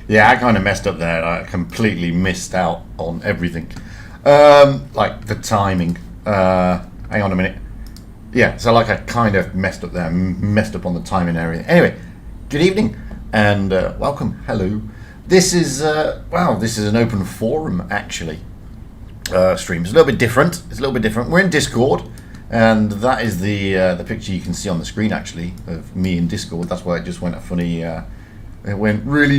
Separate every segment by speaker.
Speaker 1: Yeah, I kind of messed up there. I completely missed out on everything. Like the timing. Hang on a minute. Yeah, so like I kind of messed up there. Messed up on the timing area. Anyway, good evening and welcome. Hello. This is, this is an open forum actually. Stream. It's a little bit different. We're in Discord. And that is the picture you can see on the screen actually of me in Discord. That's why it just went a funny. It went really,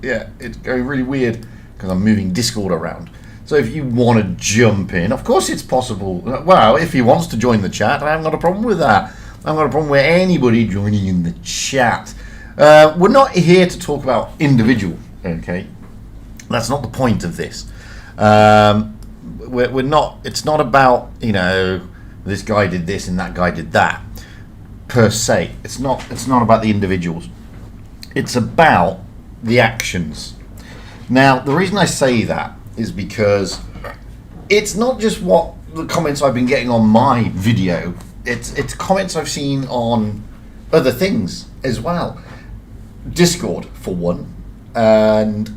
Speaker 1: it's going really weird because I'm moving Discord around. So if you want to jump in, of course it's possible. Well, if he wants to join the chat, I haven't got a problem with that. I haven't got a problem with anybody joining in the chat. We're not here to talk about individual. Okay, that's not the point of this. We're not. It's not about this guy did this and that guy did that per se. It's not about the individuals. It's about the actions. Now, the reason I say that is because it's not just what the comments I've been getting on my video. It's comments I've seen on other things as well. Discord, for one. And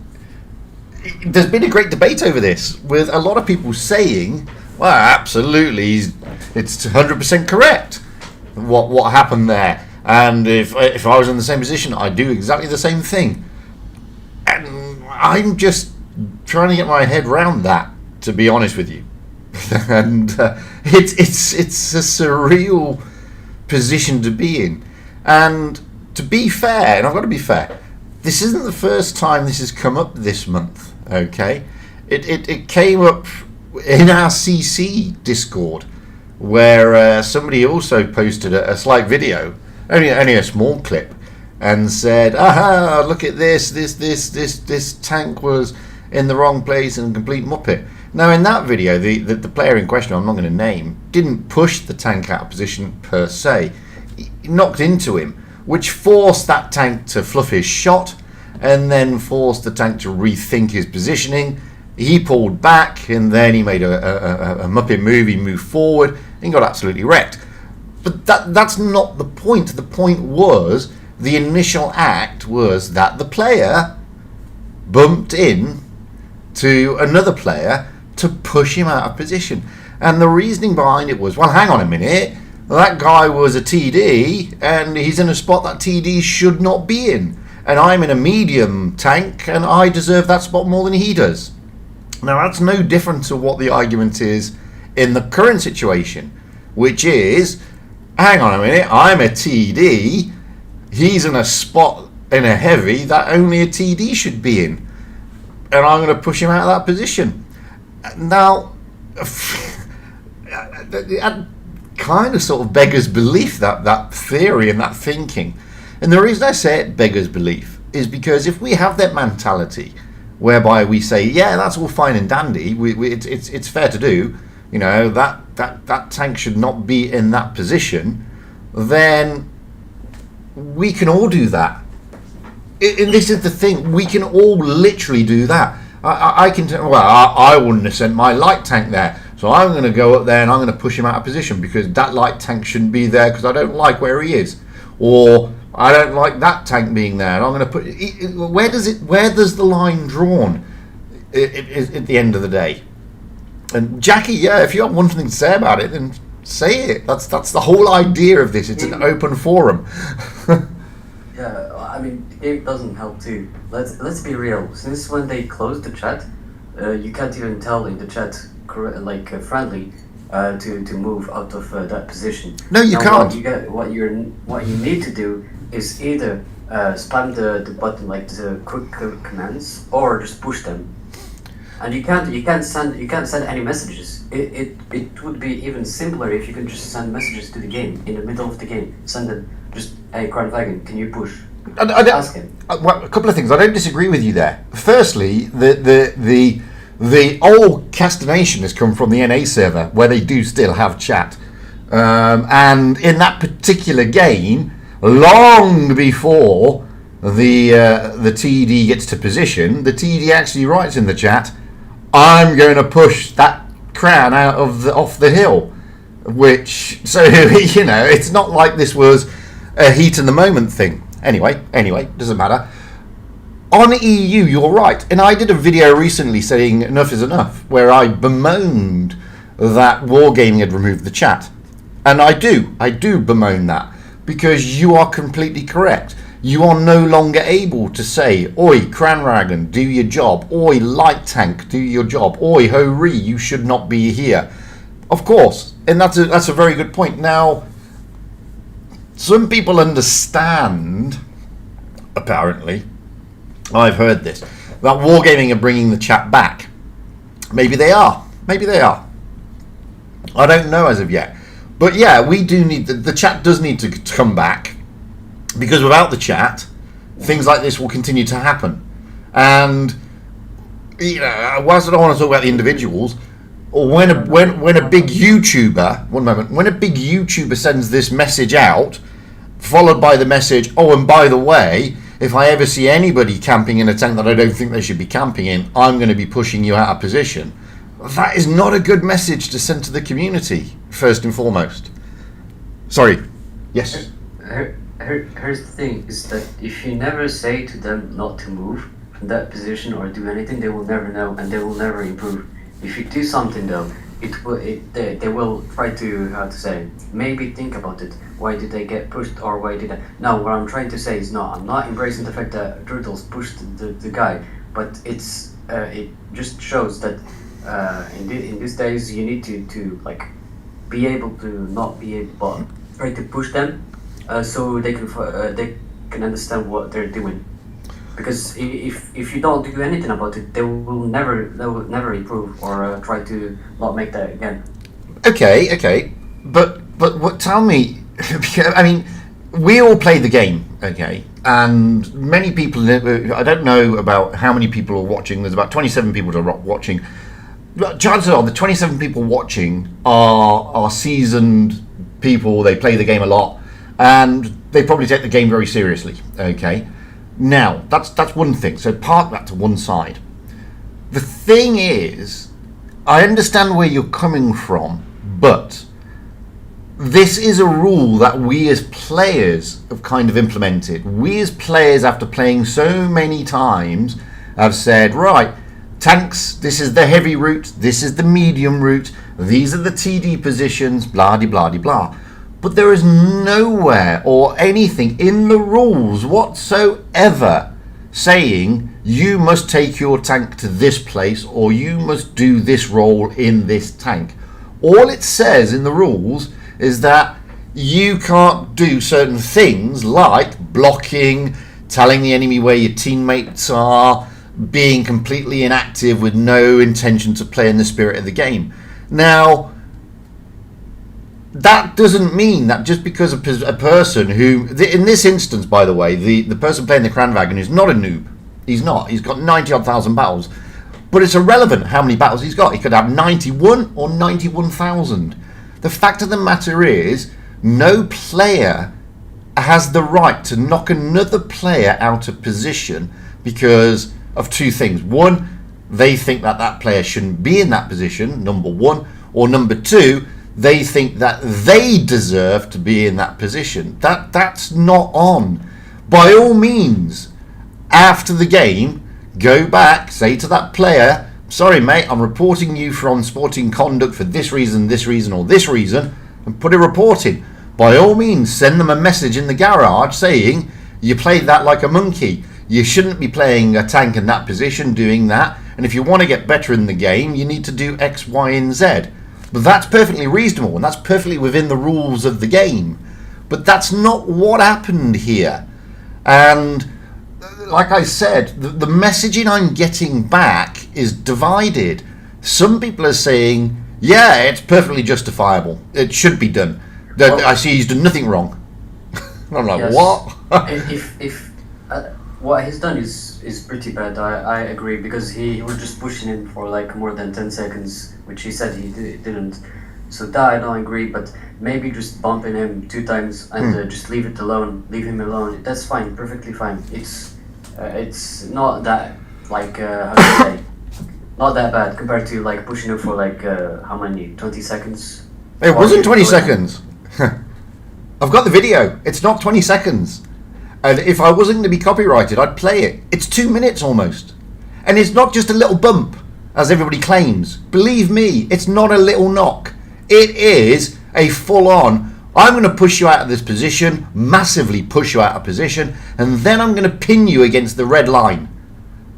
Speaker 1: there's been a great debate over this, with a lot of people saying, well, absolutely, it's 100% correct what happened there. And if I was in the same position, I'd do exactly the same thing. And I'm just trying to get my head around that, to be honest with you. And it's a surreal position to be in. And to be fair, and I've got to be fair, this isn't the first time this has come up this month. Okay, it came up in our CC Discord, where somebody also posted a slight video. Only a small clip, and said, "Aha! Look at this tank was in the wrong place and complete muppet." Now, in that video, the player in question, I'm not going to name, didn't push the tank out of position per se. He knocked into him, which forced that tank to fluff his shot, and then forced the tank to rethink his positioning. He pulled back, and then he made a muppet move. He moved forward and got absolutely wrecked. But that's not the point. The point was, the initial act was that the player bumped in to another player to push him out of position. And the reasoning behind it was, well, hang on a minute, that guy was a TD and he's in a spot that TD should not be in. And I'm in a medium tank and I deserve that spot more than he does. Now, that's no different to what the argument is in the current situation, which is, hang on a minute, I'm a TD, he's in a spot in a heavy that only a TD should be in, and I'm going to push him out of that position. Now, that kind of sort of beggars belief, that theory and that thinking. And the reason I say it beggars belief is because if we have that mentality whereby we say, yeah, that's all fine and dandy, it's fair to do, that tank should not be in that position, then we can all do that. And this is the thing, we can all literally do that. I wouldn't have sent my light tank there, so I'm going to go up there and I'm going to push him out of position because that light tank shouldn't be there because I don't like where he is, or I don't like that tank being there, and I'm going to put. Where does the line drawn at the end of the day? And Jackie, yeah, if you have one thing to say about it, then say it. That's the whole idea of this. It's an open forum.
Speaker 2: Yeah, I mean, the game doesn't help too. Let's be real. Since when they closed the chat, you can't even tell in the chat friendly to move out of that position.
Speaker 1: No, you can't.
Speaker 2: What you need to do is either spam the button like the quick commands, or just push them. And you can't send any messages. It would be even simpler if you could just send messages to the game in the middle of the game. Send them just, hey, Crownwagon, can you push? Ask him.
Speaker 1: Well, a couple of things. I don't disagree with you there. Firstly, the old Castanation has come from the NA server where they do still have chat, and in that particular game, long before the TD gets to position, the TD actually writes in the chat, "I'm going to push that crown off the hill," which, so it's not like this was a heat in the moment thing. Anyway, doesn't matter. On EU, you're right. And I did a video recently saying enough is enough, where I bemoaned that Wargaming had removed the chat. And I do bemoan that, because you are completely correct. You are no longer able to say, oi, Cranragon, do your job. Oi, Light Tank, do your job. Oi, Ho-Ri, you should not be here. Of course, and that's a very good point. Now, some people understand, apparently, I've heard this, that Wargaming are bringing the chat back. Maybe they are. Maybe they are. I don't know as of yet. But yeah, we do need, the chat does need to come back, because without the chat, things like this will continue to happen. And, you know, whilst I don't want to talk about the individuals, or when a big YouTuber, one moment, when a big YouTuber sends this message out, followed by the message, oh, and by the way, if I ever see anybody camping in a tent that I don't think they should be camping in, I'm going to be pushing you out of position. That is not a good message to send to the community, first and foremost. Sorry. Yes?
Speaker 2: Here's the thing, is that if you never say to them not to move from that position or do anything, they will never know and they will never improve. If you do something though, they will try to, how to say, maybe think about it. Why did they get pushed, or why did I? No, what I'm trying to say is, no, I'm not embracing the fact that Turtles pushed the guy, but it just shows that in these days you need to like be able to not be able, but try to push them so they can understand what they're doing. Because if you don't do anything about it, they will never improve or try to not make that again.
Speaker 1: Okay, but what? Tell me. I mean, we all play the game, okay, and many people. I don't know about how many people are watching. There's about 27 people that are watching. Chances are the 27 people watching are seasoned people. They play the game a lot, and they probably take the game very seriously. Okay. Now, that's one thing, so park that to one side. The thing is, I understand where you're coming from, but this is a rule that we as players have kind of implemented. We as players, after playing so many times, have said, right, tanks, this is the heavy route, this is the medium route, these are the TD positions, blah, de blah, de blah. But there is nowhere or anything in the rules whatsoever saying you must take your tank to this place or you must do this role in this tank. All it says in the rules is that you can't do certain things like blocking, telling the enemy where your teammates are, being completely inactive with no intention to play in the spirit of the game. Now, that doesn't mean that just because a person who, in this instance, by the way, the person playing the Cranvagon is not a noob. He's not. He's got 90-odd thousand battles. But it's irrelevant how many battles he's got. He could have 91 or 91,000. The fact of the matter is, no player has the right to knock another player out of position because of two things. One, they think that player shouldn't be in that position, number one. Or number two, they think that they deserve to be in that position. That's not on. By all means, after the game, go back, say to that player, sorry mate, I'm reporting you for unsporting conduct for this reason, or this reason, and put a report in. By all means, send them a message in the garage saying, you played that like a monkey. You shouldn't be playing a tank in that position, doing that. And if you want to get better in the game, you need to do X, Y, and Z. But that's perfectly reasonable, and that's perfectly within the rules of the game. But that's not what happened here. And like I said, the messaging I'm getting back is divided. Some people are saying, yeah, it's perfectly justifiable. It should be done. I see he's done nothing wrong. I'm like, yes. What?
Speaker 2: if what he's done is pretty bad, I agree, because he was just pushing him for like more than 10 seconds, which he said he didn't. So that I don't agree, but maybe just bumping him 2 times and just leave it alone, leave him alone. That's fine, perfectly fine. It's not that like how to say, not that bad compared to like pushing him for like how many 20 seconds.
Speaker 1: It wasn't 20 seconds. I've got the video. It's not 20 seconds. And if I wasn't going to be copyrighted, I'd play it. It's 2 minutes almost. And it's not just a little bump, as everybody claims. Believe me, it's not a little knock. It is a full-on, I'm going to push you out of this position, massively push you out of position, and then I'm going to pin you against the red line.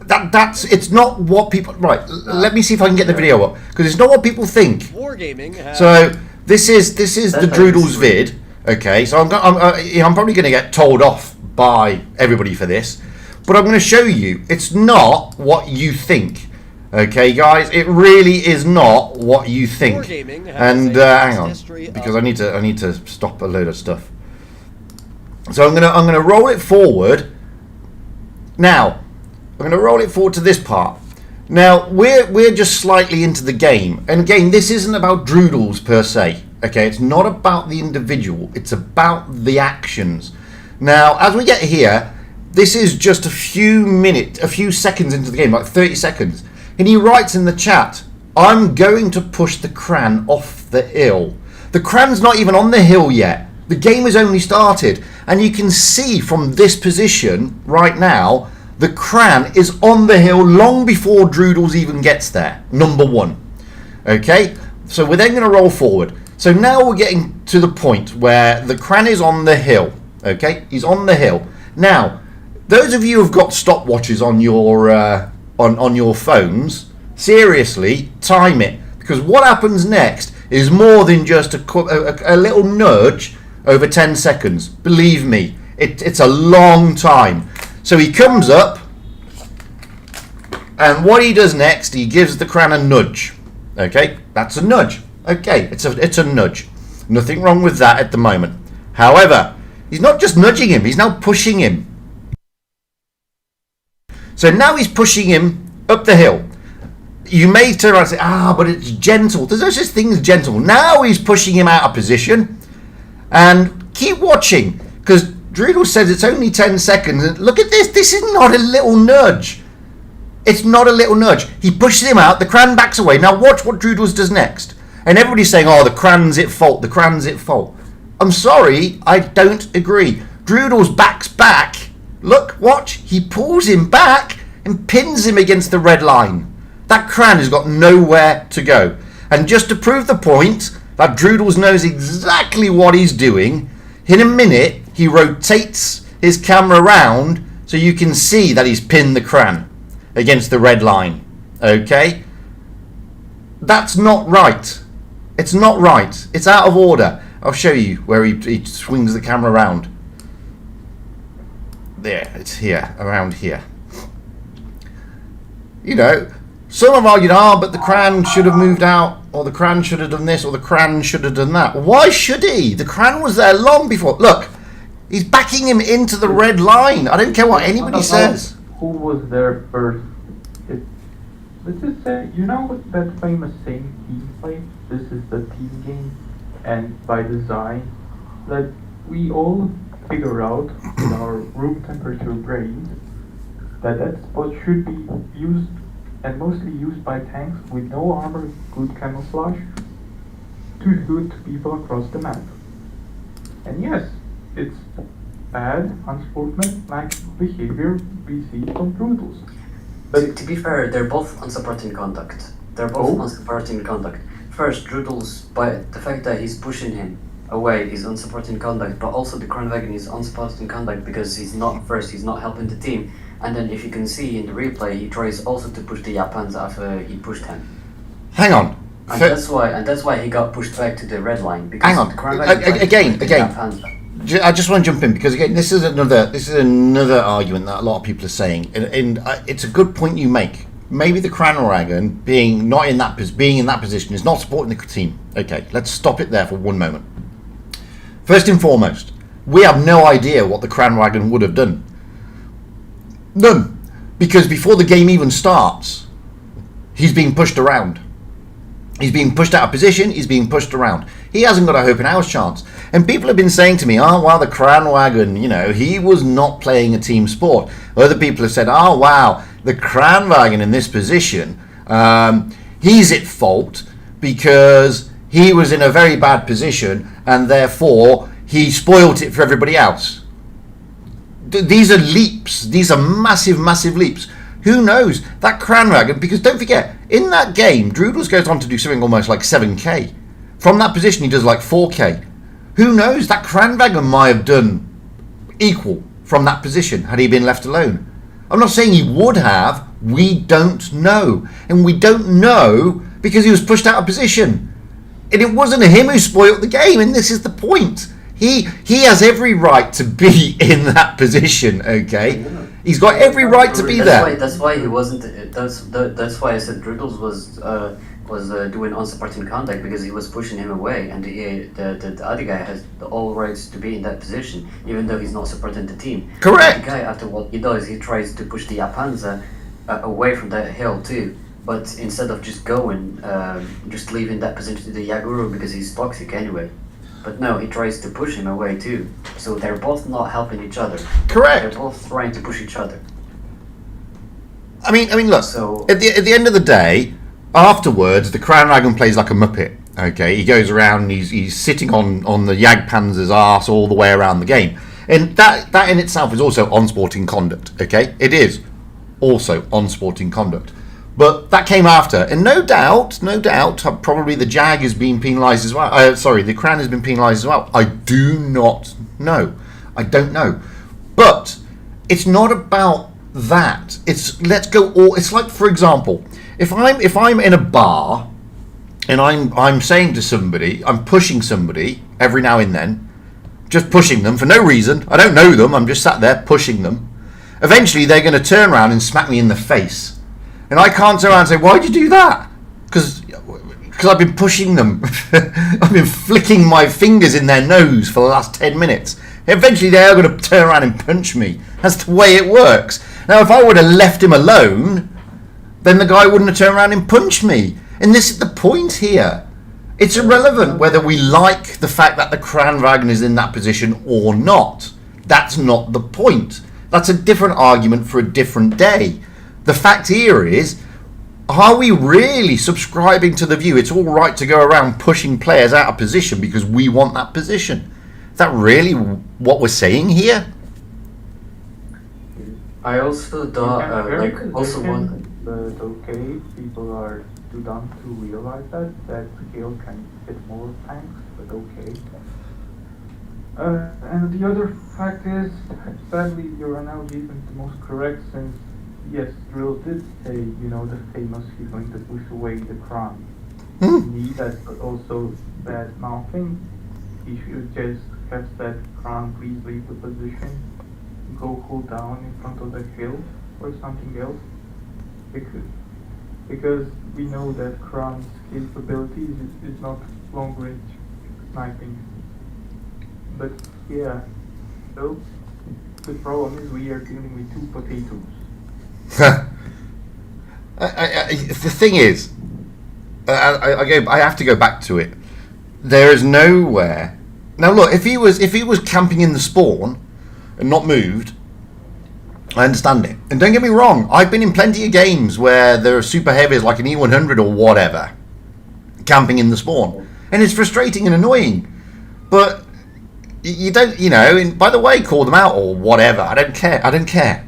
Speaker 1: It's not what people... Right, let me see if I can get the video up, because it's not what people think.
Speaker 3: Wargaming
Speaker 1: So, this is the Droodles vid. Okay, so I'm probably going to get told off by everybody for this, but I'm going to show you it's not what you think. Okay, guys, it really is not what you think. And hang on, because I need to stop a load of stuff. So I'm gonna roll it forward. Now, I'm gonna roll it forward to this part. Now we're just slightly into the game, and again, this isn't about Droodles per se. Okay, it's not about the individual. It's about the actions. Now, as we get here, this is just a few seconds into the game, like 30 seconds. And he writes in the chat, I'm going to push the Cran off the hill. The Cran's not even on the hill yet. The game has only started. And you can see from this position right now, the Cran is on the hill long before Droodles even gets there. Number one. Okay, so we're then going to roll forward. So now we're getting to the point where the Cran is on the hill. Okay, he's on the hill. Now, those of you who've got stopwatches on your on your phones, seriously, time it. Because what happens next is more than just a little nudge over 10 seconds. Believe me, it's a long time. So he comes up, and what he does next, he gives the Cran a nudge. Okay, that's a nudge. Okay, it's a nudge. Nothing wrong with that at the moment. However, he's not just nudging him, he's now pushing him. So now he's pushing him up the hill. You may turn around and say, but it's gentle. There's no such thing as gentle. Now he's pushing him out of position. And keep watching, because Droodle says it's only 10 seconds. And look at this. This is not a little nudge. It's not a little nudge. He pushes him out. The Cran backs away. Now watch what Droodles does next. And everybody's saying, the Cran's at fault. The Cran's at fault. I'm sorry. I don't agree. Droodles backs back. Look, watch. He pulls him back and pins him against the red line. That Cran has got nowhere to go. And just to prove the point that Droodles knows exactly what he's doing, in a minute he rotates his camera around so you can see that he's pinned the Cran against the red line. Okay? That's not right. It's not right. It's out of order. I'll show you where he swings the camera around. There, it's here, around here. You know, some have argued, but the Cran should have moved out, or the Cran should have done this, or the Cran should have done that. Why should he? The Cran was there long before. Look, he's backing him into the red line. I don't care what anybody says.
Speaker 4: Who was there first? Let's just say, you know that famous saying, team play? This is the team game, and by design, that we all figure out in our room temperature brains that spot should be used and mostly used by tanks with no armor, good camouflage, to shoot people across the map. And yes, it's bad, unsportsmanlike behavior we see from Droodles.
Speaker 2: But to be fair, they're both unsupporting conduct. Unsupporting conduct. First, Droodles, by the fact that he's pushing him away, is unsupporting conduct, but also the Crown Wagon is unsupporting conduct because he's not helping the team. And then if you can see in the replay, he tries also to push the Japans after he pushed him.
Speaker 1: Hang on.
Speaker 2: And that's why he got pushed back to the red line. Because
Speaker 1: hang on. Again. I just want to jump in because again, this is another argument that a lot of people are saying, and it's a good point you make. Maybe the Crown Wagon being in that position is not supporting the team. Okay, let's stop it there for one moment. First and foremost, we have no idea what the Crown Wagon would have done. None, because before the game even starts, he's being pushed around. He's being pushed out of position. He's being pushed around. He hasn't got a hope in house chance. And people have been saying to me, the Crown Wagon, he was not playing a team sport. Other people have said, wow, the Crown Wagon in this position, he's at fault because he was in a very bad position and therefore he spoilt it for everybody else. these are leaps. These are massive, massive leaps. Who knows? That Cranwagon, because don't forget, in that game, Droodles goes on to do something almost like 7k. From that position, he does like 4k. Who knows? That Cranwagon might have done equal from that position had he been left alone. I'm not saying he would have. We don't know. And we don't know because he was pushed out of position. And it wasn't him who spoiled the game, and this is the point. He has every right to be in that position, okay? He's got every right to be there.
Speaker 2: That's why he wasn't. That's why I said Droodles was doing unsupporting conduct, because he was pushing him away, and the other guy has all rights to be in that position, even though he's not supporting the team.
Speaker 1: Correct.
Speaker 2: The guy, after what he does, he tries to push the Apanza away from that hill too. But instead of just going, just leaving that position to the Yaguru because he's toxic anyway. But no, he tries to push him away too. So they're both not helping each other.
Speaker 1: Correct.
Speaker 2: They're both trying to push each other.
Speaker 1: I mean, look.
Speaker 2: So
Speaker 1: at the end of the day, afterwards, the Crown Dragon plays like a muppet. Okay, he goes around. He's sitting on the Jagdpanzer's arse all the way around the game, and that in itself is also unsporting conduct. Okay, it is also unsporting conduct. But that came after, and no doubt, probably the Jag is being penalised as well. The Crown has been penalised as well. I do not know. I don't know. But it's not about that. It's it's like, for example, if I'm in a bar and I'm saying to somebody, I'm pushing somebody every now and then, just pushing them for no reason. I don't know them. I'm just sat there pushing them. Eventually, they're going to turn around and smack me in the face. And I can't turn around and say, why'd you do that? Because I've been pushing them. I've been flicking my fingers in their nose for the last 10 minutes. Eventually they are going to turn around and punch me. That's the way it works. Now, if I would have left him alone, then the guy wouldn't have turned around and punched me. And this is the point here. It's irrelevant whether we like the fact that the Kranwagen is in that position or not. That's not the point. That's a different argument for a different day. The fact here is, are we really subscribing to the view it's all right to go around pushing players out of position because we want that position? Is that really what we're saying here?
Speaker 2: I also want.
Speaker 4: But okay, people are too dumb to realize that skill can hit more tanks, but okay. And the other fact is, sadly, your analogy isn't the most correct, since yes, Drill did say, the famous he's going to push away the crown. Indeed, that's also bad mouthing. He should just have said, crown, please leave the position, go cool down in front of the hill, or something else. Because we know that Crown's capabilities is not long range sniping. But yeah, so the problem is we are dealing with two potatoes.
Speaker 1: The thing is, I have to go back to it. There is nowhere. Now look, if he was camping in the spawn and not moved, I understand it. And don't get me wrong, I've been in plenty of games where there are super heavies like an E100 or whatever camping in the spawn, and it's frustrating and annoying. But you don't, and by the way, call them out or whatever. I don't care.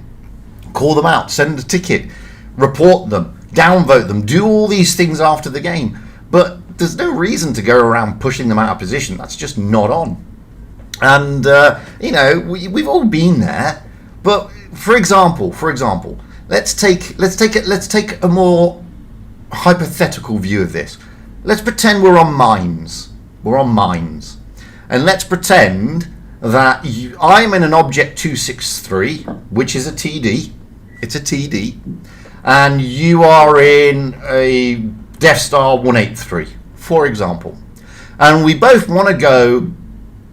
Speaker 1: Call them out, send a ticket, report them, downvote them, do all these things after the game. But there's no reason to go around pushing them out of position. That's just not on. And we've all been there. But for example, let's take a more hypothetical view of this. Let's pretend we're on mines. And let's pretend that I'm in an Object 263, which is a TD. It's a TD. And you are in a Death Star 183, for example. And we both want to go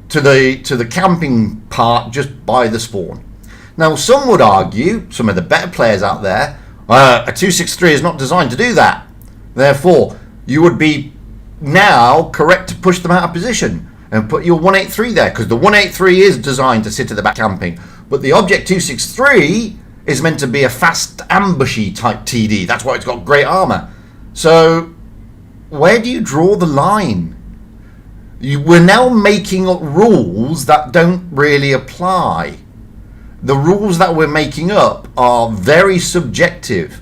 Speaker 1: to the camping part just by the spawn. Now, some would argue, some of the better players out there, a 263 is not designed to do that. Therefore, you would be now correct to push them out of position and put your 183 there, because the 183 is designed to sit at the back camping. But the Object 263 is meant to be a fast ambushy type TD. That's why it's got great armor. So, where do you draw the line? We're now making up rules that don't really apply. The rules that we're making up are very subjective.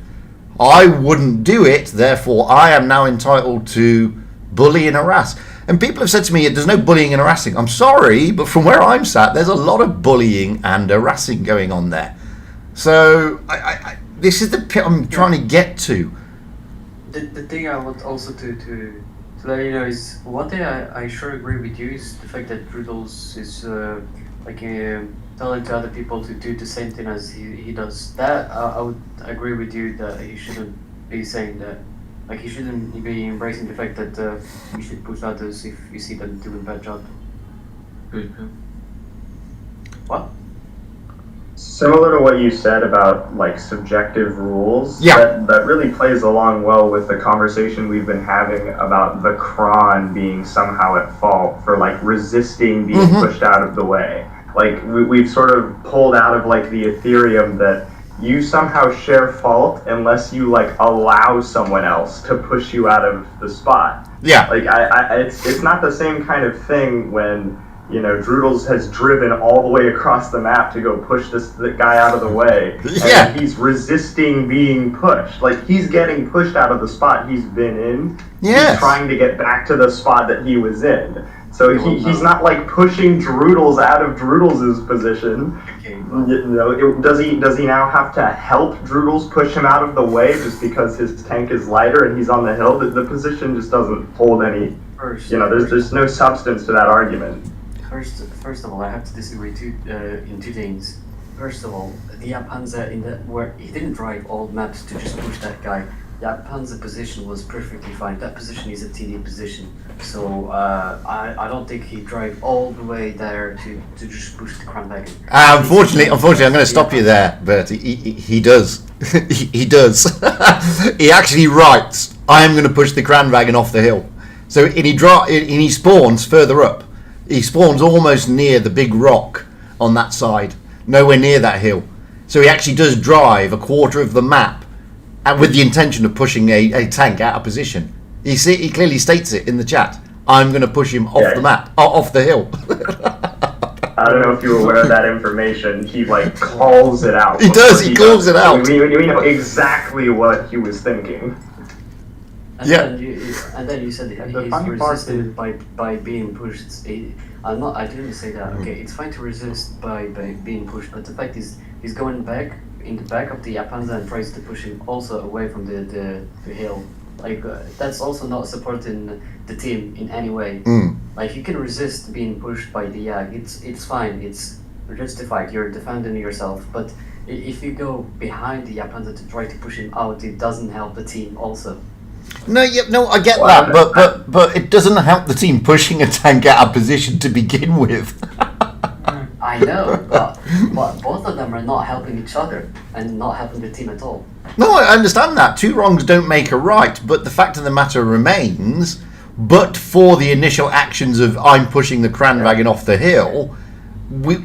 Speaker 1: I wouldn't do it, therefore I am now entitled to bully and harass. And people have said to me, there's no bullying and harassing. I'm sorry, but from where I'm sat, there's a lot of bullying and harassing going on there. So this is the pit I'm trying to get to.
Speaker 2: The thing I want also to let you know is, one thing I sure agree with you is the fact that Rudolph is telling to other people to do the same thing as he does. That I would agree with you that he shouldn't be saying that. Like, he shouldn't be embracing the fact that you should push others if you see them doing a bad job. What?
Speaker 3: Similar to what you said about like subjective rules,
Speaker 1: Yeah.
Speaker 3: that really plays along well with the conversation we've been having about the Kron being somehow at fault for like resisting being pushed out of the way. Like we've sort of pulled out of like the Ethereum that you somehow share fault unless you like allow someone else to push you out of the spot.
Speaker 1: Yeah.
Speaker 3: Like it's not the same kind of thing when, you know, Droodles has driven all the way across the map to go push the guy out of the way.
Speaker 1: Yeah.
Speaker 3: And he's resisting being pushed. Like, he's getting pushed out of the spot he's been in.
Speaker 1: Yes.
Speaker 3: He's trying to get back to the spot that he was in. So he's not like pushing Droodles out of Droodles' position. You know, does he now have to help Droodles push him out of the way just because his tank is lighter and he's on the hill? The position just doesn't hold any. You know, there's no substance to that argument.
Speaker 2: First of all, I have to disagree in two things. First of all, the Panzer where he didn't drive all maps to just push that guy. The Panzer position was perfectly fine. That position is a TD position, so I don't think he drive all the way there to just push the Kranwagen.
Speaker 1: Unfortunately, I'm going to stop you there, but he does. he does. He actually writes, "I am going to push the Kranwagen off the hill." So and he spawns further up. He spawns almost near the big rock on that side, nowhere near that hill. So he actually does drive a quarter of the map, and with the intention of pushing a tank out of position. He clearly states it in the chat. I'm going to push him off the map, off the hill.
Speaker 3: I don't know if you were aware of that information. He like calls it out.
Speaker 1: He does. He calls it out.
Speaker 3: We know exactly what he was thinking.
Speaker 2: And then you said he's resisted by being pushed. I didn't say that. Okay, it's fine to resist by being pushed, but the fact is he's going back in the back of the Panzer and tries to push him also away from the hill. Like that's also not supporting the team in any way. Like, you can resist being pushed by the Yag. It's fine. It's justified. You're defending yourself, but if you go behind the Panzer to try to push him out, it doesn't help the team also.
Speaker 1: No, I get that, but it doesn't help the team pushing a tank out of position to begin with.
Speaker 2: I know, but both of them are not helping each other and not helping the team at all.
Speaker 1: No, I understand that. Two wrongs don't make a right, but the fact of the matter remains, but for the initial actions of I'm pushing the Kranwagen off the hill,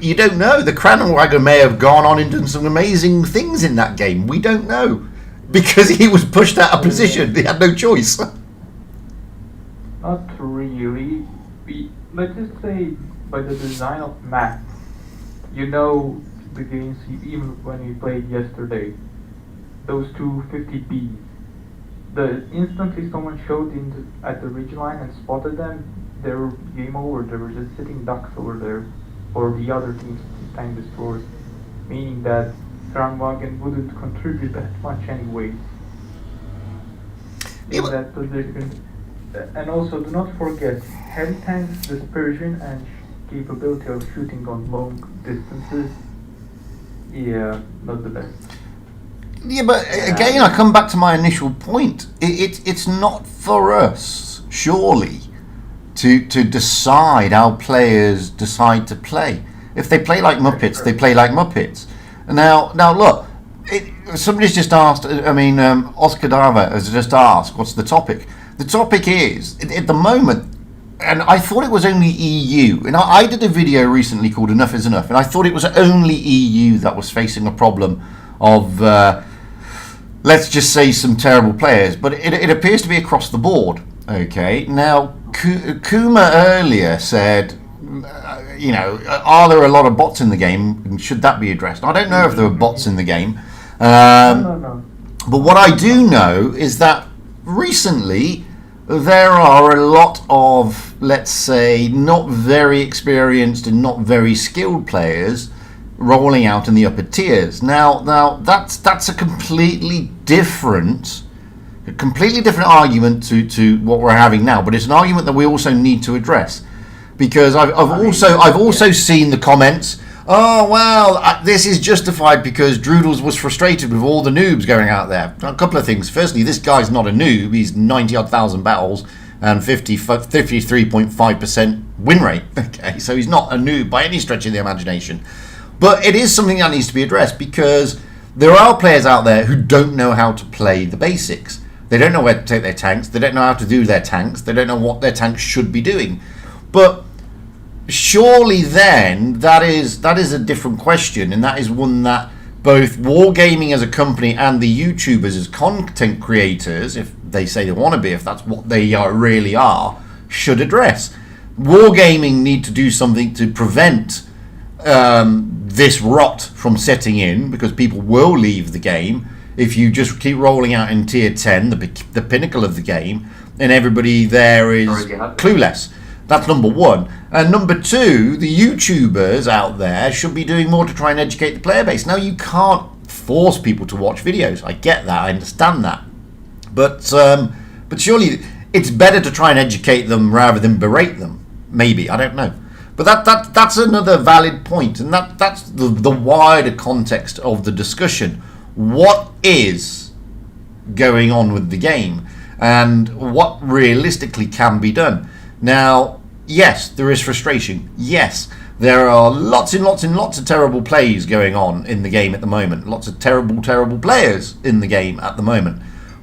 Speaker 1: you don't know. The Kranwagen may have gone on and done some amazing things in that game. We don't know. Because he was pushed out of position. He had no choice.
Speaker 4: Not really. Let's just say by the design of maps, you know the games, even when we played yesterday, those two 50Bs, the instantly someone showed at the ridge line and spotted them, they were game over. They were just sitting ducks over there for the other team's tank destroyers, meaning that Kranwagen wouldn't contribute that much anyway in that position. And also, do not forget, heavy tanks, dispersion, and capability of shooting on long distances. Yeah, not the best.
Speaker 1: Yeah, but again, I come back to my initial point. It's not for us, surely, to decide how players decide to play. If they play like Muppets, they play like Muppets. Now look, somebody's just asked, Oscar Dava has just asked, what's the topic? The topic is, at the moment, and I thought it was only EU, and I did a video recently called Enough is Enough, and I thought it was only EU that was facing a problem of, let's just say, some terrible players, but it appears to be across the board, okay? Now, Kuma earlier said, you know, are there a lot of bots in the game, and should that be addressed? I don't know if there are bots in the game.
Speaker 4: No.
Speaker 1: But what I do know is that recently there are a lot of, let's say, not very experienced and not very skilled players rolling out in the upper tiers. Now that's a completely different argument to what we're having now. But it's an argument that we also need to address, because I've also seen the comments. Oh, well, this is justified because Droodles was frustrated with all the noobs going out there. A couple of things. Firstly, this guy's not a noob. He's 90-odd thousand battles and 53.5% win rate. Okay, so he's not a noob by any stretch of the imagination. But it is something that needs to be addressed, because there are players out there who don't know how to play the basics. They don't know where to take their tanks. They don't know how to do their tanks. They don't know what their tanks should be doing. But surely then that is a different question, and that is one that both Wargaming as a company and the YouTubers as content creators, if they say they want to be, if that's what they really are, should address. Wargaming need to do something to prevent this rot from setting in, because people will leave the game if you just keep rolling out in tier 10, the pinnacle of the game, and everybody there is clueless. That's number one. And number two, the YouTubers out there should be doing more to try and educate the player base. Now, you can't force people to watch videos. I get that. I understand that. But surely it's better to try and educate them rather than berate them. Maybe. I don't know. But that's another valid point. And that's the wider context of the discussion. What is going on with the game? And what realistically can be done? Now, yes, there is frustration. Yes, there are lots and lots and lots of terrible plays going on in the game at the moment. Lots of terrible players in the game at the moment.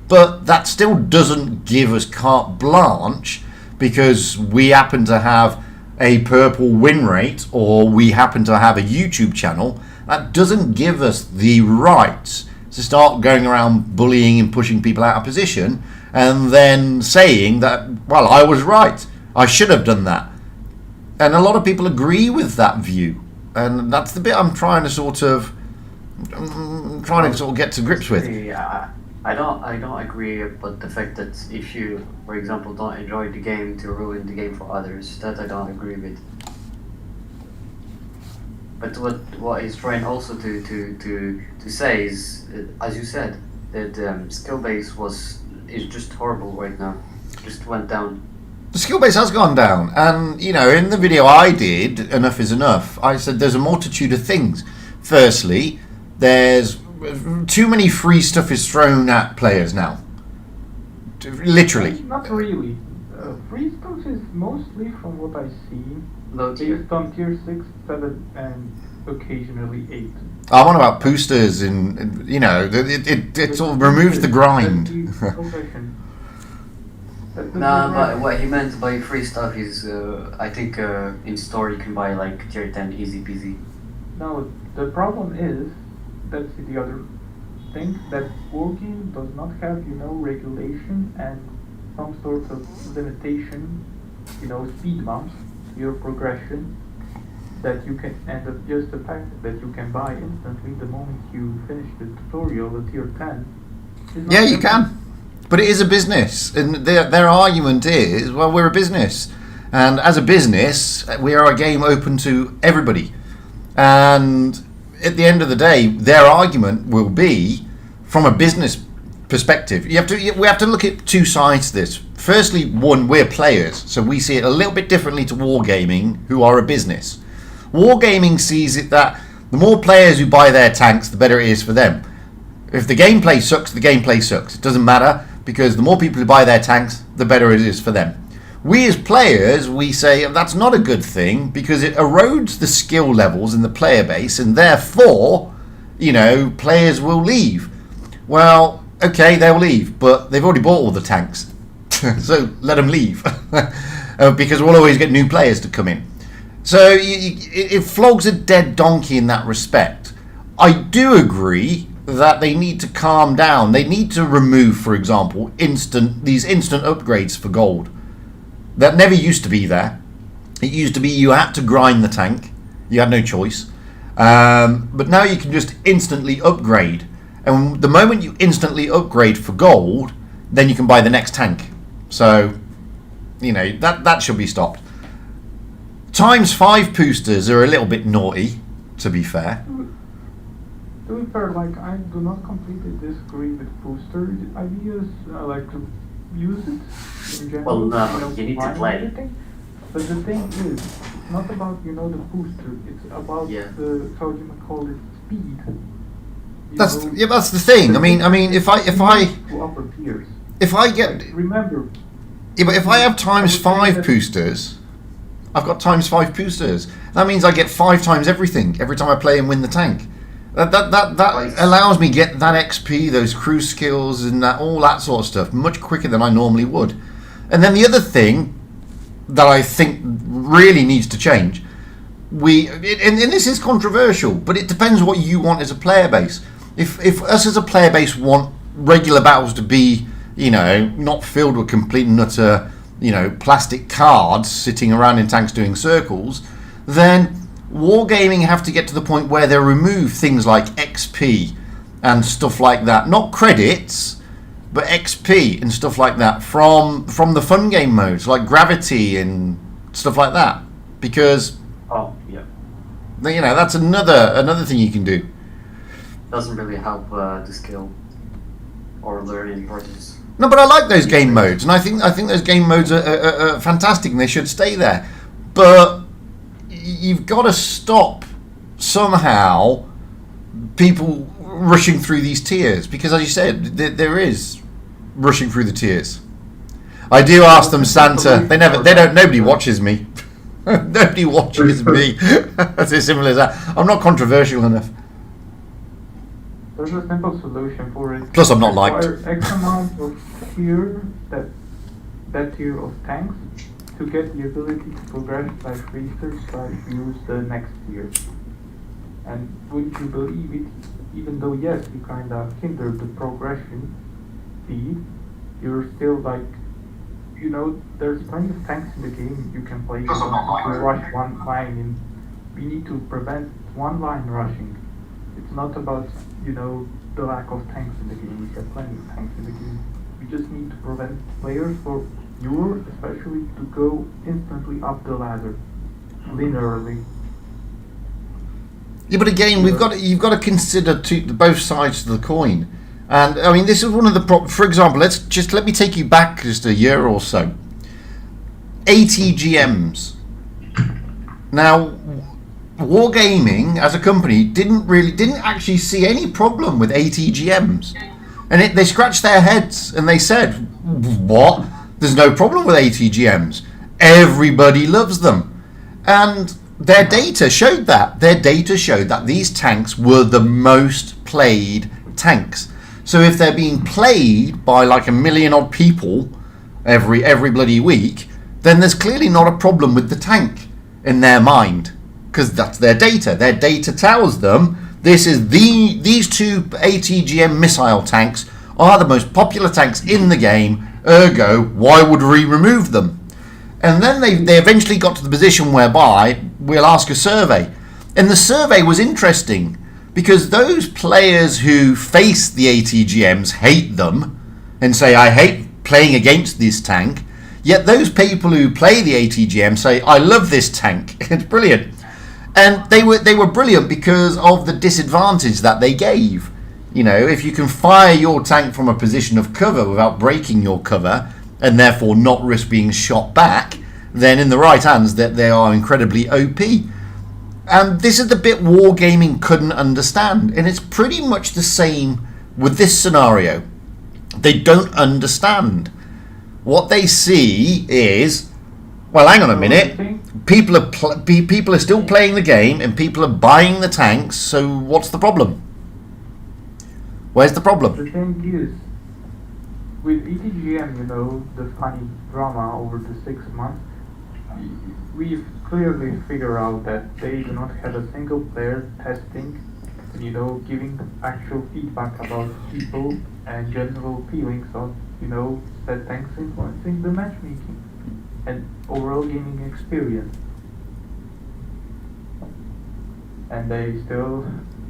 Speaker 1: But that still doesn't give us carte blanche because we happen to have a purple win rate or we happen to have a YouTube channel. That doesn't give us the right to start going around bullying and pushing people out of position and then saying that, well, I was right. I should have done that. And a lot of people agree with that view. And that's the bit I'm trying to sort of get to grips with.
Speaker 2: Yeah, I don't agree, but the fact that if you, for example, don't enjoy the game to ruin the game for others, that I don't agree with. But what he's trying also to say is, as you said, that skill base is just horrible right now. Just went down.
Speaker 1: The skill base has gone down, and you know, in the video I did, Enough is Enough, I said there's a multitude of things. Firstly, there's too many free stuff is thrown at players now. Literally.
Speaker 4: Not really. Free stuff is mostly, from what I see,
Speaker 2: Low tier.
Speaker 4: based on tier 6, 7, and occasionally 8.
Speaker 1: I want about boosters, and you know, it sort of removes the grind.
Speaker 2: Nah, but what he meant by free stuff is, I think in store you can buy like tier 10 easy peasy.
Speaker 4: No, the problem is, that's the other thing, that Wargaming does not have, regulation and some sort of limitation, speed bumps to your progression, that you can, and just the fact that you can buy instantly the moment you finish the tutorial at tier 10.
Speaker 1: Yeah, you can. But it is a business, and their argument is, well, we're a business, and as a business, we are a game open to everybody. And at the end of the day, their argument will be, from a business perspective, we have to look at two sides to this. Firstly, one, we're players, so we see it a little bit differently to Wargaming, who are a business. Wargaming sees it that the more players who buy their tanks, the better it is for them. If the gameplay sucks, the gameplay sucks. It doesn't matter, because the more people who buy their tanks, the better it is for them. We as players, we say that's not a good thing because it erodes the skill levels in the player base, and therefore, players will leave. Well, okay, they'll leave, but they've already bought all the tanks. So let them leave. Because we'll always get new players to come in. So it flogs a dead donkey in that respect. I do agree that they need to calm down. They need to remove, for example, these instant upgrades for gold. That never used to be there. It used to be you had to grind the tank. You had no choice. But now you can just instantly upgrade. And the moment you instantly upgrade for gold, then you can buy the next tank. So, you know, that should be stopped. ×5 boosters are a little bit naughty, to be fair.
Speaker 4: To be fair, like, I do not completely disagree with booster ideas. I like to use it in general.
Speaker 2: Well, no, you need to play.
Speaker 4: Everything. But the thing is, it's not about, you know, the booster. It's about the, how you might call it, speed.
Speaker 1: That's the thing. I mean, if I
Speaker 4: to upper tiers.
Speaker 1: if I get
Speaker 4: Remember.
Speaker 1: Yeah, but if I have ×5 boosters, I've got ×5 boosters. That means I get 5 times everything every time I play and win the tank. That allows me get that XP, those crew skills, and all that sort of stuff much quicker than I normally would. And then the other thing that I think really needs to change, and this is controversial, but it depends what you want as a player base. If us as a player base want regular battles to be, you know, not filled with complete and utter, you know, plastic cards sitting around in tanks doing circles, then Wargaming have to get to the point where they remove things like XP and stuff like that. Not credits, but XP and stuff like that from the fun game modes, like Gravity and stuff like that. Because, you know, that's another thing you can do.
Speaker 2: Doesn't really help the skill or learning process.
Speaker 1: No, but I like those game modes, and I think those game modes are fantastic, and they should stay there. But you've got to stop somehow people rushing through these tiers, because, as you said, there is rushing through the tiers. I do ask them, Santa. Nobody watches me. Nobody watches me. That's as simple as that. I'm not controversial enough.
Speaker 4: There's a simple solution for it.
Speaker 1: Plus, I'm not liked.
Speaker 4: X amount of tier, that tier of tanks, to get the ability to progress /research/use the next tier. And would you believe it, even though yes, you kinda hinder the progression speed, you're still like, you know, there's plenty of tanks in the game you can play. You can rush one line, and we need to prevent one line rushing. It's not about, you know, the lack of tanks in the game. We have plenty of tanks in the game. We just need to prevent players, for you especially, to go instantly up the ladder, linearly.
Speaker 1: Yeah, but again, you've got to consider both sides of the coin. And I mean, this is one of the for example, let me take you back just a year or so. ATGMs. Now, Wargaming as a company didn't actually see any problem with ATGMs, and they scratched their heads and they said, "What? There's no problem with ATGMs. Everybody loves them," and their data showed that. Their data showed that these tanks were the most played tanks. So if they're being played by like 1 million odd people every bloody week, then there's clearly not a problem with the tank in their mind, because that's their data. Their data tells them these two ATGM missile tanks are the most popular tanks in the game, ergo, why would we remove them? And then they eventually got to the position whereby we'll ask a survey. And the survey was interesting, because those players who face the ATGMs hate them and say, I hate playing against this tank, yet those people who play the ATGM say, I love this tank. It's brilliant. And they were brilliant because of the disadvantage that they gave. You know, if you can fire your tank from a position of cover without breaking your cover, and therefore not risk being shot back, then in the right hands that they are incredibly OP. And this is the bit Wargaming couldn't understand, and it's pretty much the same with this scenario. They don't understand. What they see is, well, hang on a minute, people are still playing the game and people are buying the tanks, so what's the problem? Where's the problem?
Speaker 4: The thing is, with ETGM, you know, the funny drama over the 6 months, we've clearly figured out that they do not have a single player testing, you know, giving actual feedback about people and general feelings of, you know, said tanks influencing the matchmaking and overall gaming experience. and they still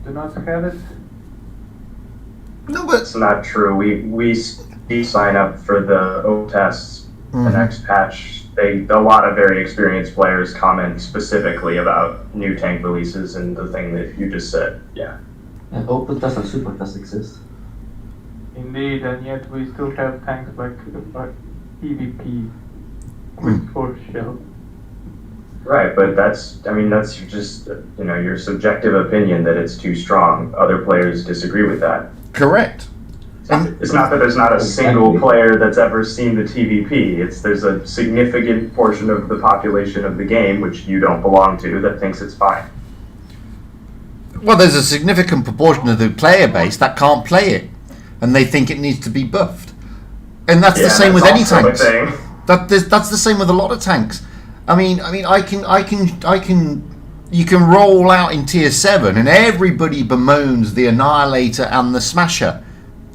Speaker 4: do not have it.
Speaker 1: No, but
Speaker 3: It's not true. We sign up for the O tests, the next patch. A lot of very experienced players comment specifically about new tank releases and the thing that you just said. Yeah.
Speaker 5: And open test and super test exist.
Speaker 4: Indeed, and yet we still have tanks like PvP, quick force shell.
Speaker 3: Right, but that's just your subjective opinion that it's too strong. Other players disagree with that.
Speaker 1: correct.
Speaker 3: It's not that there's not a single player that's ever seen the TVP. There's a significant portion of the population of the game, which you don't belong to, that thinks it's fine.
Speaker 1: Well, there's a significant proportion of the player base that can't play it, and they think it needs to be buffed. And that's the same with any tanks. That's the same with a lot of tanks. I mean, you can roll out in tier 7 and everybody bemoans the Annihilator and the Smasher.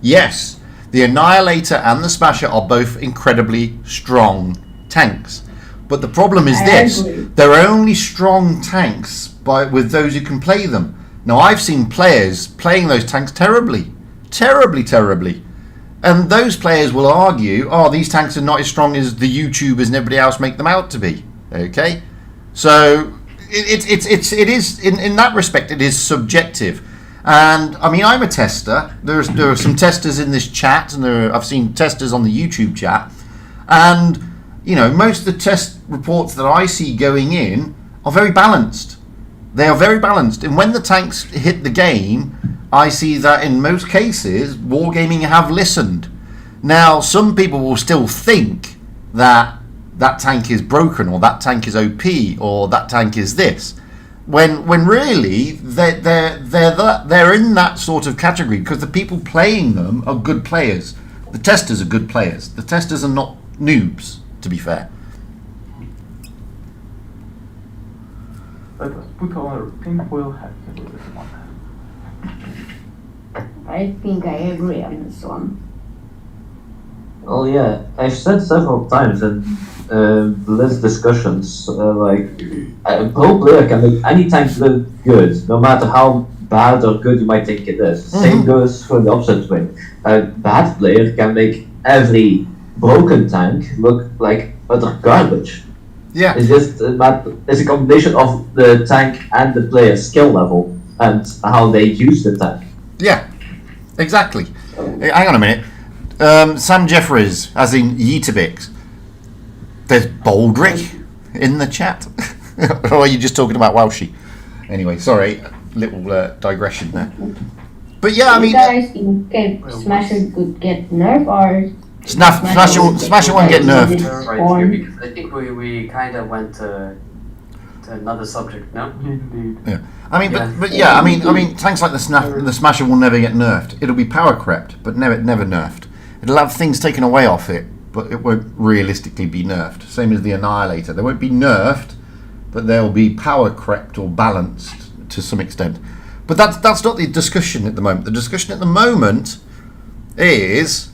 Speaker 1: Yes, the Annihilator and the Smasher are both incredibly strong tanks. But the problem is they're only strong tanks with those who can play them. Now, I've seen players playing those tanks terribly. And those players will argue, these tanks are not as strong as the YouTubers and everybody else make them out to be. Okay? So it is in that respect it is subjective. And I mean, I'm a tester. There are some testers in this chat, and I've seen testers on the YouTube chat. And most of the test reports that I see going in are very balanced. They are very balanced, and when the tanks hit the game, I see that in most cases, Wargaming have listened. Now, some people will still think that tank is broken, or that tank is OP, or that tank is this, when really they're in that sort of category because the people playing them are good players. The testers are good players. The testers are not noobs, to be fair.
Speaker 4: Let us put on our tinfoil hats for this one.
Speaker 6: I think I agree on this one.
Speaker 5: Well, yeah, I've said several times in Blitz discussions, a pro player can make any tank look good, no matter how bad or good you might think it is. Same goes for the opposite way. A bad player can make every broken tank look like utter garbage.
Speaker 1: Yeah.
Speaker 5: It's just it's a combination of the tank and the player's skill level and how they use the tank.
Speaker 1: Yeah, exactly. Hang on a minute. Sam Jeffries, as in yeeted. There's Baldrick in the chat. Or are you just talking about Welshie? Anyway, sorry, little digression there. But yeah, I mean,
Speaker 6: you guys think Smasher could get nerfed or
Speaker 1: Smasher won't get nerfed.
Speaker 2: Right here, because I think we kind of went to another subject now.
Speaker 4: Indeed.
Speaker 1: Yeah. I mean, but yeah, I mean, tanks like the Smasher will never get nerfed. It'll be power crept, but never nerfed. It'll have things taken away off it, but it won't realistically be nerfed. Same as the Annihilator. They won't be nerfed, but they'll be power crept or balanced to some extent. But that's not the discussion at the moment. The discussion at the moment is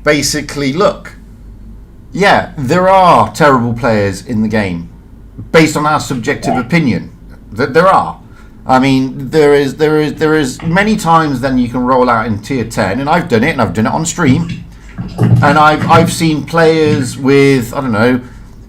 Speaker 1: basically, look, yeah, there are terrible players in the game, based on our subjective opinion. There are. I mean, there is many times then you can roll out in tier 10, and I've done it on stream, and I've seen players with, I don't know,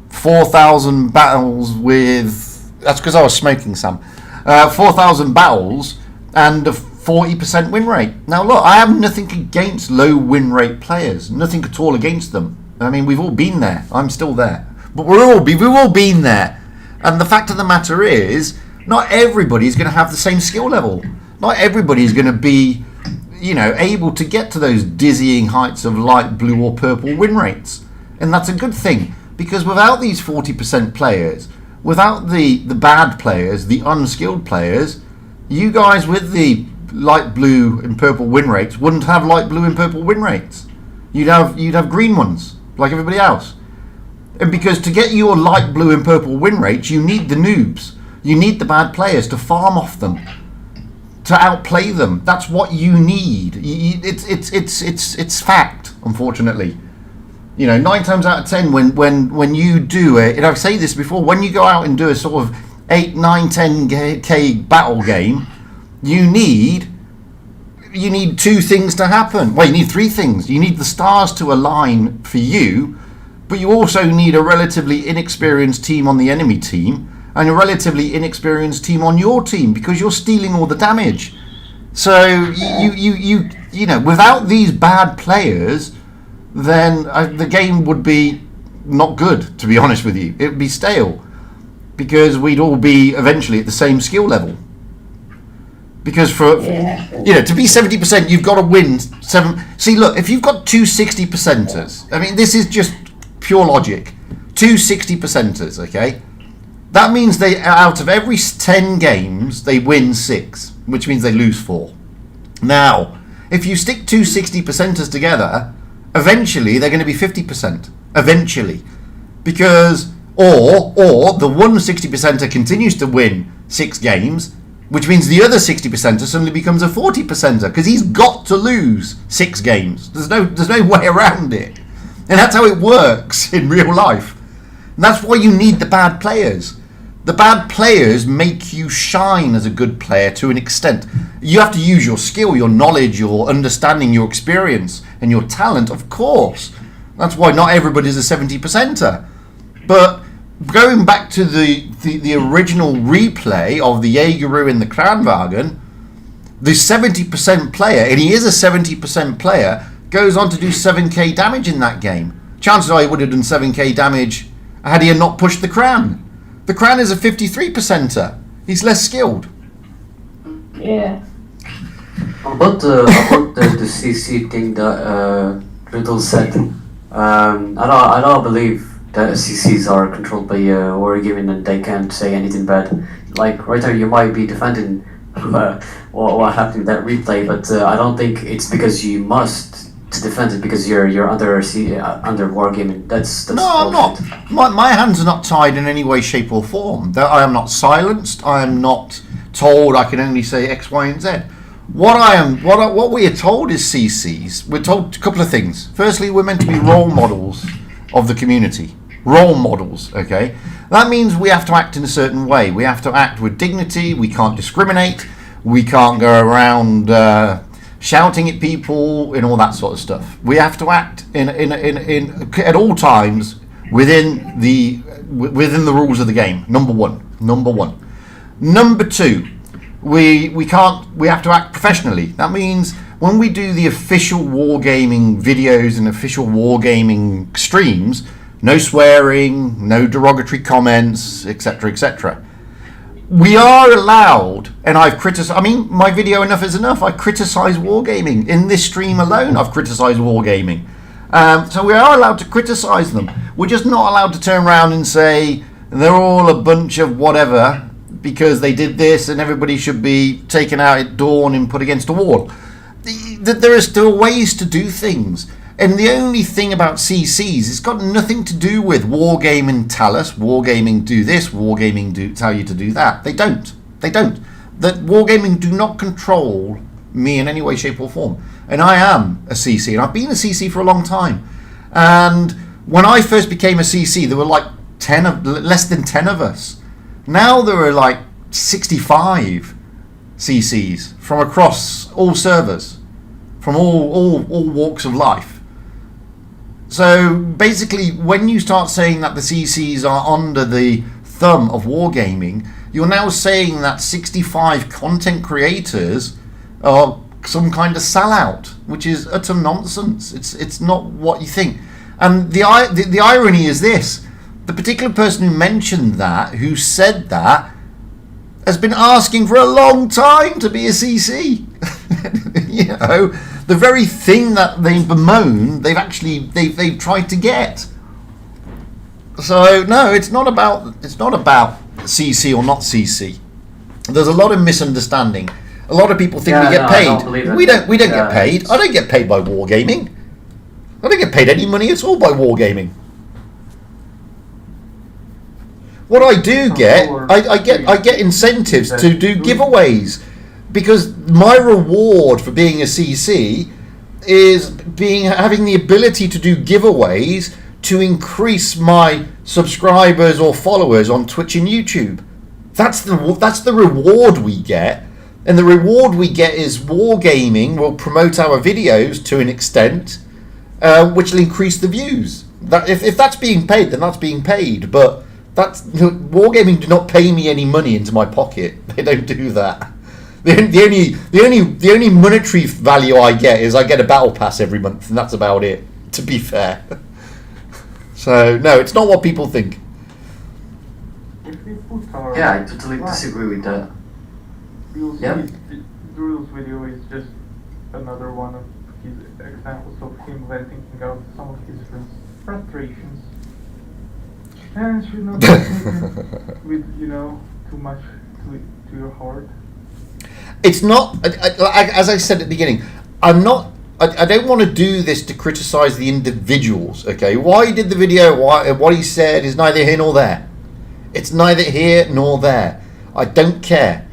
Speaker 1: 4,000 battles with, that's because I was smoking some, 4,000 battles and a 40% win rate. Now look, I have nothing against low win rate players, nothing at all against them. I mean, we've all been there. I'm still there, but we've all been there. And the fact of the matter is, not everybody is going to have the same skill level. Not everybody is going to be, able to get to those dizzying heights of light blue or purple win rates. And that's a good thing, because without these 40% players, without the bad players, the unskilled players, you guys with the light blue and purple win rates wouldn't have light blue and purple win rates. You'd have green ones, like everybody else. And because to get your light blue and purple win rates, you need the noobs. You need the bad players to farm off them, to outplay them. That's what you need. It's fact, unfortunately. 9 times out of 10, when you do it, and I've said this before, when you go out and do a sort of 8, 9, 10k battle game, you need two things to happen. Well, you need three things. You need the stars to align for you, but you also need a relatively inexperienced team on the enemy team and a relatively inexperienced team on your team, because you're stealing all the damage. So you know, without these bad players, then the game would be not good, to be honest with you. It would be stale, because we'd all be eventually at the same skill level. Because for you know, to be 70%, you've got to win 7. See, look, if you've got two 60%ers, I mean, this is just pure logic. Two 60%ers, okay? That means they, out of every 10 games, they win 6, which means they lose 4. Now, if you stick two 60%ers together, eventually they're going to be 50%. Eventually. Because, or the one 60%er continues to win 6 games, which means the other 60%er suddenly becomes a 40%er, because he's got to lose 6 games. There's no way around it. And that's how it works in real life. And that's why you need the bad players. The bad players make you shine as a good player to an extent. You have to use your skill, your knowledge, your understanding, your experience, and your talent, of course. That's why not everybody's a 70%er. But going back to the original replay of the Jägeru in the Kranwagen, the 70% player, and he is a 70% player, goes on to do 7k damage in that game. Chances are he would have done 7k damage had he not pushed the Kran. The Kran is a 53%er. He's less skilled.
Speaker 6: Yeah.
Speaker 2: About the CC thing that Riddle said, I don't believe that CCs are controlled by Wargaming and they can't say anything bad. Like right there, you might be defending what happened in that replay, but I don't think it's because you must to defend it because you're under under Wargaming. That's
Speaker 1: no, I'm
Speaker 2: bullshit.
Speaker 1: not. My hands are not tied in any way, shape, or form. I am not silenced. I am not told I can only say X, Y, and Z. What we are told is CCs. We're told a couple of things. Firstly, we're meant to be role models of the community. Role models, okay? That means we have to act in a certain way. We have to act with dignity. We can't discriminate. We can't go around shouting at people and all that sort of stuff. We have to act in at all times within the rules of the game. Number one. Number two, we have to act professionally. That means when we do the official wargaming videos and official wargaming streams, no swearing, no derogatory comments, etc., etc. We are allowed, and I've criticized, I mean, my video Enough is Enough, I criticize wargaming. In this stream alone, I've criticized wargaming. So we are allowed to criticize them. We're just not allowed to turn around and say, they're all a bunch of whatever, because they did this and everybody should be taken out at dawn and put against a wall. There are still ways to do things. And the only thing about CCs, it's got nothing to do with Wargaming tell us, Wargaming do this, Wargaming tell you to do that. They don't. That Wargaming do not control me in any way, shape or form. And I am a CC, and I've been a CC for a long time. And when I first became a CC, there were like less than 10 of us. Now there are like 65 CCs from across all servers, from all walks of life. So basically, when you start saying that the CCs are under the thumb of Wargaming, you're now saying that 65 content creators are some kind of sellout, which is utter nonsense. It's not what you think. And the irony is this: the particular person who mentioned that, who said that, has been asking for a long time to be a CC. You know, the very thing that they bemoan, they've tried to get. So no, it's not about CC or not CC. There's a lot of misunderstanding. A lot of people think we get paid. We don't get paid. I don't get paid by Wargaming. I don't get paid any money at all by Wargaming. What I do get, I get incentives to do giveaways, because my reward for being a CC is having the ability to do giveaways to increase my subscribers or followers on Twitch and YouTube. That's the reward we get. And the reward we get is Wargaming will promote our videos to an extent, which will increase the views. That if that's being paid, then that's being paid. But Wargaming do not pay me any money into my pocket. They don't do that. The only monetary value I get is I get a battle pass every month, and that's about it. To be fair. So no, it's not what people think.
Speaker 2: Yeah, I totally disagree with that.
Speaker 4: You'll
Speaker 2: Yeah.
Speaker 4: see Drew's video is just another one of his examples of him venting out some of his frustrations. And should not be taken with, too much to your heart.
Speaker 1: It's not, as I said at the beginning, I don't want to do this to criticize the individuals, okay? Why he did the video, what he said is neither here nor there. It's neither here nor there. I don't care.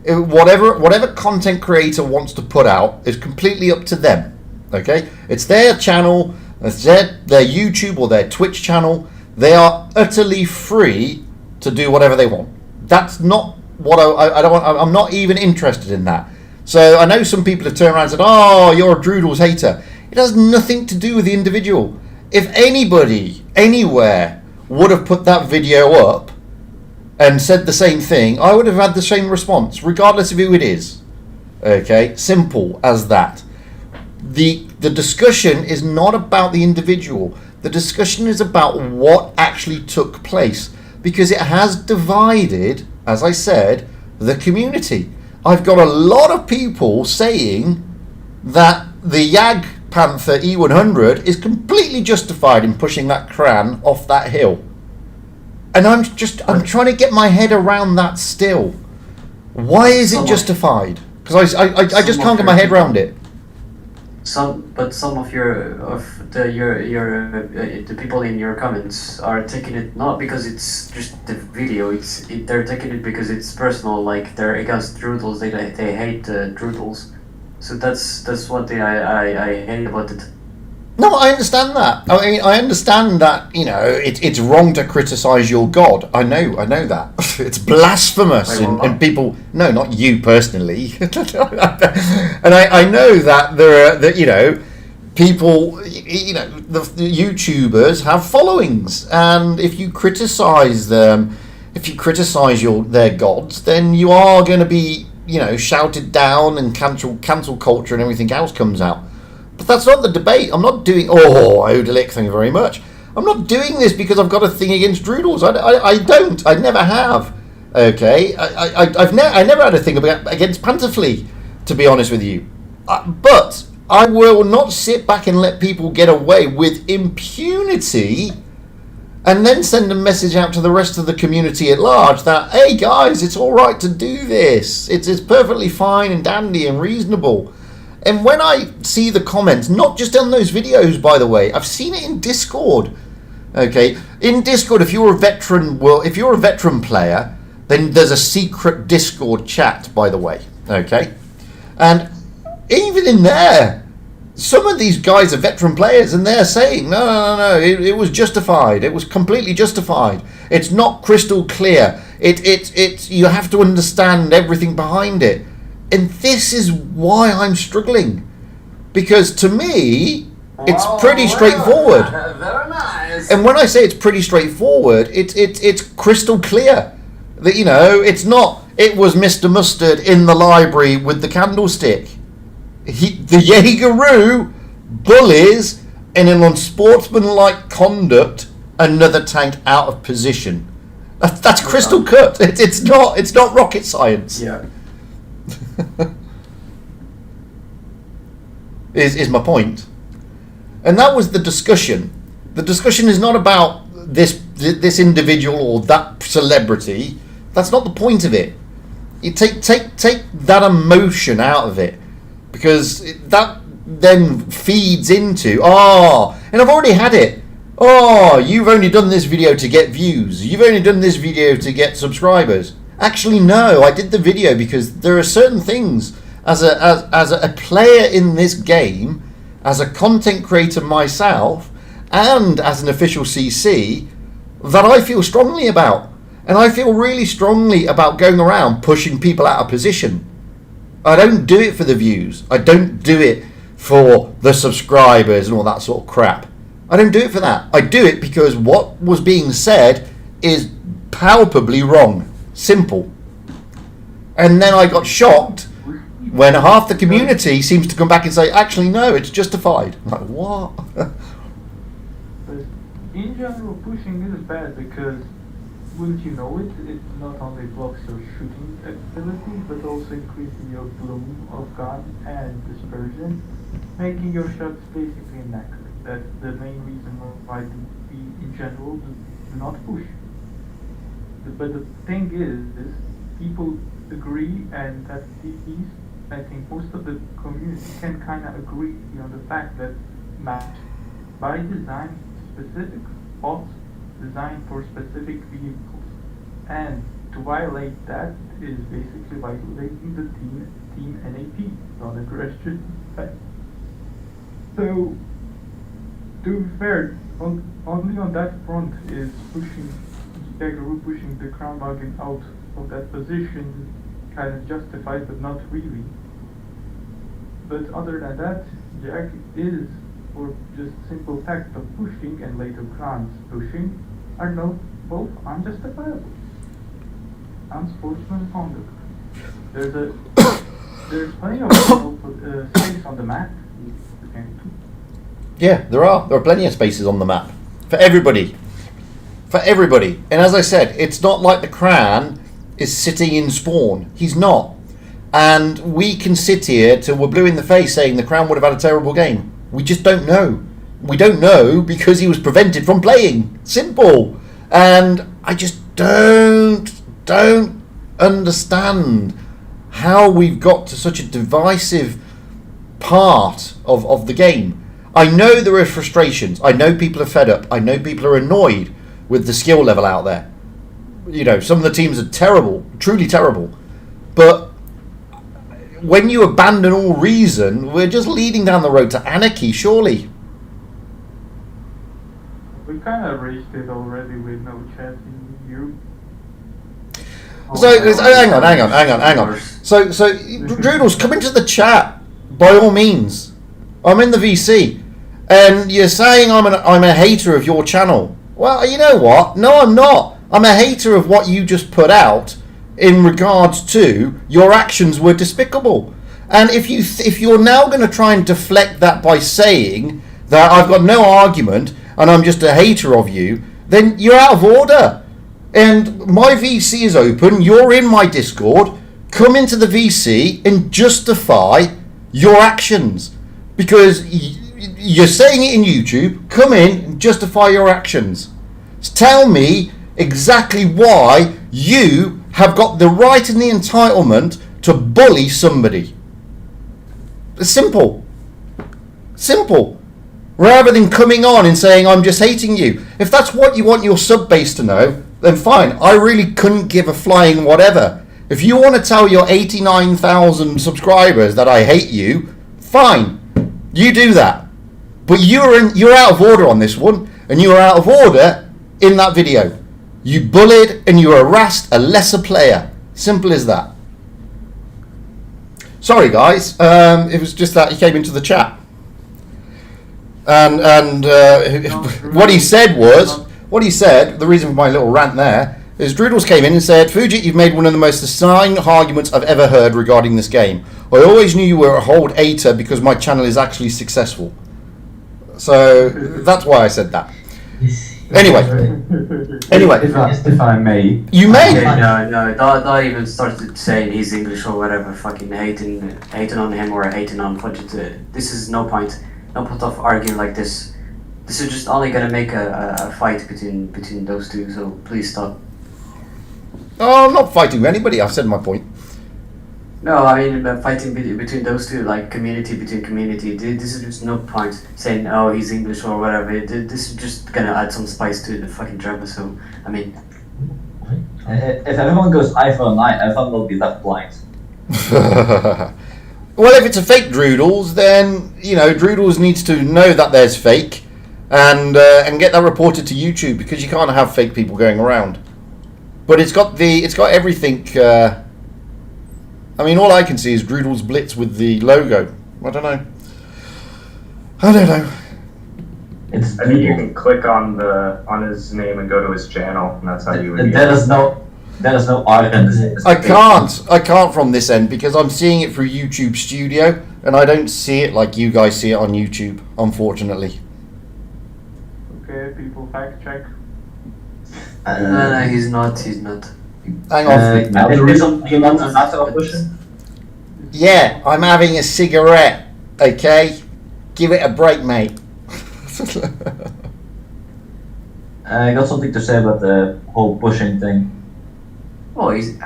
Speaker 1: Whatever content creator wants to put out is completely up to them, okay? It's their channel, it's their YouTube or their Twitch channel. They are utterly free to do whatever they want. That's not what I don't want. I'm not even interested in that. So I know some people have turned around and said, "Oh, you're a Droodles hater." It has nothing to do with the individual. If anybody anywhere would have put that video up and said the same thing, I would have had the same response, regardless of who it is. Okay, simple as that. The discussion is not about the individual. The discussion is about what actually took place, because it has divided, as I said, the community. I've got a lot of people saying that the Jag Panther E100 is completely justified in pushing that Kran off that hill. And I'm trying to get my head around that still. Why is it justified? Because I just can't get my head around it.
Speaker 2: Some of the people in your comments are taking it not because it's just the video. They're taking it because it's personal. Like they're against Droodles. They hate Droodles. So that's what I hate about it.
Speaker 1: No, I understand that. I mean, I understand that, it's wrong to criticize your god. I know that. It's blasphemous. And people, no, not you personally. And I know that there are, people, the YouTubers have followings. And if you criticize them, if you criticize their gods, then you are going to be, shouted down, and cancel culture and everything else comes out. But that's not the debate. I'm not doing... Oh, Odelic, thank you very much. I'm not doing this because I've got a thing against Droodles. I don't. I never have. Okay? I never had a thing against Pantherflea, to be honest with you. But I will not sit back and let people get away with impunity and then send a message out to the rest of the community at large that, hey, guys, it's all right to do this. It's perfectly fine and dandy and reasonable. And when I see the comments, not just on those videos, by the way, I've seen it in Discord. Okay, in Discord, if you're a veteran player, then there's a secret Discord chat, by the way. Okay, and even in there, some of these guys are veteran players, and they're saying, no, it was justified. It was completely justified. It's not crystal clear. It's you have to understand everything behind it. And this is why I'm struggling, because to me, it's pretty straightforward.
Speaker 2: Very nice.
Speaker 1: And when I say it's pretty straightforward, it's crystal clear that it's not. It was Mr. Mustard in the library with the candlestick. The Jaegeroo bullies in an unsportsmanlike conduct another tank out of position. That's crystal cut. It's not rocket science.
Speaker 2: Yeah.
Speaker 1: is my point. And that was the discussion. The discussion is not about this individual or that celebrity. That's not the point of it. You take that emotion out of it, because that then feeds into and I've already had it. You've only done this video to get views. You've only done this video to get subscribers. Actually, no, I did the video because there are certain things as a player in this game, as a content creator myself, and as an official CC, that I feel strongly about. And I feel really strongly about going around pushing people out of position. I don't do it for the views. I don't do it for the subscribers and all that sort of crap. I don't do it for that. I do it because what was being said is palpably wrong. Simple. And then I got shocked when half the community seems to come back and say, actually, no, it's justified. I'm like, what?
Speaker 4: But in general, pushing is bad because, wouldn't you know it, it not only blocks your shooting ability, but also increasing your bloom of gun and dispersion, making your shots basically inaccurate. That's the main reason why we, in general, do not push. But the thing is people agree, and that these, I think most of the community can kind of agree on the fact that match by design specific spots designed for specific vehicles, and to violate that is basically violating the team NAP, non-aggression. So, to be fair, only on that front is pushing the crown bargain out of that position kind of justified, but not really. But other than that, Jack is for just simple fact of pushing and later crimes pushing are both unjustifiable. Unsportsmanlike conduct. There's plenty of space on the map.
Speaker 1: Yeah, there are. There are plenty of spaces on the map for everybody. For everybody. And as I said, it's not like the Cran is sitting in spawn. He's not. And we can sit here till we're blue in the face saying the Crown would have had a terrible game. We just don't know. We don't know because he was prevented from playing. Simple. And I just don't understand how we've got to such a divisive part of the game. I know there are frustrations. I know people are fed up. I know people are annoyed with the skill level out there. You know, some of the teams are terrible, truly terrible. But when you abandon all reason, we're just leading down the road to anarchy, surely.
Speaker 4: We kind of reached it already with no chat in you.
Speaker 1: So hang on. So Droodles, come into the chat by all means. I'm in the VC, and you're saying I'm a hater of your channel. Well, you know what? No, I'm not. I'm a hater of what you just put out in regards to your actions were despicable. And if you're now going to try and deflect that by saying that I've got no argument and I'm just a hater of you, then you're out of order. And my VC is open. You're in my Discord. Come into the VC and justify your actions. Because you're saying it in YouTube. Come in and justify your actions. Tell me exactly why you have got the right and the entitlement to bully somebody. It's simple. Simple. Rather than coming on and saying, I'm just hating you. If that's what you want your sub base to know, then fine. I really couldn't give a flying whatever. If you want to tell your 89,000 subscribers that I hate you, fine. You do that. But you're out of order on this one, and you are out of order in that video. You bullied and you harassed a lesser player. Simple as that. Sorry guys, it was just that he came into the chat. And what he said, the reason for my little rant there, is Droodles came in and said, Fujit, you've made one of the most asinine arguments I've ever heard regarding this game. I always knew you were a hold hater because my channel is actually successful. So that's why I said that. Anyway,
Speaker 7: if I may,
Speaker 1: you may.
Speaker 2: No, don't even start saying he's English or whatever. Fucking hating on him or hating on Fujit. This is no point of arguing like this. This is just only gonna make a fight between those two. So please stop.
Speaker 1: Oh, I'm not fighting with anybody. I've said my point.
Speaker 2: No, I mean fighting between those two, like community between community. This is just no point saying, oh, he's English or whatever. This is just gonna add some spice to the fucking drama. So I mean,
Speaker 5: if everyone goes eye for an eye, everyone will be left blind.
Speaker 1: Well, if it's a fake Droodles, then Droodles needs to know that there's fake, and get that reported to YouTube because you can't have fake people going around. But it's got everything. I mean, all I can see is Droodle's Blitz with the logo. I don't know.
Speaker 3: I think you can click on his name and go to his channel, and that's how you would.
Speaker 5: There is no art in this.
Speaker 1: I can't from this end because I'm seeing it through YouTube Studio, and I don't see it like you guys see it on YouTube, unfortunately.
Speaker 4: Okay, people, fact check.
Speaker 2: No, he's not.
Speaker 1: Hang on.
Speaker 5: The reason you want to answer a question?
Speaker 1: Yeah, I'm having a cigarette. Okay, give it a break, mate.
Speaker 5: I got something to say about the whole pushing thing.
Speaker 2: Oh, he's.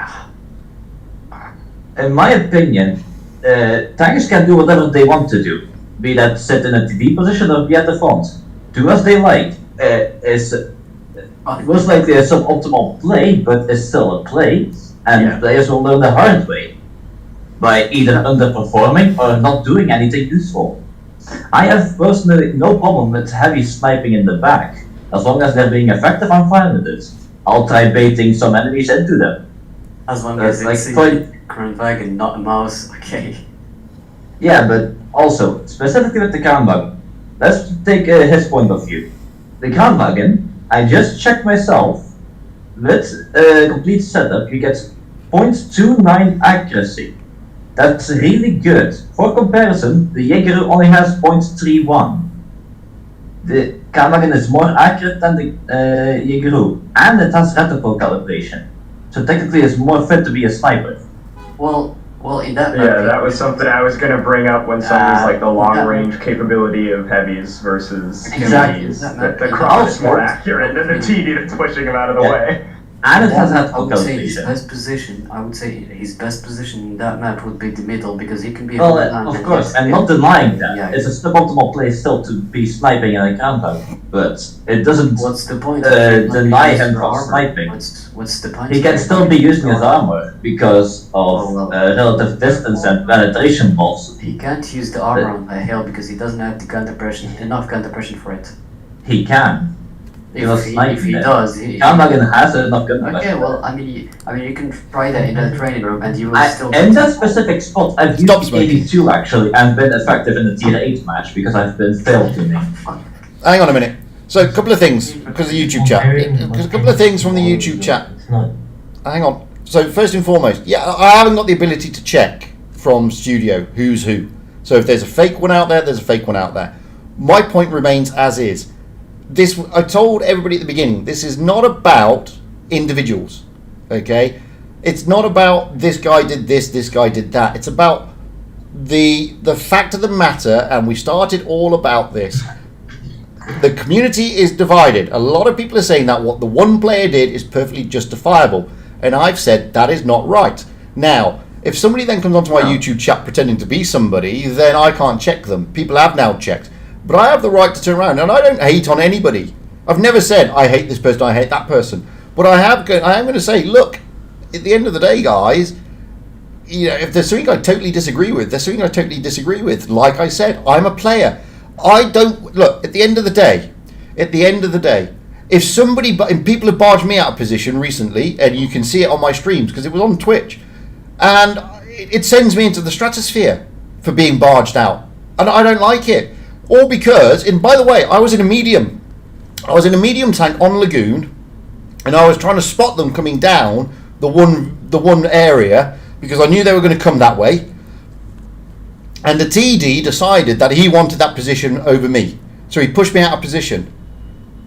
Speaker 5: In my opinion, tankers can do whatever they want to do, be that sit in a TD position or be at the front. Do as they like. Is most likely a suboptimal play, but it's still a play, and players will learn the hard way by either underperforming or not doing anything useful. I have personally no problem with heavy sniping in the back. As long as they're being effective, I'm fine with it. I'll try baiting some enemies into them.
Speaker 2: As long as it's a current wagon, not a mouse, okay.
Speaker 5: Yeah, but also, specifically with the Kranwagen, let's take his point of view. The Kranwagen, I just checked myself, with a complete setup, you get 0.29 accuracy. That's really good. For comparison, the Jaeger only has 0.31. The Kranwagen is more accurate than the Jaeger, and it has reticle calibration. So technically it's more fit to be a sniper.
Speaker 2: Well, in that
Speaker 3: that was something I was going to bring up when someone's like the long-range capability of heavies versus
Speaker 5: Exactly.
Speaker 3: TDs. The Kron is more accurate than the TD that's pushing him out of the way.
Speaker 5: And it has
Speaker 2: I would say his
Speaker 5: calibration.
Speaker 2: best position. I would say his best position in that map would be the middle because he can be.
Speaker 5: Well, of course, and not denying that.
Speaker 2: Yeah.
Speaker 5: It's a suboptimal place still to be sniping in a Kranwagen, but it doesn't
Speaker 2: What's the point?
Speaker 5: deny him from sniping.
Speaker 2: What's the point?
Speaker 5: He can still be using his armor because of relative distance and penetration balls.
Speaker 2: He can't use the armor on the hill because he doesn't have the gun depression, enough gun depression for it.
Speaker 5: He can.
Speaker 2: If he does,
Speaker 5: Kranwagen has enough gun depression.
Speaker 2: Okay, well, I mean, you can try that in the training room, and you will still.
Speaker 5: In that specific spot, I've used 82 actually, and been effective in the tier 8 match because I've been failed to me.
Speaker 1: Hang on a minute. So, a couple of things because of the YouTube chat. Because a couple of things from the YouTube chat. Hang on. So, first and foremost, I haven't got the ability to check from Studio who's who. So, if there's a fake one out there, there's a fake one out there. My point remains as is. I told everybody at the beginning, this is not about individuals, okay? It's not about this guy did this guy did that. It's about the fact of the matter, and we started all about this. The community is divided. A lot of people are saying that what the one player did is perfectly justifiable, and I've said that is not right. Now, if somebody then comes onto my YouTube chat pretending to be somebody, then I can't check them. People have now checked. But I have the right to turn around, and I don't hate on anybody. I've never said I hate this person, I hate that person. But I am going to say, look, at the end of the day, guys, if there's something I totally disagree with, there's something I totally disagree with. Like I said, I'm a player. I don't look at the end of the day. If somebody, and people have barged me out of position recently, and you can see it on my streams because it was on Twitch, and it sends me into the stratosphere for being barged out, and I don't like it. All because, and by the way, I was in a medium tank on Lagoon, and I was trying to spot them coming down the one area because I knew they were going to come that way. And the TD decided that he wanted that position over me, so he pushed me out of position.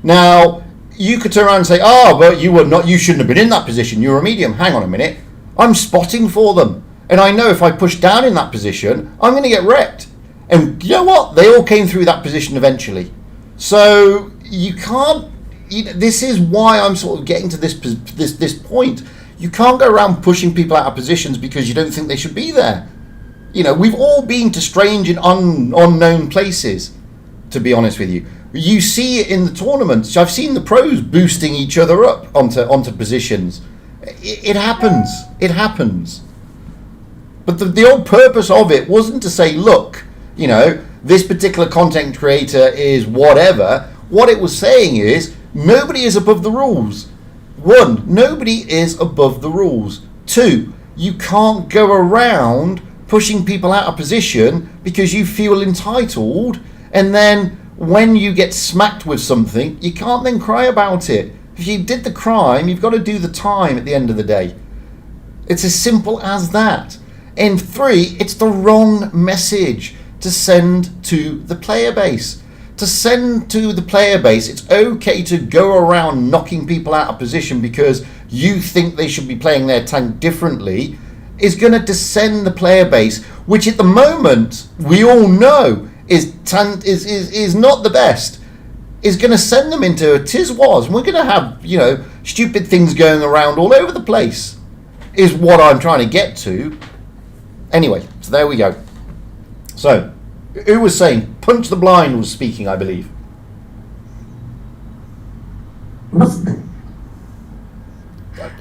Speaker 1: Now you could turn around and say, "Oh, but you shouldn't have been in that position. You were a medium." Hang on a minute, I'm spotting for them, and I know if I push down in that position, I'm going to get wrecked. And you know what? They all came through that position eventually. So you can't. This is why I'm sort of getting to this point. You can't go around pushing people out of positions because you don't think they should be there. We've all been to strange and unknown places. To be honest with you, you see it in the tournaments. I've seen the pros boosting each other up onto positions. It happens. It happens. But the whole purpose of it wasn't to say, look, this particular content creator is whatever. What it was saying is, nobody is above the rules. 1, nobody is above the rules. 2, you can't go around pushing people out of position because you feel entitled, and then when you get smacked with something, you can't then cry about it. If you did the crime, you've got to do the time at the end of the day. It's as simple as that. And 3, it's the wrong message to send to the player base. To send to the player base, it's okay to go around knocking people out of position because you think they should be playing their tank differently, is going to descend the player base, which at the moment we all know is not the best. Is going to send them into a tiz-was, and we're going to have, you know, stupid things going around all over the place. Is what I'm trying to get to. Anyway, so there we go. So, who was saying? Punch the Blind was speaking, I believe.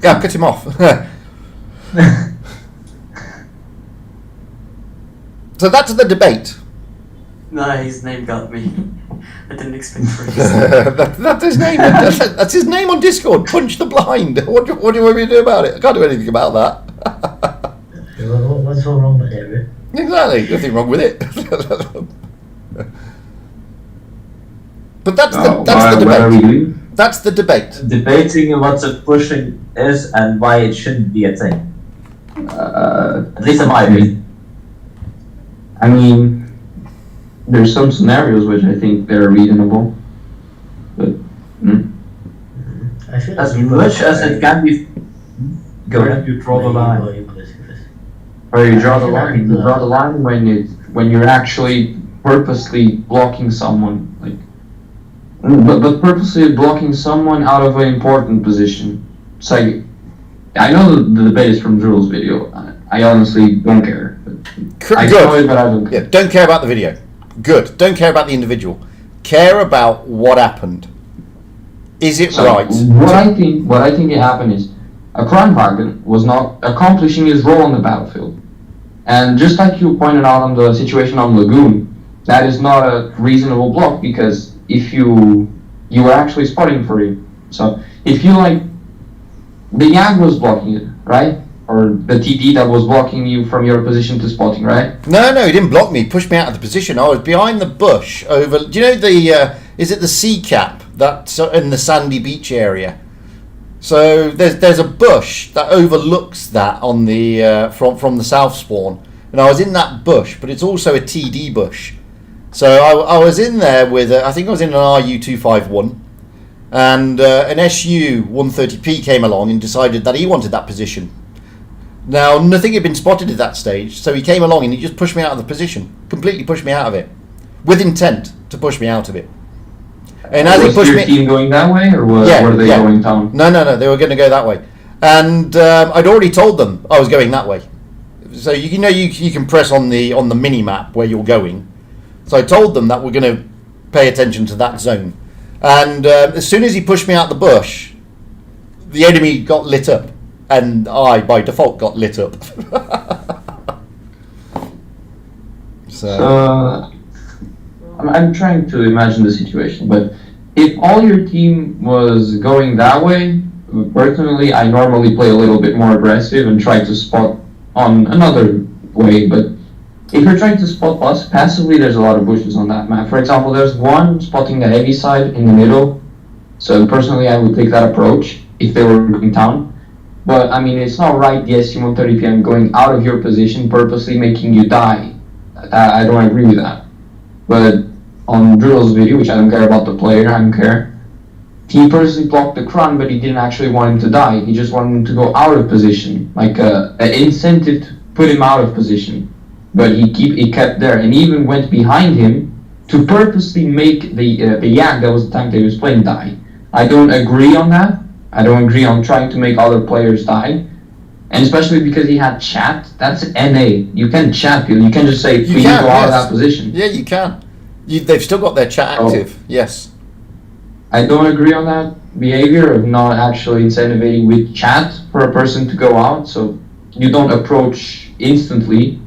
Speaker 1: Yeah, cut him off. So that's the debate.
Speaker 2: No, his name got me. I didn't expect for it.
Speaker 1: That's his name. That's his name on Discord. Punch the Blind. What do you want me to do about it? I can't do anything about that.
Speaker 8: What's so wrong with it, Rick?
Speaker 1: Exactly. Nothing wrong with it. But that's the debate. That's the debate.
Speaker 5: Debating what the pushing is and why it shouldn't be a thing. At least in my opinion.
Speaker 7: I mean, there's some scenarios which I think they're reasonable, but
Speaker 8: I feel
Speaker 5: as much as it can be. Go ahead.
Speaker 4: You draw the line.
Speaker 7: or you draw the line. You draw the line when you're actually purposely blocking someone, like, but purposely blocking someone out of an important position. It's like, I know the debate is from Drew's video. I honestly don't care. I know it, but I don't care.
Speaker 1: Yeah, don't care about the video. Good. Don't care about the individual. Care about what happened. Is it right?
Speaker 7: What I think it happened is a crime wagon was not accomplishing his role on the battlefield. And just like you pointed out on the situation on Lagoon, that is not a reasonable block, because if you were actually spotting for him. So if you the YAG was blocking it, right? Or the TD that was blocking you from your position to spotting, right?
Speaker 1: No, he didn't block me. He pushed me out of the position. I was behind the bush over. Do you know is it the sea cap that's in the sandy beach area? So there's a bush that overlooks that on the from the south spawn, and I was in that bush, but it's also a TD bush. So I was in there with I think I was in an RU-251, and an SU-130P came along and decided that he wanted that position. Now, nothing had been spotted at that stage, so he came along and he just pushed me out of the position. Completely pushed me out of it. With intent to push me out of it. And as he pushed me...
Speaker 7: Was your team going that way, or were they going down?
Speaker 1: No, they were going to go that way. And I'd already told them I was going that way. So you know you can press on the mini-map where you're going. So I told them that we're going to pay attention to that zone. And as soon as he pushed me out the bush, the enemy got lit up. And I, by default, got lit up.
Speaker 7: So I'm trying to imagine the situation, but if all your team was going that way, personally, I normally play a little bit more aggressive and try to spot on another way. But if you're trying to spot us passively, there's a lot of bushes on that map. For example, there's one spotting the heavy side in the middle. So personally, I would take that approach if they were going down. But I mean, it's not right, the SU-130 PM going out of your position, purposely making you die. I don't agree with that. But on Drill's video, which I don't care about the player, I don't care, he purposely blocked the Kron, but he didn't actually want him to die. He just wanted him to go out of position, like an incentive to put him out of position. But he kept there, and even went behind him to purposely make the YAG, that was the tank that he was playing, die. I don't agree on that. I don't agree on trying to make other players die. And especially because he had chat, that's NA. You can chat people. You can just say, please go out of that position.
Speaker 1: Yeah, you can. They've still got their chat active, yes.
Speaker 7: I don't agree on that behavior of not actually incentivizing with chat for a person to go out. So you don't approach instantly.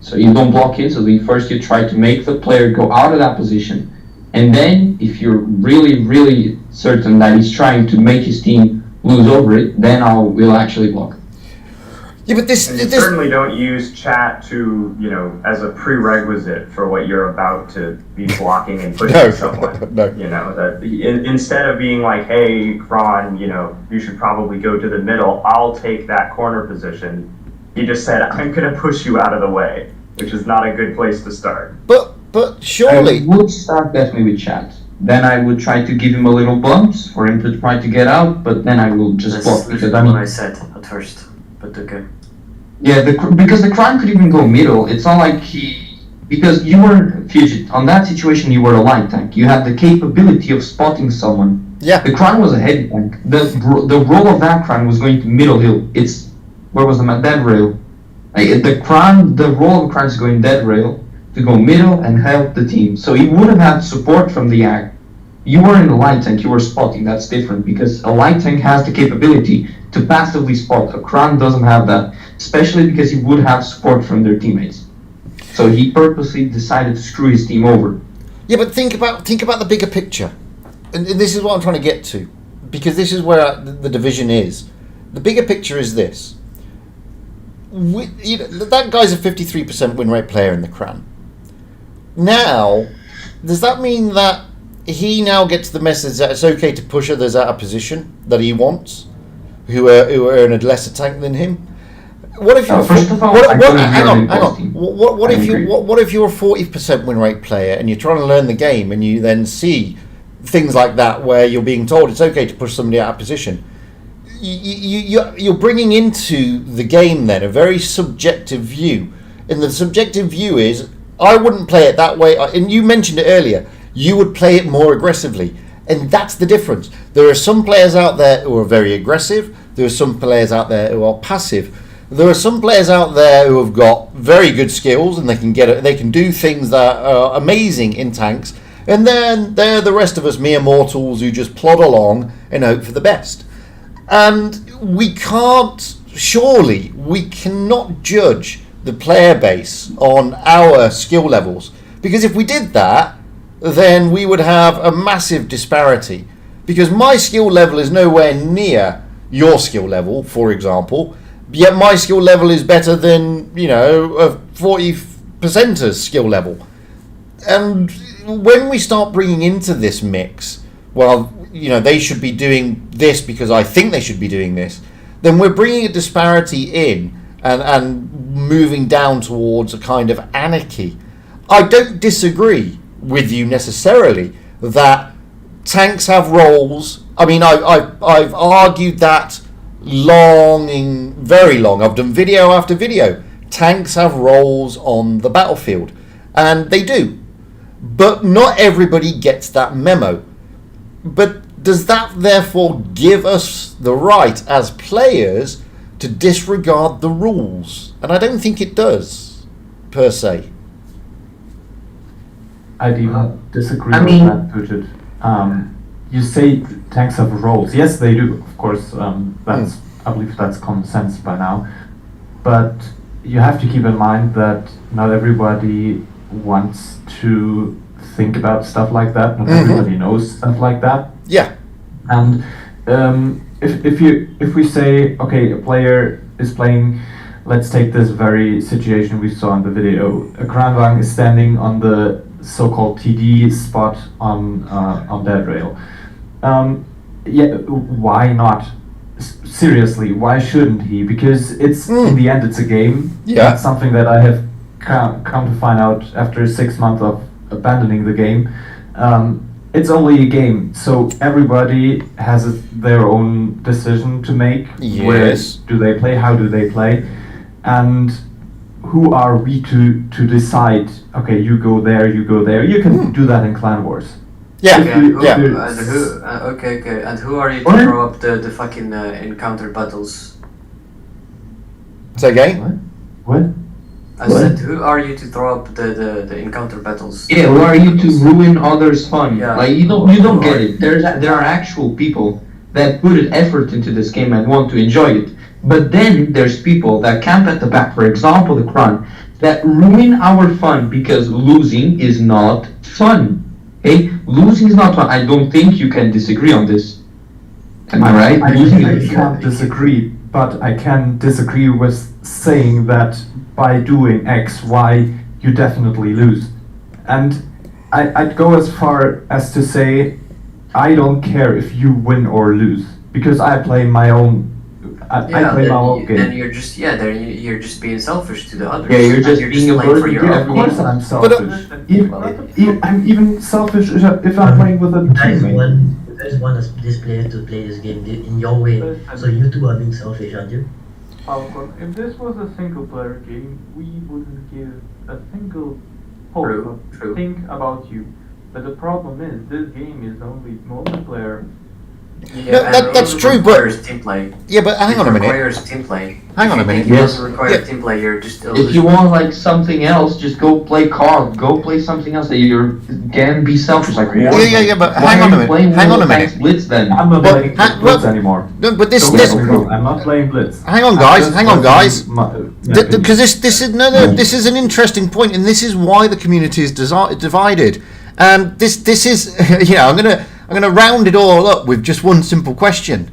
Speaker 7: So you don't block instantly. First you try to make the player go out of that position. And then, if you're really, really certain that he's trying to make his team lose over it, then we'll actually block.
Speaker 1: Yeah, but this
Speaker 3: certainly don't use chat to, as a prerequisite for what you're about to be blocking and pushing someone.
Speaker 1: No.
Speaker 3: That instead of being like, hey, Kron, you should probably go to the middle, I'll take that corner position. He just said, I'm going to push you out of the way, which is not a good place to start.
Speaker 1: But surely...
Speaker 7: I would start definitely with chat. Then I would try to give him a little bumps for him to try to get out, but then I will just block.
Speaker 2: Because what I said at first, but okay.
Speaker 7: Yeah, because the Kron could even go middle. It's not like because you were Fugit. On that situation, you were a light tank. You had the capability of spotting someone.
Speaker 1: Yeah.
Speaker 7: The Kron was a heavy tank. The role of that Kron was going to middle hill. Where was the dead rail? The role of a Kron is going dead rail to go middle and help the team. So he would have had support from the ag. You were in a light tank, you were spotting, that's different, because a light tank has the capability to passively spot. A Kron doesn't have that, especially because he would have support from their teammates. So he purposely decided to screw his team over.
Speaker 1: Yeah, but think about the bigger picture. And this is what I'm trying to get to, because this is where the division is. The bigger picture is this. That guy's a 53% win rate player in the Kran. Now, does that mean that he now gets the message that it's okay to push others out of position that he wants, who are in a lesser tank than him? What if you're
Speaker 7: first of all,
Speaker 1: hang on. What if you're a 40% win rate player and you're trying to learn the game and you then see things like that where you're being told it's okay to push somebody out of position? You're bringing into the game then a very subjective view, and the subjective view is I wouldn't play it that way. And you mentioned it earlier. You would play it more aggressively, and that's the difference. There are some players out there who are very aggressive. There are some players out there who are passive. There are some players out there who have got very good skills and they can do things that are amazing in tanks. And then there are the rest of us mere mortals who just plod along and hope for the best. And we cannot judge the player base on our skill levels, because if we did that, then we would have a massive disparity, because my skill level is nowhere near your skill level, for example, yet my skill level is better than a 40%er's skill level. And when we start bringing into this mix, well, they should be doing this because I think they should be doing this, then we're bringing a disparity in and moving down towards a kind of anarchy. I don't disagree with you necessarily that tanks have roles. I mean, I've argued that very long. I've done video after video. Tanks have roles on the battlefield, and they do. But not everybody gets that memo. But does that therefore give us the right as players to disregard the rules? And I don't think it does, per se.
Speaker 4: I do disagree with that, Pujit. You say tanks have roles. Yes, they do, of course. I believe that's common sense by now. But you have to keep in mind that not everybody wants to think about stuff like that. Not everybody knows stuff like that.
Speaker 1: Yeah.
Speaker 4: And if we say, okay, a player is playing, let's take this very situation we saw in the video. A Kranvang is standing on the so-called TD spot on dead rail. Why not? Seriously, why shouldn't he? Because it's in the end, it's a game.
Speaker 1: Yeah.
Speaker 4: It's something that I have come to find out after 6 months of abandoning the game. It's only a game, so everybody has their own decision to make.
Speaker 1: Yes.
Speaker 4: Where do they play? How do they play? And who are we to decide? Okay, you go there. You can do that in Clan Wars.
Speaker 1: Yeah.
Speaker 2: Okay. And who are you to throw up the fucking encounter battles?
Speaker 1: Say again?
Speaker 4: What?
Speaker 2: I said, who are you to throw up the encounter battles?
Speaker 7: Yeah, who are you to ruin others' fun?
Speaker 2: Yeah.
Speaker 7: Like you don't get it. There are actual people that put an effort into this game and want to enjoy it. But then there's people that camp at the back, for example the Kran, that ruin our fun because losing is not fun. Okay? Losing is not fun. I don't think you can disagree on this. Am I right?
Speaker 4: I can't disagree, but I can disagree with saying that by doing X, Y, you definitely lose. And I'd go as far as to say, I don't care if you win or lose, because I play my own. I play my own game.
Speaker 2: Then you're just being selfish to the others.
Speaker 7: Yeah, you're just
Speaker 2: and
Speaker 7: being a
Speaker 2: playing for
Speaker 7: burden
Speaker 2: your
Speaker 7: to
Speaker 2: own
Speaker 4: Of course
Speaker 2: game.
Speaker 4: I'm selfish. I'm even selfish if I'm playing with a
Speaker 8: You guys
Speaker 4: teammate.
Speaker 8: want this player to play this game in your way, so you two are being selfish, aren't you?
Speaker 4: Falcon, if this was a single player game, we wouldn't give a single hope
Speaker 2: True.
Speaker 4: think about you. But the problem is, this game is only multiplayer.
Speaker 2: Yeah,
Speaker 1: No,
Speaker 2: and
Speaker 1: that's
Speaker 2: it
Speaker 1: true, but-
Speaker 2: requires team play.
Speaker 1: Yeah, but hang on a
Speaker 2: It
Speaker 1: minute.
Speaker 2: requires team play.
Speaker 1: Hang on a
Speaker 2: If you
Speaker 1: minute.
Speaker 2: think it
Speaker 7: Yes.
Speaker 2: doesn't require
Speaker 1: Yeah.
Speaker 2: team play, you're just
Speaker 7: If you want like something else, just go play COD. Go play something else that you can be selfish like.
Speaker 1: Yeah, but
Speaker 7: Why
Speaker 1: hang on
Speaker 7: are
Speaker 1: a
Speaker 7: you
Speaker 1: minute.
Speaker 7: playing
Speaker 1: Hang on a
Speaker 7: World Tanks
Speaker 1: minute.
Speaker 7: Blitz then.
Speaker 4: I'm not
Speaker 1: But-
Speaker 4: playing
Speaker 1: well-
Speaker 4: Blitz anymore.
Speaker 1: No, but this,
Speaker 4: Don't
Speaker 1: this,
Speaker 4: get me wrong, I'm not playing Blitz.
Speaker 1: hang on,
Speaker 4: I'm
Speaker 1: guys.
Speaker 4: just
Speaker 1: Hang on,
Speaker 4: playing
Speaker 1: guys. Because this is this is an interesting point, and this is why the community is divided. This is I'm gonna round it all up with just one simple question,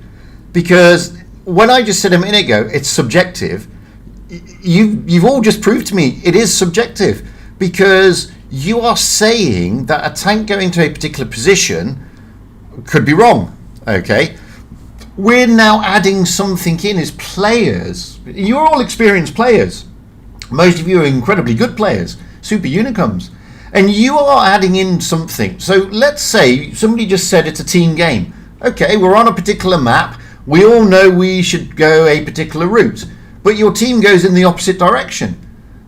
Speaker 1: because when I just said a minute ago it's subjective, you've all just proved to me it is subjective, because you are saying that a tank going to a particular position could be wrong. Okay. We're now adding something in as players. You're all experienced players. Most of you are incredibly good players, super unicums. And you are adding in something. So let's say somebody just said it's a team game. Okay, we're on a particular map. We all know we should go a particular route. But your team goes in the opposite direction.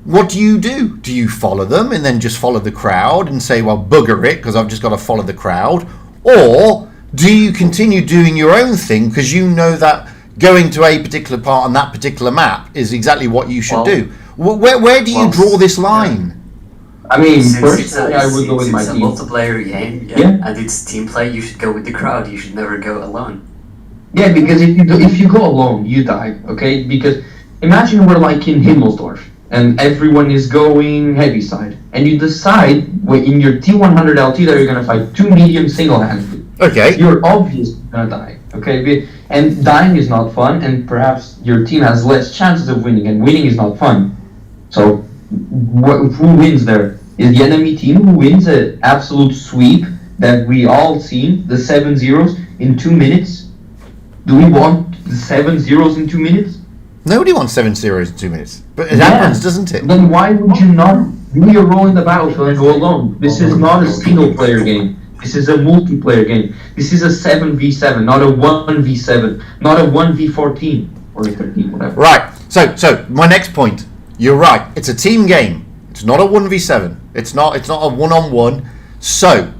Speaker 1: What do? Do you follow them and then just follow the crowd and say, well, bugger it, because I've just got to follow the crowd? Or do you continue doing your own thing because you know that going to a particular part on that particular map is exactly what you should do? Where do you draw this line?
Speaker 7: I mean,
Speaker 2: Since
Speaker 7: personally, I would go with my
Speaker 2: it's a
Speaker 7: team.
Speaker 2: multiplayer game,
Speaker 7: Yeah.
Speaker 2: and it's team play, you should go with the crowd. You should never go alone.
Speaker 7: Yeah, because if you go alone, you die. Okay, because imagine we're like in Himmelsdorf and everyone is going heavy side, and you decide in your T100 LT that you're gonna fight two medium single-handedly.
Speaker 1: Okay.
Speaker 7: You're obviously gonna die. Okay, and dying is not fun, and perhaps your team has less chances of winning, and winning is not fun. So, who wins there? Is the enemy team who wins an absolute sweep that we all seen, the 7-0s in 2 minutes? Do we want the 7-0s in 2 minutes?
Speaker 1: Nobody wants 7-0s in 2 minutes. But it happens, doesn't it?
Speaker 7: Then why would you not do your role in the battlefield and go alone? This is not a single player game. This is a multiplayer game. This is a 7v7, not a 1v7, not a 1v14 or a 13, whatever.
Speaker 1: Right. So my next point. You're right. It's a team game. It's not a 1v7. It's not a one-on-one. So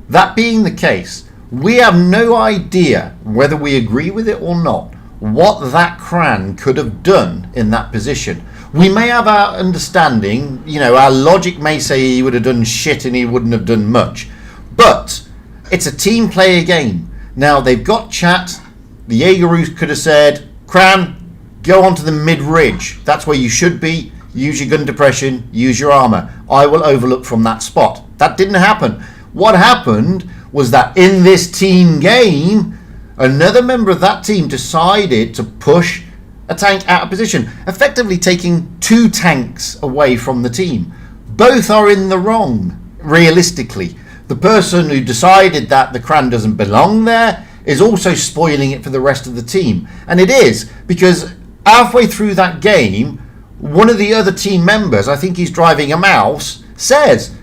Speaker 1: that being the case, we have no idea whether we agree with it or not what that Cran could have done in that position. We may have our understanding, our logic may say he would have done shit and he wouldn't have done much. But it's a team player game. Now they've got chat. The Jaegerus could have said, Cran, go onto the mid-ridge. That's where you should be. Use your gun depression. Use your armor. I will overlook from that spot. That didn't happen. What happened was that in this team game, another member of that team decided to push a tank out of position, effectively taking 2 tanks away from the team. Both are in the wrong, realistically. The person who decided that the Cran doesn't belong there is also spoiling it for the rest of the team. And it is, because halfway through that game, one of the other team members, I think he's driving a mouse, says,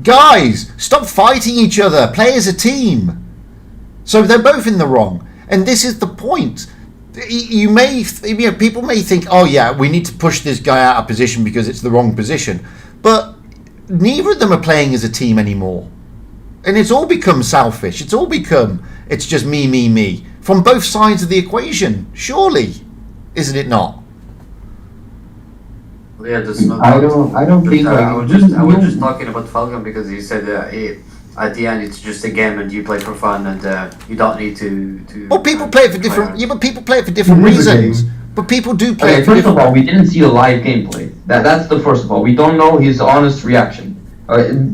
Speaker 1: guys, stop fighting each other, play as a team. So they're both in the wrong. And this is the point. People may think, oh yeah, we need to push this guy out of position because it's the wrong position. But neither of them are playing as a team anymore. And it's all become selfish. It's just me. From both sides of the equation, surely. Isn't it not?
Speaker 2: Yeah, that's not.
Speaker 7: I don't think.
Speaker 2: I was just talking about Falcon because he said at the end it's just a game and you play for fun and you don't need to.
Speaker 1: Well, people play it for different. Yeah, but people play it for different
Speaker 4: It is a
Speaker 1: reasons.
Speaker 4: game.
Speaker 1: But people do play
Speaker 7: Okay,
Speaker 1: it for
Speaker 7: first of
Speaker 1: different.
Speaker 7: all, we didn't see a live gameplay. That's the first of all. We don't know his honest reaction.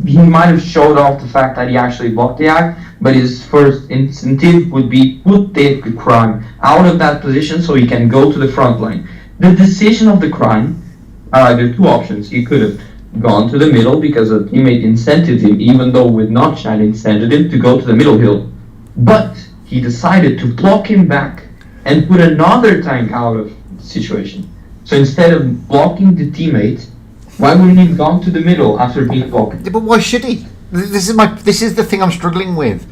Speaker 7: He might have showed off the fact that he actually blocked the act, but his first incentive would be put the Kran out of that position so he can go to the front line. The decision of the Kran are either two options. He could have gone to the middle because a teammate incented him, even though with Notch had incented him to go to the middle hill. But he decided to block him back and put another tank out of the situation. So instead of blocking the teammate, why wouldn't he have gone to the middle after being blocked?
Speaker 1: Yeah, but why should he? This is the thing I'm struggling with.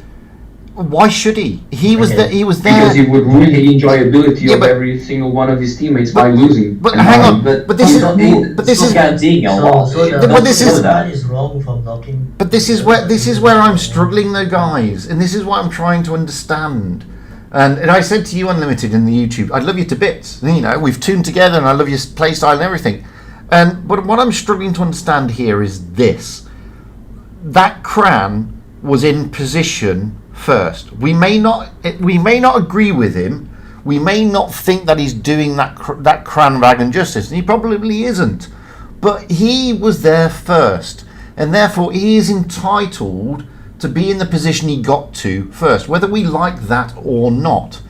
Speaker 1: Why should he? He was there.
Speaker 7: Because he would ruin the enjoyability of every single one of his teammates by losing.
Speaker 1: But hang on. But this is
Speaker 8: guaranteeing a lot. So
Speaker 1: the
Speaker 8: man is wrong for blocking.
Speaker 1: But this is where I'm struggling though, guys, and this is what I'm trying to understand. And I said to you, Unlimited, in the YouTube, I love you to bits. You know, we've tuned together, and I love your play style and everything. But what I'm struggling to understand here is this: that Kran was in position first. We may not agree with him. We may not think that he's doing that Kran wagon justice, and he probably isn't. But he was there first, and therefore he is entitled to be in the position he got to first, whether we like that or not.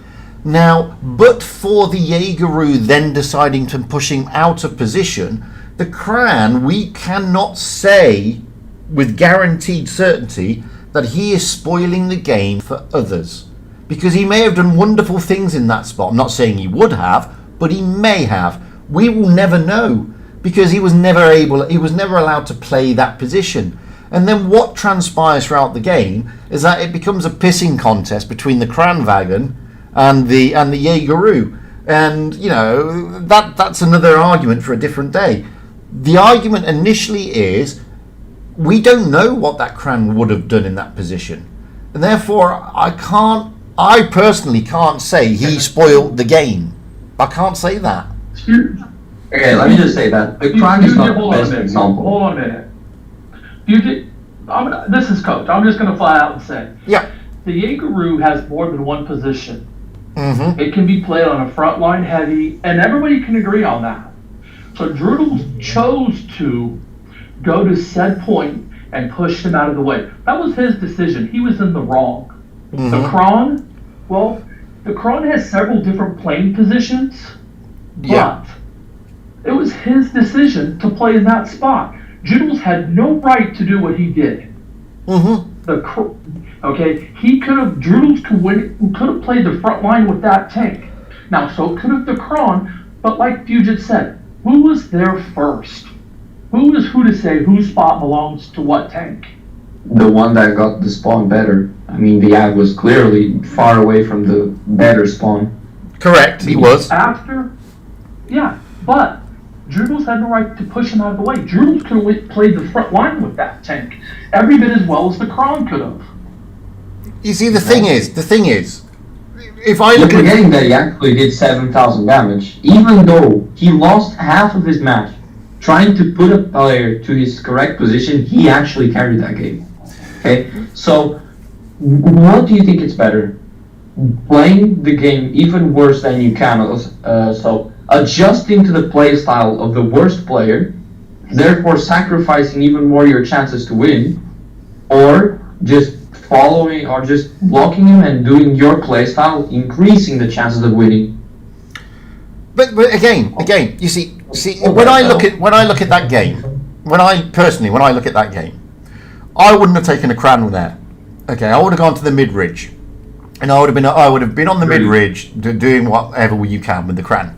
Speaker 1: Now, but for the Jaegeru then deciding to push him out of position, the Kran, we cannot say with guaranteed certainty that he is spoiling the game for others, because he may have done wonderful things in that spot. I'm not saying he would have, but he may have. We will never know, because he was never allowed to play that position. And then what transpires throughout the game is that it becomes a pissing contest between the Kranwagen and the Jaegeru. And you know, that's another argument for a different day. The argument initially is we don't know what that Kran would have done in that position, and therefore I personally can't say he spoiled the game. I can't say that.
Speaker 7: Okay, let me just say that the Kran is not the best example.
Speaker 4: Hold on a minute. This is Coach. I'm just going to fly out and say,
Speaker 1: Yeah.
Speaker 4: The Jaegeru has more than one position.
Speaker 1: Mm-hmm.
Speaker 4: It can be played on a front line heavy, and everybody can agree on that. So Droodles chose to go to said point and push him out of the way. That was his decision. He was in the wrong.
Speaker 1: Mm-hmm.
Speaker 4: The Kron has several different playing positions, but
Speaker 1: Yeah.
Speaker 4: it was his decision to play in that spot. Droodles had no right to do what he did.
Speaker 1: Mm-hmm.
Speaker 4: Droodles could have played the front line with that tank. Now, so could have the Kron, but like Fugit said, who was there first? Who is who to say whose spot belongs to what tank?
Speaker 7: The one that got the spawn better. I mean, the ad was clearly far away from the better spawn.
Speaker 1: Correct, he was.
Speaker 4: But Droodles had no right to push him out of the way. Droodles could have played the front line with that tank every bit as well as the Kron could have.
Speaker 1: You see, the thing is, if I look
Speaker 7: You're
Speaker 1: at
Speaker 7: forgetting that he actually did 7,000 damage, even though he lost half of his match trying to put a player to his correct position. He actually carried that game. Okay, so what do you think is better? Playing the game even worse than you can, so adjusting to the play style of the worst player, therefore sacrificing even more your chances to win, or just following or just blocking him and doing your play style, increasing the chances of winning.
Speaker 1: But again, you see, when I look at that game, when I look at that game, I wouldn't have taken a Kran there. Okay, I would have gone to the mid ridge, and I would have been on the mid ridge doing whatever you can with the Kran.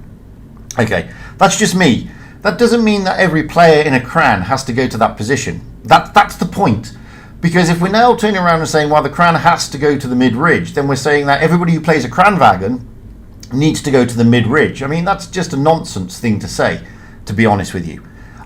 Speaker 1: Okay, that's just me. That doesn't mean that every player in a Kran has to go to that position. That's the point. Because if we're now turning around and saying, well, the Kran has to go to the mid ridge, then we're saying that everybody who plays a Kranwagen needs to go to the mid ridge. I mean, that's just a nonsense thing to say, to be honest with you.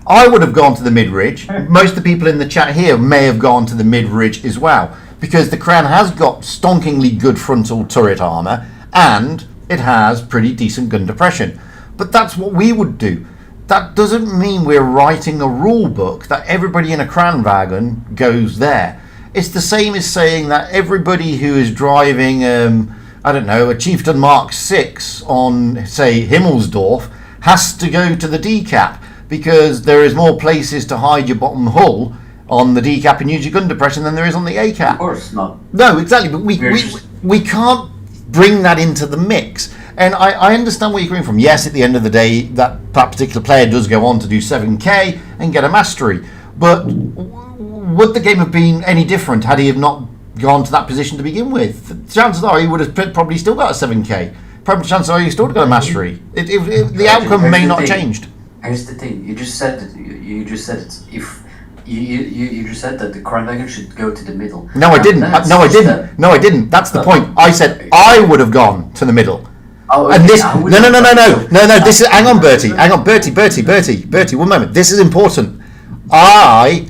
Speaker 1: I would have gone to the mid ridge. Most of the people in the chat here may have gone to the mid ridge as well, because the Kran has got stonkingly good frontal turret armor and it has pretty decent gun depression. But that's what we would do. That doesn't mean we're writing a rule book that everybody in a Kranwagen goes there. It's the same as saying that everybody who is driving, a Chieftain Mark 6 on, say, Himmelsdorf has to go to the decap because there is more places to hide your bottom hull on the D cap and use your gun depression than there is on the A cap.
Speaker 2: Of course not.
Speaker 1: No, exactly. But we can't bring that into the mix. And I understand where you're coming from. Yes, at the end of the day, that particular player does go on to do 7k and get a mastery. But would the game have been any different had he have not gone to that position to begin with? Chances are he would have probably still got a 7k. Probably chances are he still got a mastery. The outcome may not have changed.
Speaker 2: Here's the thing. You just said that. You just said it. If you just said that the Crown Wagon should go to the middle.
Speaker 1: No, I didn't. No, I didn't. That's the point. I said I would have gone to the middle.
Speaker 2: Oh, okay.
Speaker 1: And this, no. This is. Hang on, Bertie. 1 moment. This is important. I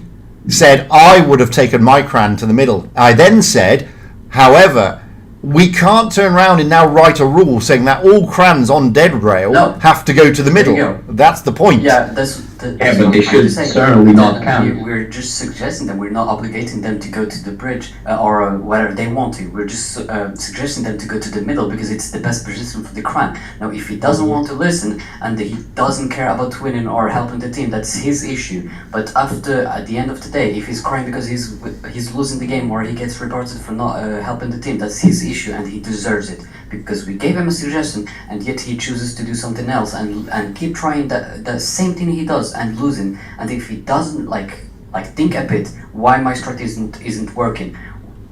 Speaker 1: said I would have taken my cran to the middle. I then said, however, we can't turn around and now write a rule saying that all crans on Dead Rail have to go to the middle. That's the point.
Speaker 2: Yeah,
Speaker 7: but they should certainly not count.
Speaker 2: We're just suggesting them. We're not obligating them to go to the bridge or whatever they want to. We're just suggesting them to go to the middle because it's the best position for the cran. Now, if he doesn't want to listen and he doesn't care about winning or helping the team, that's his issue. But at the end of the day, if he's crying because he's losing the game or he gets reported for not helping the team, that's his issue and he deserves it. Because we gave him a suggestion and yet he chooses to do something else and keep trying the same thing he does and losing. And if he doesn't like think a bit why my strategy isn't working,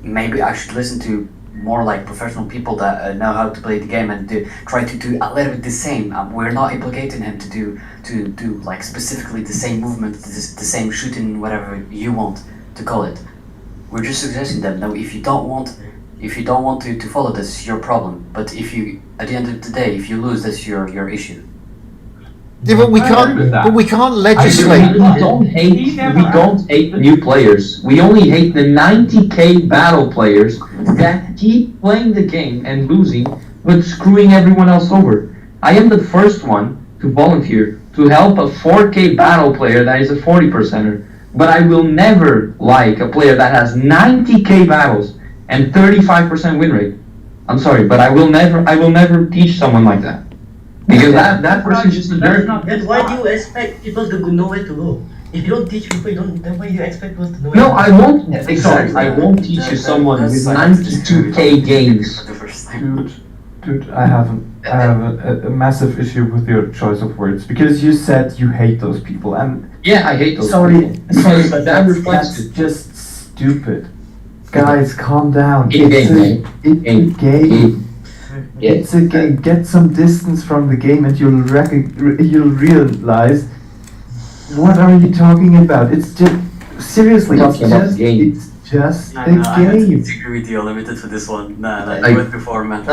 Speaker 2: maybe I should listen to more like professional people that know how to play the game and try to do a little bit the same. We're not obligating him to do like specifically the same movement, the same shooting, whatever you want to call it. We're just suggesting them. Now, if you don't want to follow this, your problem. But if you, at the end of the day, if you lose, that's your issue.
Speaker 1: Yeah, but we can't legislate.
Speaker 7: We don't hate new players. We only hate the 90k battle players that keep playing the game and losing, but screwing everyone else over. I am the first one to volunteer to help a 4k battle player that is a 40%er, but I will never like a player that has 90k battles and 35% win rate. I'm sorry, but I will never teach someone like that. Because that person is just a jerk.
Speaker 8: Then why do you expect people to know where to go? If you don't teach people, then why do you expect people to know?
Speaker 7: No, I won't. Exactly. I won't teach you someone with 92k games.
Speaker 4: Dude, I have a massive issue with your choice of words because you said you hate those people and
Speaker 7: yeah, I hate those
Speaker 4: people. Sorry,
Speaker 7: but that reflects
Speaker 4: that's just stupid. Guys, calm down.
Speaker 7: It's
Speaker 4: a game. It's a game. Get some distance from the game, and you'll realize what are you talking about. It's just seriously. It's just a game.
Speaker 2: I have to disagree with you, limited for this one. I went before, man.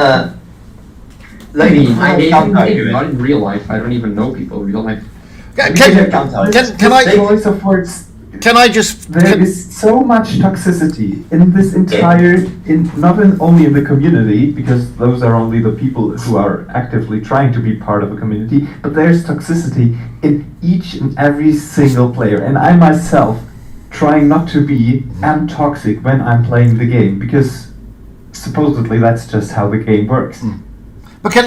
Speaker 7: I hate him, not in real life. I don't even know people in real life.
Speaker 1: Can I just?
Speaker 4: There is so much toxicity in this entire, not only in the community, because those are only the people who are actively trying to be part of a community, but there's toxicity in each and every single player. And I myself, trying not to be, am toxic when I'm playing the game, because supposedly that's just how the game works.
Speaker 1: But
Speaker 4: try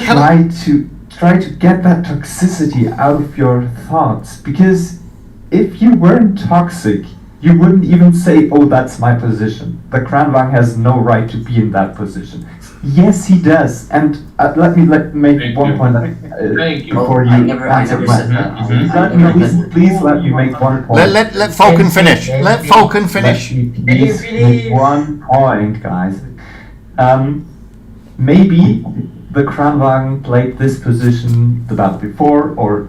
Speaker 4: to get that toxicity out of your thoughts, because if you weren't toxic, you wouldn't even say, oh, that's my position. The Kranvang has no right to be in that position. Yes, he does. And let me make one point before you answer my... Please let me make one point.
Speaker 1: Let Falcon finish. Let Falcon finish.
Speaker 4: Please make one point, guys. Maybe the Kranvang played this position the battle before, or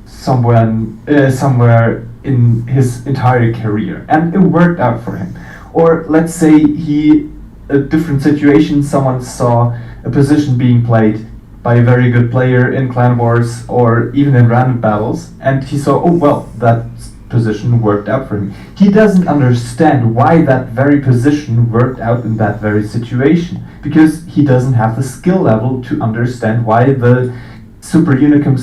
Speaker 4: somewhere in his entire career, and it worked out for him. Or let's say a different situation, someone saw a position being played by a very good player in clan wars or even in random battles, and he saw, oh well, that position worked out for him. He doesn't understand why that very position worked out in that very situation, because he doesn't have the skill level to understand why the Super Unicum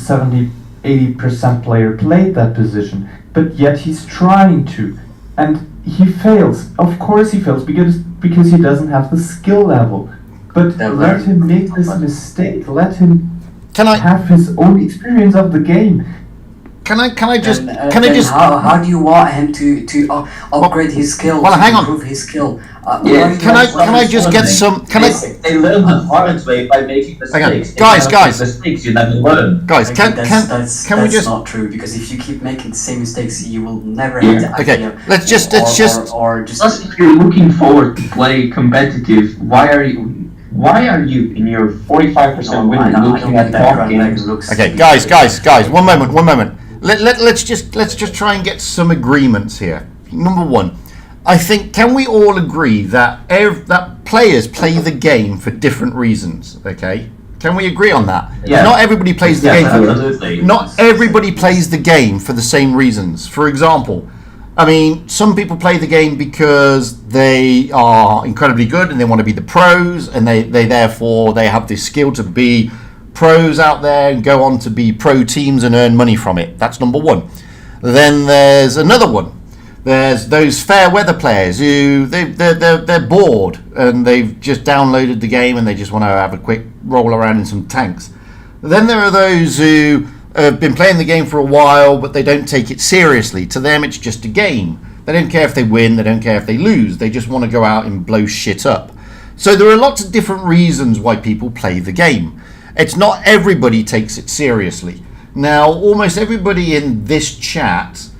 Speaker 4: 80% player played that position, but yet he's trying to, and he fails. Of course he fails because he doesn't have the skill level. But let him make this mistake. Let him have his own experience of the game.
Speaker 1: Can I just
Speaker 2: how do you want him to upgrade his skill?
Speaker 1: Well, hang on.
Speaker 2: Improve his skill.
Speaker 1: Can I just get some? Can I?
Speaker 5: They learn the hard way by making mistakes.
Speaker 1: Guys.
Speaker 5: Mistakes you never learn.
Speaker 1: Guys, can we just?
Speaker 2: That's not true, because if you keep making the same mistakes, you will never
Speaker 5: Yeah.
Speaker 2: hit the
Speaker 1: Okay, let's just.
Speaker 7: Plus, if you're looking forward to play competitive, why are you in your 45% win looking at top games?
Speaker 1: Okay, guys. One moment. Let's just try and get some agreements here. Number one, I think, can we all agree that that players play the game for different reasons? Okay, can we agree on that?
Speaker 5: Yeah.
Speaker 1: Not everybody plays the game.
Speaker 5: Absolutely.
Speaker 1: Not everybody plays the game for the same reasons. For example, I mean, some people play the game because they are incredibly good and they want to be the pros, and they therefore they have this skill to be pros out there and go on to be pro teams and earn money from it. That's number one. Then there's another one. There's those fair weather players who they're bored and they've just downloaded the game and they just want to have a quick roll around in some tanks. Then there are those who have been playing the game for a while, but they don't take it seriously. To them, it's just a game. They don't care if they win, they don't care if they lose. They just want to go out and blow shit up. So there are lots of different reasons why people play the game. It's not everybody takes it seriously. Now, almost everybody in this chat,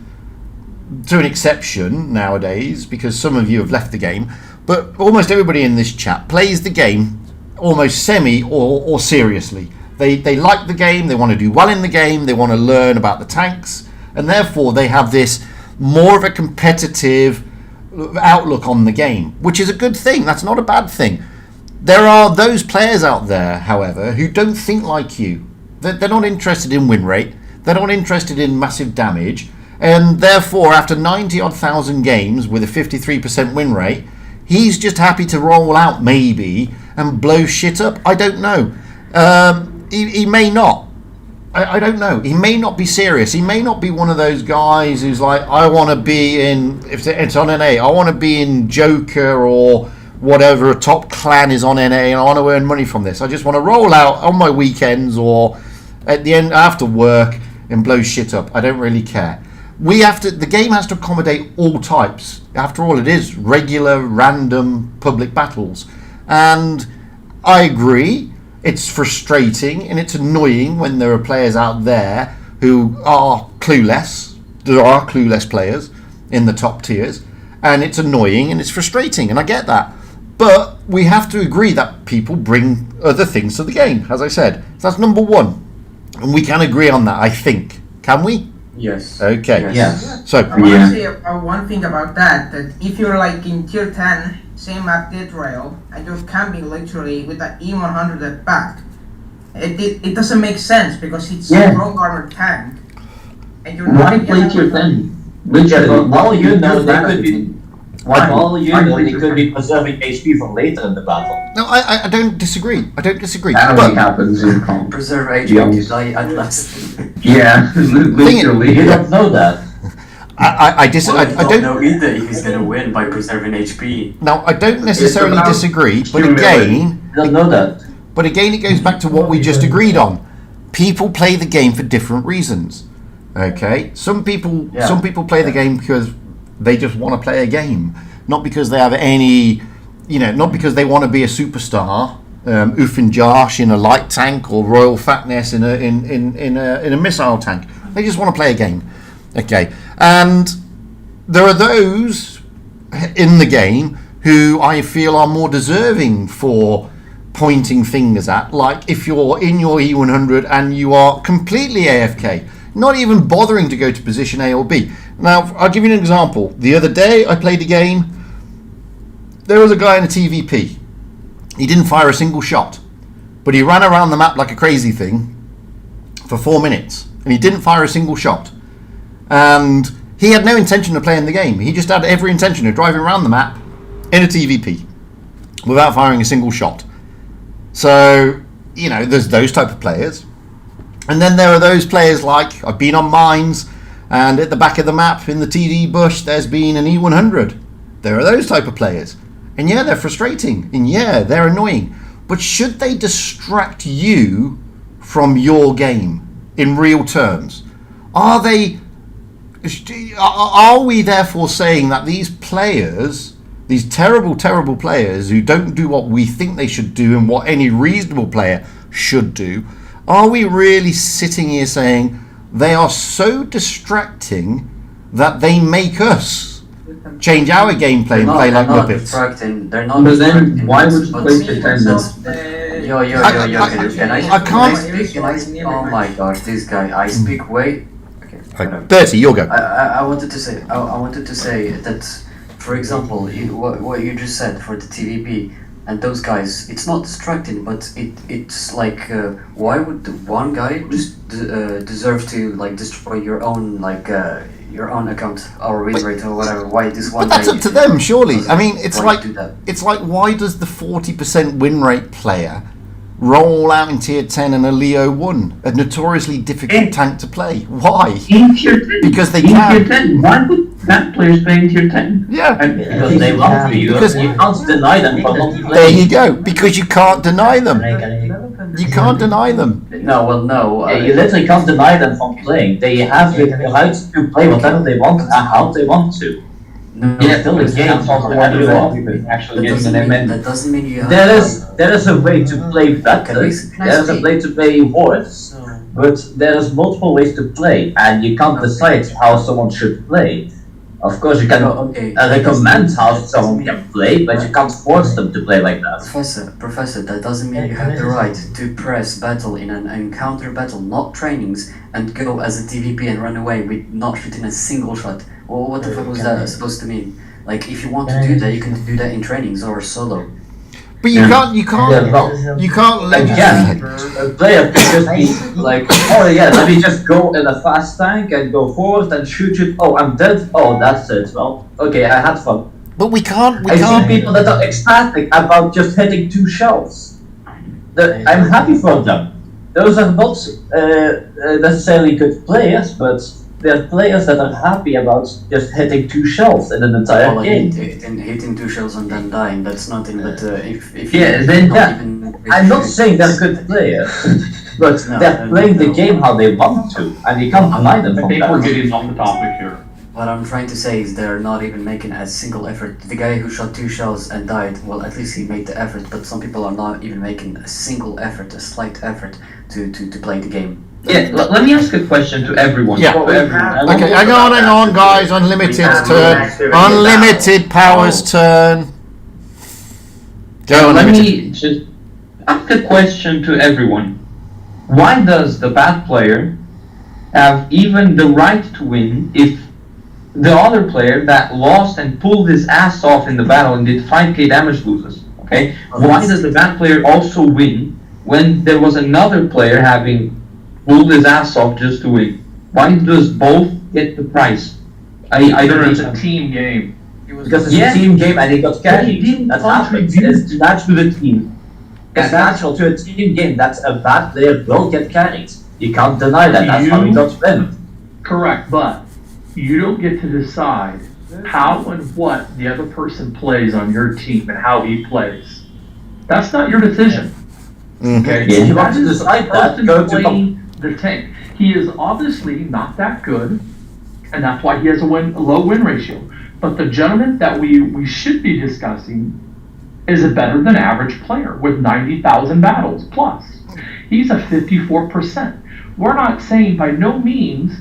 Speaker 1: to an exception nowadays, because some of you have left the game, but almost everybody in this chat plays the game almost semi or seriously. They like the game, they want to do well in the game, they want to learn about the tanks, and therefore they have this more of a competitive outlook on the game, which is a good thing. That's not a bad thing. There are those players out there, however, who don't think like you. They're not interested in win rate, they're not interested in massive damage, and therefore after 90,000 games with a 53% win rate, he's just happy to roll out maybe and blow shit up. I don't know. He may not. I don't know. He may not be serious. He may not be one of those guys who's like, I want to be in, if it's on NA, I want to be in Joker or whatever, a top clan is on NA, and I want to earn money from this. I just want to roll out on my weekends or at the end after work and blow shit up. I don't really care. The game has to accommodate all types. After all, it is regular, random public battles. And I agree, it's frustrating and it's annoying when there are players out there who are clueless. There are clueless players in the top tiers, and it's annoying and it's frustrating, and I get that. But we have to agree that people bring other things to the game, as I said. So that's number one. And we can agree on that, I think. Can we?
Speaker 2: Yes.
Speaker 1: Okay.
Speaker 5: Yes.
Speaker 1: So,
Speaker 9: I want to say one thing about that if you're like in tier 10, same map Dead Rail, and you're camping literally with an E100 at back, it doesn't make sense because it's a strong armored tank. And you're
Speaker 7: Why
Speaker 9: not
Speaker 7: play tier 10?
Speaker 5: All you know, they could be. They could be preserving HP from later in the battle.
Speaker 1: no, I don't disagree.
Speaker 7: That only
Speaker 1: But
Speaker 7: happens in comp.
Speaker 2: Preserve HP to die at last.
Speaker 7: Yeah, literally.
Speaker 5: You don't know that.
Speaker 1: I
Speaker 2: don't know either if he's gonna win by preserving HP.
Speaker 1: Now, I don't necessarily
Speaker 3: about
Speaker 1: disagree, but
Speaker 3: humility.
Speaker 1: again,
Speaker 5: You don't know that.
Speaker 1: it goes back to what we just agreed on. People play the game for different reasons. Okay, some people play the game because they just want to play a game, not because they have any, not because they want to be a superstar, Ufin Josh in a light tank or Royal Fatness in a missile tank. They just want to play a game. Okay, and there are those in the game who I feel are more deserving for pointing fingers at, like if you're in your E100 and you are completely AFK, not even bothering to go to position A or B. Now, I'll give you an example. The other day, I played a game. There was a guy in a TVP. He didn't fire a single shot, but he ran around the map like a crazy thing for 4 minutes, and he didn't fire a single shot. And he had no intention of playing the game. He just had every intention of driving around the map in a TVP without firing a single shot. So, there's those type of players. And then there are those players like, I've been on mines, and at the back of the map in the TD bush there's been an E100. There are those type of players. And yeah, they're frustrating. And yeah, they're annoying. But should they distract you from your game in real terms? Are they? Are we therefore saying that these players, these terrible, terrible players who don't do what we think they should do and what any reasonable player should do, are we really sitting here saying they are so distracting that they make us change our gameplay and play like Muppets?
Speaker 2: They're not
Speaker 5: But
Speaker 2: distracting.
Speaker 5: then, why would you
Speaker 2: but
Speaker 5: play pretend
Speaker 2: Yo, can I speak? Oh my gosh, this guy. I speak way. Okay.
Speaker 1: Right, Bertie, you'll go.
Speaker 2: I wanted to say that, for example, what you just said for the TVP and those guys, it's not distracting, but it's like, why would the one guy just deserve to like destroy your own your own account or win rate or whatever? Why this one?
Speaker 1: But that's
Speaker 2: guy
Speaker 1: up to them, surely. I mean, it's
Speaker 2: why
Speaker 1: like
Speaker 2: do that?
Speaker 1: why does the 40% win rate player roll out in tier 10 and a Leo 1, a notoriously difficult tank to play? Why?
Speaker 7: In tier 10.
Speaker 1: Because they
Speaker 7: in
Speaker 1: can.
Speaker 7: tier 10. Why would that players play in tier 10?
Speaker 1: Yeah.
Speaker 5: Because they want to.
Speaker 1: Because-
Speaker 5: You can't deny them from not
Speaker 1: There
Speaker 5: playing.
Speaker 1: you go. Because you can't deny them. You can't deny them.
Speaker 2: No.
Speaker 5: Yeah, you literally can't deny them from playing. They have the right to play whatever they want and how they want to.
Speaker 2: No,
Speaker 5: Yeah, still the
Speaker 2: because
Speaker 5: game
Speaker 2: that's
Speaker 5: from
Speaker 2: not
Speaker 5: everyone.
Speaker 2: that
Speaker 7: Actually
Speaker 2: doesn't
Speaker 7: getting an
Speaker 2: mean-
Speaker 7: MN.
Speaker 2: That doesn't mean you have.
Speaker 5: There is a way to play better.
Speaker 2: Can I
Speaker 5: There is a
Speaker 2: speak?
Speaker 5: way to play worse. But there is multiple ways to play, and you can't decide how someone should play. Of course, you can recommend how someone can play, but you can't force them to play like that.
Speaker 2: Professor, that doesn't mean you have the right to press battle in an encounter battle, not trainings, and go as a TVP and run away with not shooting a single shot. Well, what the fuck was that supposed to mean? Like, if you want to do that, you can do that in trainings or solo.
Speaker 1: But you can't
Speaker 5: Yeah, well,
Speaker 1: you can't
Speaker 5: again,
Speaker 1: legislate.
Speaker 5: a player can just be like, oh yeah, let me just go in a fast tank and go forward and shoot. Oh, I'm dead. Oh, that's it. Well, okay, I had fun.
Speaker 1: But we can't
Speaker 5: I see people that are ecstatic about just hitting 2 shells. I'm happy for them. Those are not necessarily good players, but they're players that are happy about just hitting 2 shells in an entire
Speaker 2: Well,
Speaker 5: game.
Speaker 2: hitting 2 shells and then dying, that's nothing but if
Speaker 7: Yeah,
Speaker 2: you
Speaker 7: then
Speaker 2: not
Speaker 5: yeah.
Speaker 2: even
Speaker 5: I'm not saying they're good players, but
Speaker 2: No,
Speaker 5: they're playing the
Speaker 2: no.
Speaker 5: game how they want to, and you can't deny them
Speaker 10: I
Speaker 5: from
Speaker 10: think we're
Speaker 5: that.
Speaker 10: getting off the topic here.
Speaker 2: What I'm trying to say is they're not even making a single effort. The guy who shot 2 shells and died, well, at least he made the effort, but some people are not even making a single effort, a slight effort to play the game.
Speaker 7: Yeah, let me ask a question to everyone.
Speaker 1: Yeah.
Speaker 7: To everyone.
Speaker 1: Okay, hang on, guys. Unlimited's turn. Unlimited Power's turn. Go,
Speaker 7: Let
Speaker 1: Unlimited.
Speaker 7: me just ask a question to everyone. Why does the bad player have even the right to win if the other player that lost and pulled his ass off in the battle and did 5k damage loses? Okay? Why does the bad player also win when there was another player having pulled his ass off just to win? Why does both get the prize? I don't
Speaker 10: It's a
Speaker 7: understand.
Speaker 10: team game.
Speaker 5: Because it's
Speaker 7: Yeah.
Speaker 5: a team game and he got
Speaker 7: But he
Speaker 5: carried.
Speaker 7: didn't
Speaker 5: That happens.
Speaker 7: contribute
Speaker 5: It's natural to the team. It's natural to a team game that a bad player will get carried. You can't deny that. That's how he got win.
Speaker 10: Correct, but you don't get to decide how and what the other person plays on your team and how he plays. That's not your decision. Okay?
Speaker 5: Yeah, you
Speaker 10: That
Speaker 5: want to
Speaker 10: is the
Speaker 5: decide that,
Speaker 10: person
Speaker 5: go to
Speaker 10: playing the tank. He is obviously not that good, and that's why he has a low win ratio. But the gentleman that we should be discussing is a better than average player with 90,000 battles plus. He's a 54%. We're not saying by no means,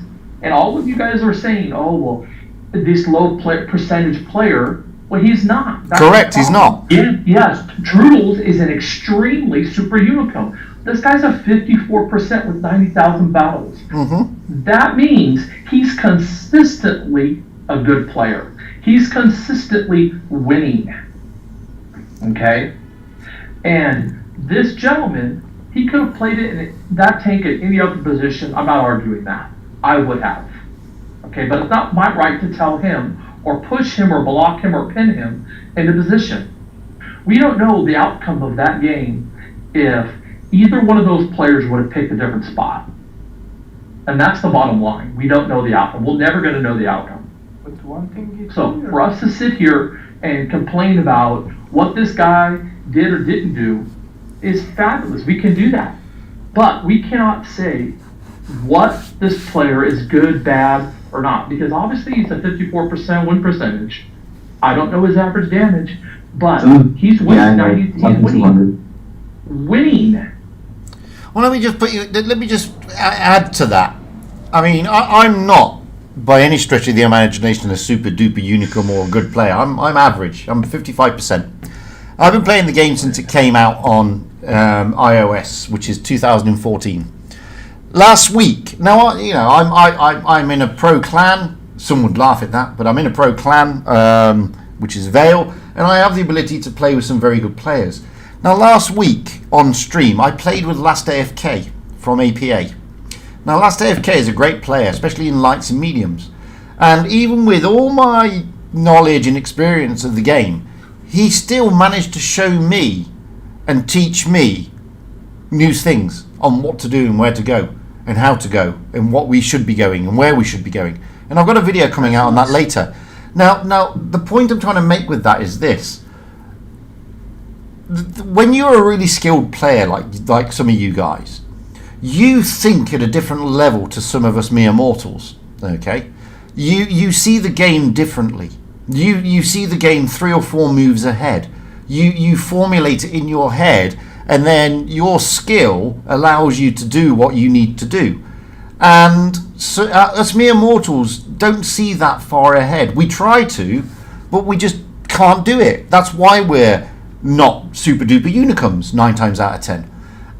Speaker 10: and all of you guys are saying, oh, well, this low percentage player, well, he's not. That's
Speaker 1: Correct,
Speaker 10: the
Speaker 1: he's
Speaker 10: problem.
Speaker 1: not.
Speaker 10: Yeah, yes, Droodles is an extremely super unicum. This guy's a 54% with 90,000 battles.
Speaker 1: Mm-hmm.
Speaker 10: That means he's consistently a good player. He's consistently winning. Okay? And this gentleman, he could have played it in that tank at any other position. I'm not arguing that. I would have. Okay, but it's not my right to tell him or push him or block him or pin him into position. We don't know the outcome of that game if either one of those players would have picked a different spot. And that's the bottom line. We don't know the outcome. We're never going to know the outcome.
Speaker 4: But one thing is
Speaker 10: So
Speaker 4: clear.
Speaker 10: for us to sit here and complain about what this guy did or didn't do is fabulous. We can do that. But we cannot say what this player is good, bad, or not. Because obviously he's a 54% win percentage. I don't know his average damage, but he's winning. He's winning. Winning.
Speaker 1: Well, let me just add to that. I mean, I'm not by any stretch of the imagination a super duper unicorn or a good player. I'm average. I'm 55%. I've been playing the game since it came out on iOS, which is 2014. Last week, now I'm in a pro clan. Some would laugh at that, but I'm in a pro clan, which is Vale, and I have the ability to play with some very good players. Now, last week on stream, I played with Last AFK from APA. Now, Last AFK is a great player, especially in lights and mediums. And even with all my knowledge and experience of the game, he still managed to show me and teach me new things on what to do and where to go and how to go and what we should be going and where we should be going. And I've got a video coming out on that later. Now, the point I'm trying to make with that is this. When you're a really skilled player like some of you guys, you think at a different level to some of us mere mortals, okay? You see the game differently. You see the game 3 or 4 moves ahead. You formulate it in your head, and then your skill allows you to do what you need to do. And so us mere mortals don't see that far ahead. We try to, but we just can't do it. That's why we're not super duper unicorns 9 times out of 10.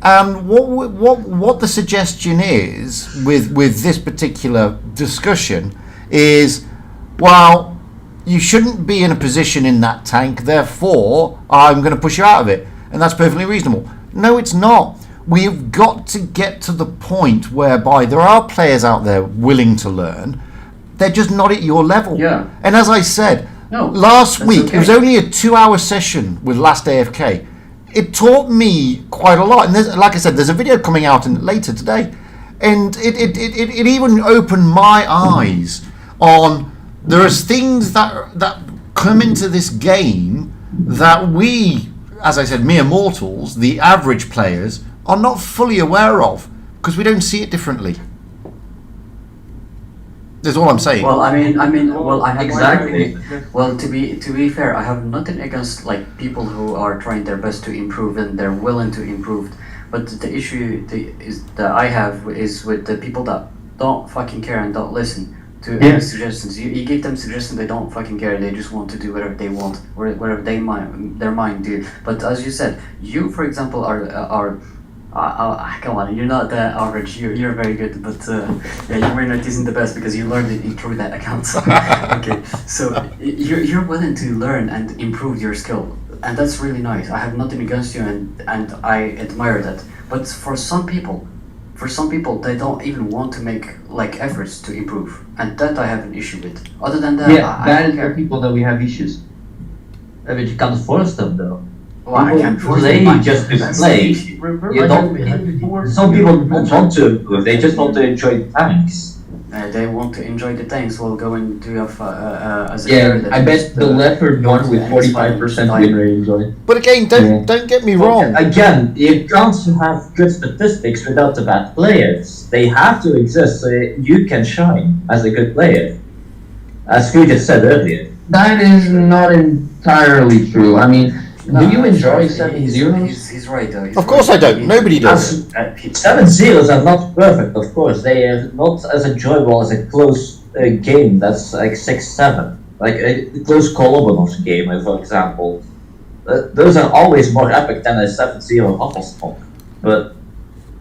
Speaker 1: And what the suggestion is with this particular discussion is, well, you shouldn't be in a position in that tank, therefore I'm going to push you out of it, and that's perfectly reasonable. No, it's not. We've got to get to the point whereby there are players out there willing to learn. They're just not at your level.
Speaker 2: Yeah.
Speaker 1: And as I said, last week, it was only a 2-hour session with Last AFK. It taught me quite a lot. And like I said, there's a video coming out later today. And it even opened my eyes on there is things that come into this game that we, as I said, mere mortals, the average players, are not fully aware of because we don't see it differently. That's all I'm saying.
Speaker 2: Well, I have
Speaker 5: Exactly.
Speaker 2: Well, to be fair, I have nothing against like people who are trying their best to improve and they're willing to improve. But the issue that I have is with the people that don't fucking care and don't listen to any suggestions. You give them suggestions, they don't fucking care. They just want to do whatever they want, or whatever their mind do. But as you said, you, for example, are come on, you're not that average. You're very good, but yeah, you were not isn't the best because you learned it through that account. Okay, so you're willing to learn and improve your skill, and that's really nice. I have nothing against you, and I admire that. But for some people, they don't even want to make like efforts to improve, and that I have an issue with. Other than that,
Speaker 7: that is the people that we have issues.
Speaker 5: But you can't force them though.
Speaker 2: Well, I can't force
Speaker 5: play
Speaker 2: them.
Speaker 5: just to play. You don't. Some people don't want to improve. They just want to enjoy the tanks.
Speaker 2: They want to enjoy the tanks. We'll go and do as a
Speaker 7: Yeah, I bet the leopard one with 45% win rate enjoy.
Speaker 1: But again, don't get me wrong.
Speaker 5: Again, you can't have good statistics without the bad players. They have to exist so you can shine as a good player. As we just said earlier.
Speaker 7: That is not entirely true. I mean, do you enjoy 7-0s?
Speaker 2: He's right though.
Speaker 1: Of course I don't. Nobody does.
Speaker 5: 7-0s are not perfect, of course. They are not as enjoyable as a close game that's like 6-7. Like a close Kolobanov's game, for example. Those are always more epic than a 7-0 Hoppelstomp. But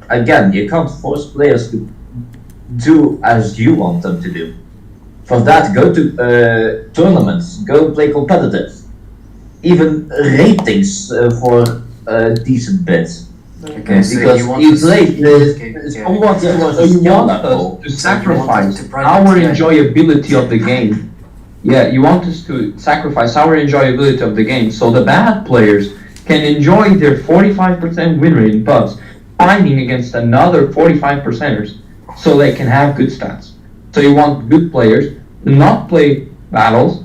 Speaker 5: again, you can't force players to do as you want them to do. For that, go to tournaments, go play competitive. Even ratings for decent bids.
Speaker 2: Okay, so
Speaker 5: because
Speaker 2: you want
Speaker 5: you
Speaker 2: to
Speaker 5: play
Speaker 7: So you want us to sacrifice our enjoyability of the game. Yeah, you want us to sacrifice our enjoyability of the game so the bad players can enjoy their 45% win rate in pubs, fighting against another 45%ers so they can have good stats. So you want good players to not play battles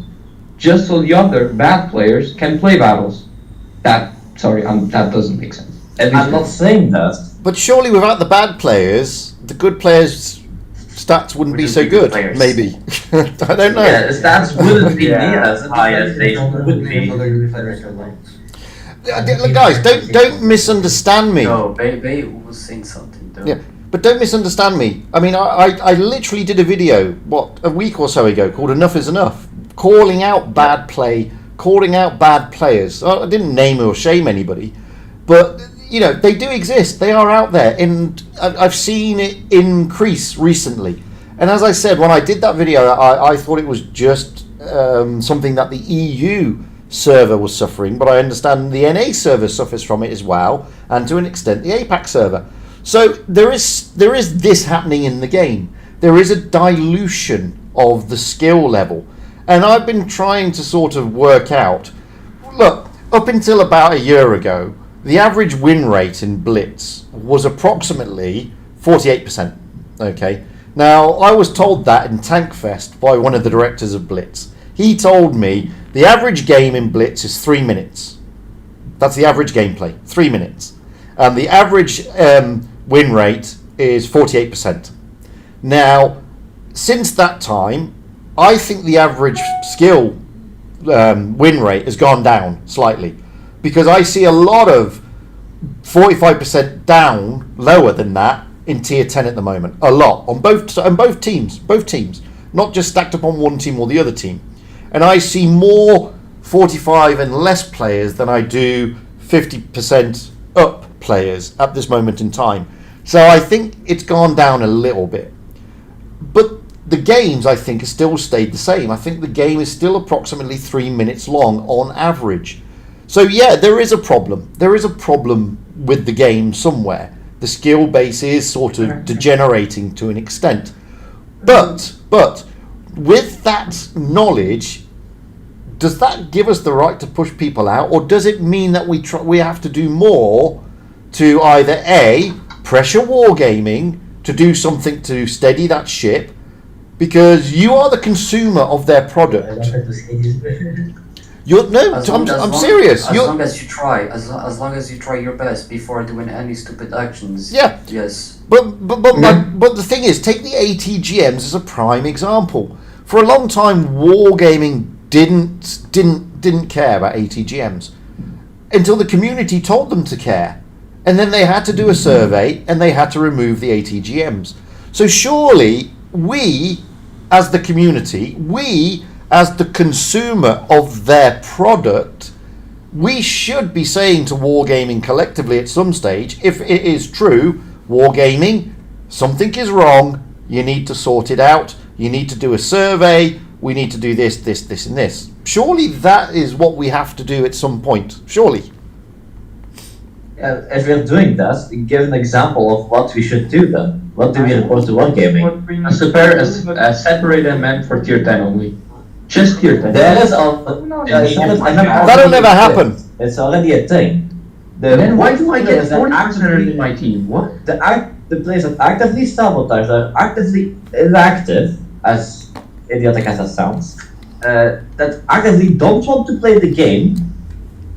Speaker 7: just so the other bad players can play battles. That doesn't make sense.
Speaker 5: I'm not saying that.
Speaker 1: But surely without the bad players, the good players' stats wouldn't be so good. Maybe I don't know.
Speaker 5: Yeah, the stats wouldn't be near as high as they would be.
Speaker 1: Look, guys, don't misunderstand me.
Speaker 2: No, Bay was saying something. Though.
Speaker 1: Yeah, but don't misunderstand me. I mean, I literally did a video a week or so ago called "Enough Is Enough," calling out bad play, calling out bad players. I didn't name or shame anybody, but you know they do exist. They are out there, and I've seen it increase recently. And as I said, when I did that video, I thought it was just something that the EU server was suffering, but I understand the NA server suffers from it as well, and to an extent the APAC server. So there is this happening in the game. There is a dilution of the skill level, and I've been trying to sort of work out. Look, up until about a year ago, the average win rate in Blitz was approximately 48%. Okay. Now, I was told that in Tankfest by one of the directors of Blitz. He told me the average game in Blitz is 3 minutes. That's the average gameplay, 3 minutes. And the average win rate is 48%. Now, since that time, I think the average skill win rate has gone down slightly. Because I see a lot of 45% down, lower than that, in tier 10 at the moment. A lot on both teams, not just stacked up on one team or the other team. And I see more 45 and less players than I do 50% up players at this moment in time. So I think it's gone down a little bit. But the games, I think, have still stayed the same. I think the game is still approximately 3 minutes long on average. So yeah, there is a problem. There is a problem with the game somewhere. The skill base is sort of degenerating to an extent. But with that knowledge, does that give us the right to push people out, or does it mean that we have to do more to either A, pressure Wargaming to do something to steady that ship, because you are the consumer of their product. I'm serious.
Speaker 2: As long as you try, as long as you try your best before doing any stupid actions.
Speaker 1: Yeah.
Speaker 2: Yes.
Speaker 1: But the thing is, take the ATGMs as a prime example. For a long time, Wargaming didn't care about ATGMs until the community told them to care, and then they had to do a survey and they had to remove the ATGMs. So surely we, as the community, we as the consumer of their product, we should be saying to Wargaming collectively at some stage, if it is true, Wargaming, something is wrong, you need to sort it out, you need to do a survey, we need to do this, and this. Surely that is what we have to do at some point, surely.
Speaker 5: If we're doing that, give an example of what we should do then. What do we report to Wargaming?
Speaker 7: Separate them meant for tier 10 only. Just tier 10.
Speaker 1: That'll never happen.
Speaker 5: It's already a thing.
Speaker 7: Then why do I get 40% in my team? What?
Speaker 5: The players that actively sabotage, are actively inactive, as idiotic as that sounds, that actively don't want to play the game,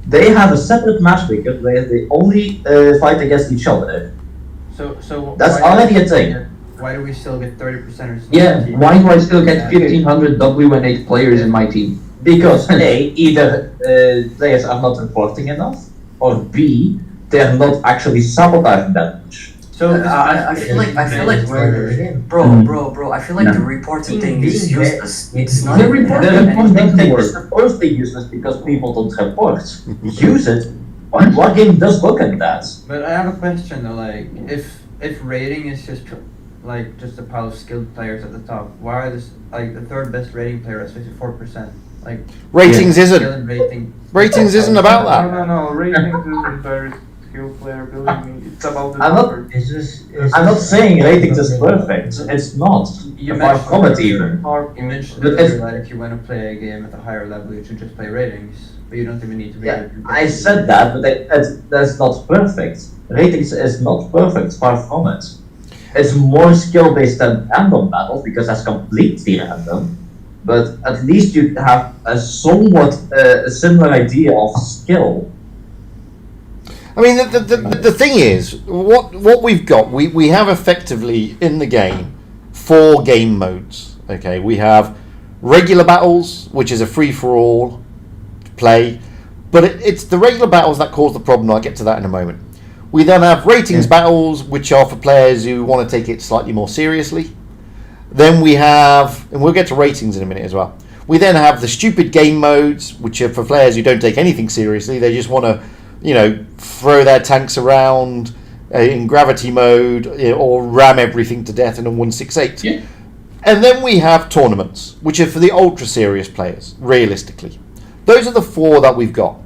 Speaker 5: they have a separate matchmaker where they only fight against each other.
Speaker 11: So
Speaker 5: that's already a thing.
Speaker 11: Why do we still get 30%?
Speaker 7: Yeah, why do I still get 1500 WN8 players in my team?
Speaker 5: Because A, either players are not reporting enough, or B, they are not actually sabotaging that much.
Speaker 2: So I feel like bro, I feel like the reporting thing is useless. It's not.
Speaker 5: The reporting thing is supposedly useless because people don't report. Use it. What game does look at that?
Speaker 11: But I have a question though, like if rating is just a pile of skilled players at the top, why are this the third best rating player at 54%? Like
Speaker 1: ratings isn't about that.
Speaker 4: No, ratings isn't very skill player building. It's about the
Speaker 5: I'm not saying ratings is perfect. It's not. Far from it even.
Speaker 11: You mentioned that if you want to play a game at a higher level, you should just play ratings, but you don't even need to be.
Speaker 5: Yeah, I said that, but that's not perfect. Ratings is not perfect. Far from it. It's more skill based than random battles because that's completely random. But at least you have a somewhat similar idea of skill.
Speaker 1: I mean, the thing is, what we've got, we have effectively in the game 4 game modes. Okay, we have regular battles, which is a free-for-all play, but it's the regular battles that cause the problem. I'll get to that in a moment. We then have ratings battles, which are for players who want to take it slightly more seriously. Then we have, and we'll get to ratings in a minute as well. We then have the stupid game modes, which are for players who don't take anything seriously. They just want to, throw their tanks around in gravity mode or ram everything to death in a 168.
Speaker 7: Yeah.
Speaker 1: And then we have tournaments, which are for the ultra serious players, realistically. Those are the 4 that we've got.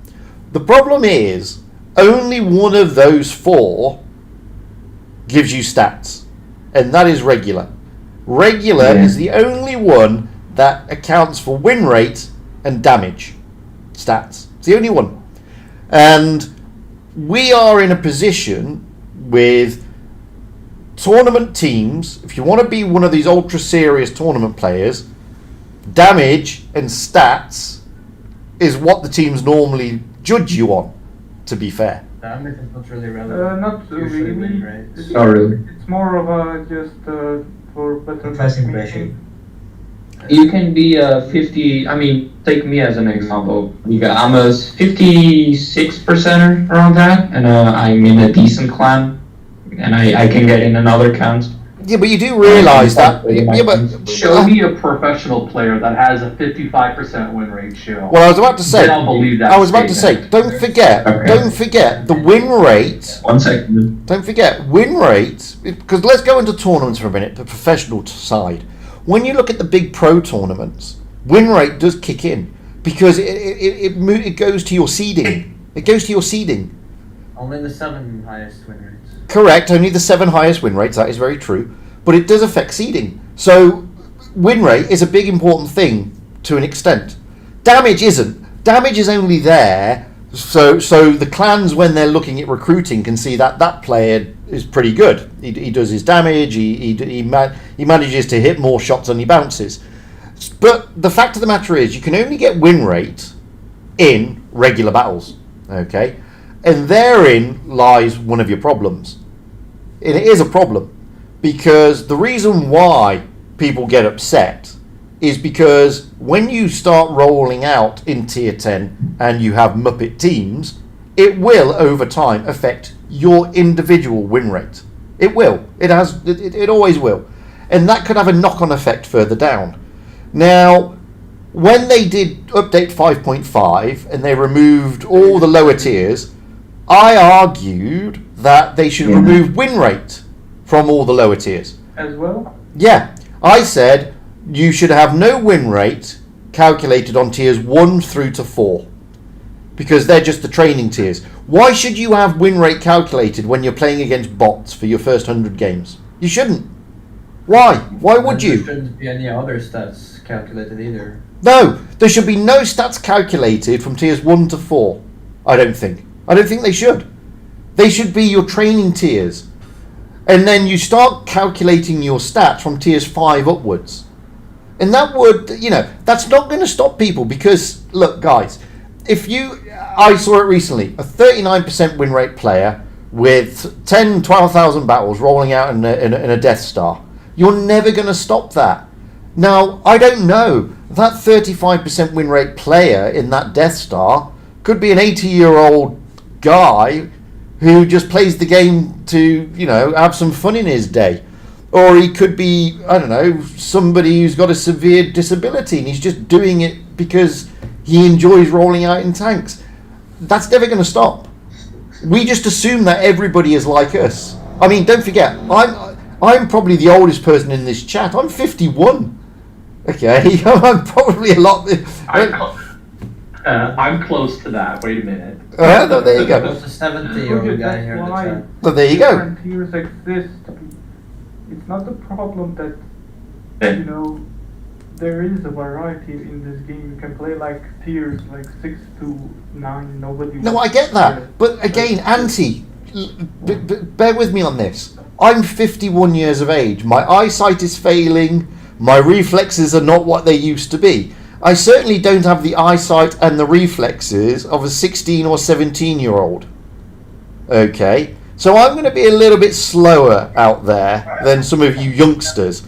Speaker 1: The problem is, only one of those 4 gives you stats, and that is regular. Regular is the only one that accounts for win rate and damage stats. It's the only one. And we are in a position with tournament teams, if you want to be one of these ultra serious tournament players, damage and stats is what the teams normally judge you on, to be fair.
Speaker 11: Damage is not really relevant.
Speaker 4: Not
Speaker 11: Usually
Speaker 4: really.
Speaker 11: win rates.
Speaker 4: It's,
Speaker 7: Not really.
Speaker 4: it's more of a just for better
Speaker 8: First
Speaker 4: matchmaking.
Speaker 8: impression.
Speaker 7: You can be a 50. I mean, take me as an example. I'm a 56%er around that, and I'm in a decent clan, and I can get in another count.
Speaker 1: Yeah, but you do realise that. Yeah, but
Speaker 10: Show me a professional player that has a 55% win ratio.
Speaker 1: well, I was about to say.
Speaker 10: Then I'll believe that
Speaker 1: I was about to say.
Speaker 10: statement.
Speaker 1: Don't forget.
Speaker 7: Okay.
Speaker 1: Don't forget the win rate.
Speaker 7: 1 second.
Speaker 1: Don't forget win rate, because let's go into tournaments for a minute, the professional side. When you look at the big pro tournaments, win rate does kick in because it goes to your seeding. It goes to your seeding.
Speaker 11: Only the 7 highest win rates.
Speaker 1: Correct, only the 7 highest win rates, that is very true. But it does affect seeding. So win rate is a big important thing to an extent. Damage isn't. Damage is only there so the clans, when they're looking at recruiting, can see that that player is pretty good. He does his damage, he manages to hit more shots than he bounces. But the fact of the matter is, you can only get win rate in regular battles. Okay? And therein lies one of your problems. And it is a problem. Because the reason why people get upset is because when you start rolling out in tier 10 and you have Muppet teams, it will over time affect your individual win rate. It will. It always will. And that could have a knock-on effect further down. Now, when they did update 5.5 and they removed all the lower tiers, I argued that they should remove win rate from all the lower tiers.
Speaker 4: As well?
Speaker 1: Yeah. I said you should have no win rate calculated on tiers 1 through to 4. Because they're just the training tiers. Why should you have win rate calculated when you're playing against bots for your first 100 games? You shouldn't. Why? Why would you?
Speaker 11: There shouldn't be any other stats calculated either.
Speaker 1: No, there should be no stats calculated from tiers 1 to 4. I don't think they should. They should be your training tiers. And then you start calculating your stats from tiers 5 upwards. And that would, that's not going to stop people because, look, guys, I saw it recently, a 39% win rate player with 10, 12,000 battles rolling out in a Death Star. You're never going to stop that. Now, I don't know. That 35% win rate player in that Death Star could be an 80-year-old guy who just plays the game to, have some fun in his day. Or he could be, I don't know, somebody who's got a severe disability and he's just doing it because he enjoys rolling out in tanks. That's never going to stop. We just assume that everybody is like us. I mean, don't forget, I'm probably the oldest person in this chat. I'm 51. Okay, I'm probably a lot...
Speaker 10: I'm close to that. Wait a minute.
Speaker 1: No, there you go.
Speaker 11: There's a 70-year-old guy here in the chat.
Speaker 1: Well, there you go.
Speaker 4: Different tiers exist. It's not the problem that, there is a variety in this game. You can play like tiers like 6 to 9. Nobody.
Speaker 1: No, I get that. But again, bear with me on this. I'm 51 years of age. My eyesight is failing. My reflexes are not what they used to be. I certainly don't have the eyesight and the reflexes of a 16 or 17-year-old. Okay, so I'm going to be a little bit slower out there than some of you youngsters.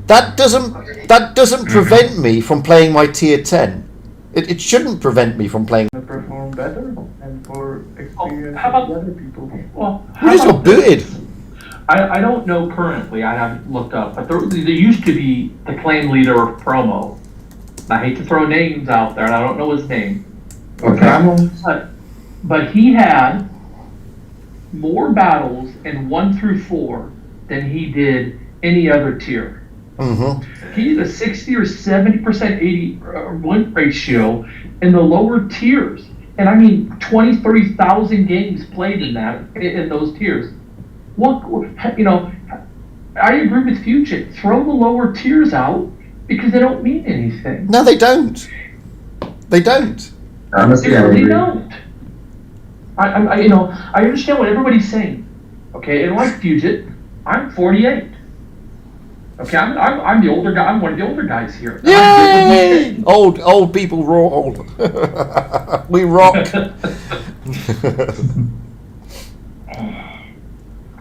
Speaker 1: That doesn't prevent me from playing my tier 10. It shouldn't prevent me from playing.
Speaker 4: To perform better and for experience
Speaker 10: how about-
Speaker 4: with other people.
Speaker 10: Well,
Speaker 1: We just got booted.
Speaker 10: I don't know currently. I haven't looked up, but there used to be the clan leader of promo. I hate to throw names out there, and I don't know his name.
Speaker 5: Okay.
Speaker 10: But he had more battles in 1 through 4 than he did any other tier.
Speaker 1: Mm-hmm.
Speaker 10: He had a 60 or 70% 80 win ratio in the lower tiers. And I mean 20, 30,000 games played in those tiers. What, you know, I agree with Fugit. Throw the lower tiers out because they don't mean anything.
Speaker 1: No, they don't. They don't.
Speaker 5: Honestly,
Speaker 10: They
Speaker 5: I
Speaker 10: really
Speaker 5: agree.
Speaker 10: don't. I understand what everybody's saying. Okay, and like Fugit, I'm 48. Okay, I'm the older guy. I'm one of the older guys here.
Speaker 1: Yay! Old people roll. We rock.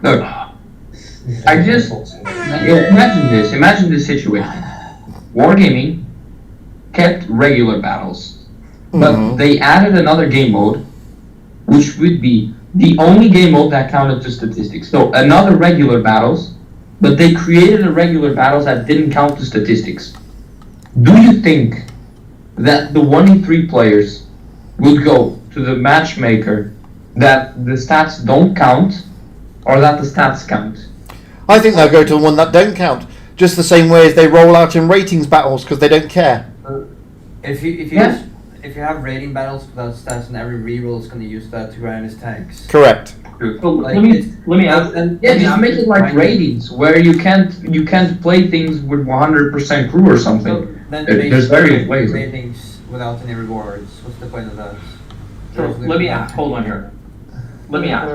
Speaker 7: Look, I just imagine this situation. Wargaming kept regular battles, but
Speaker 1: Mhm.
Speaker 7: they added another game mode, which would be the only game mode that counted to statistics. So another regular battles, but they created a regular battles that didn't count to statistics. Do you think that the 1v3 players would go to the matchmaker that the stats don't count, or that the stats count?
Speaker 1: I think they'll go to the one that don't count. Just the same way as they roll out in ratings battles because they don't care.
Speaker 11: If you have rating battles without stats, and every reroll is going to use that to grind his tanks.
Speaker 1: Correct.
Speaker 10: So
Speaker 11: Like,
Speaker 10: let me ask.
Speaker 7: Yeah, just make it like ratings, where you can't play things with 100% crew or something.
Speaker 11: So then
Speaker 7: There's various ways.
Speaker 11: ratings without any rewards. What's the point of that?
Speaker 10: So let me ask. Hold on here. Let me ask.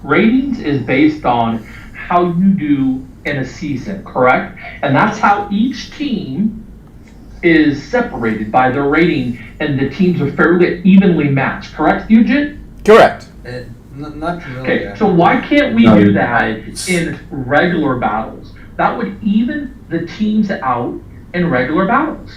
Speaker 10: Ratings is based on how you do in a season, correct? And that's how each team is separated by their rating, and the teams are fairly evenly matched, correct, Fugit?
Speaker 1: Correct.
Speaker 11: Not really.
Speaker 10: Okay, so why can't we do that in regular battles? That would even the teams out in regular battles.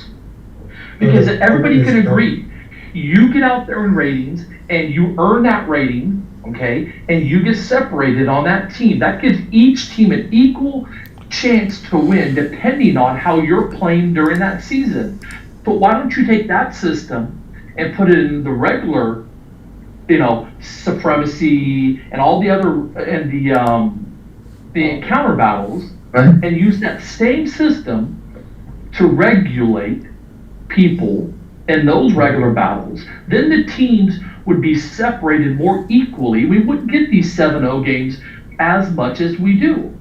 Speaker 10: Because everybody can agree, you get out there in ratings, and you earn that rating, okay, and you get separated on that team. That gives each team an equal chance to win depending on how you're playing during that season. But why don't you take that system and put it in the regular, supremacy and all the other, and the encounter battles,
Speaker 7: Right.
Speaker 10: and use that same system to regulate people in those regular battles. Then the teams would be separated more equally. We wouldn't get these 7-0 games as much as we do.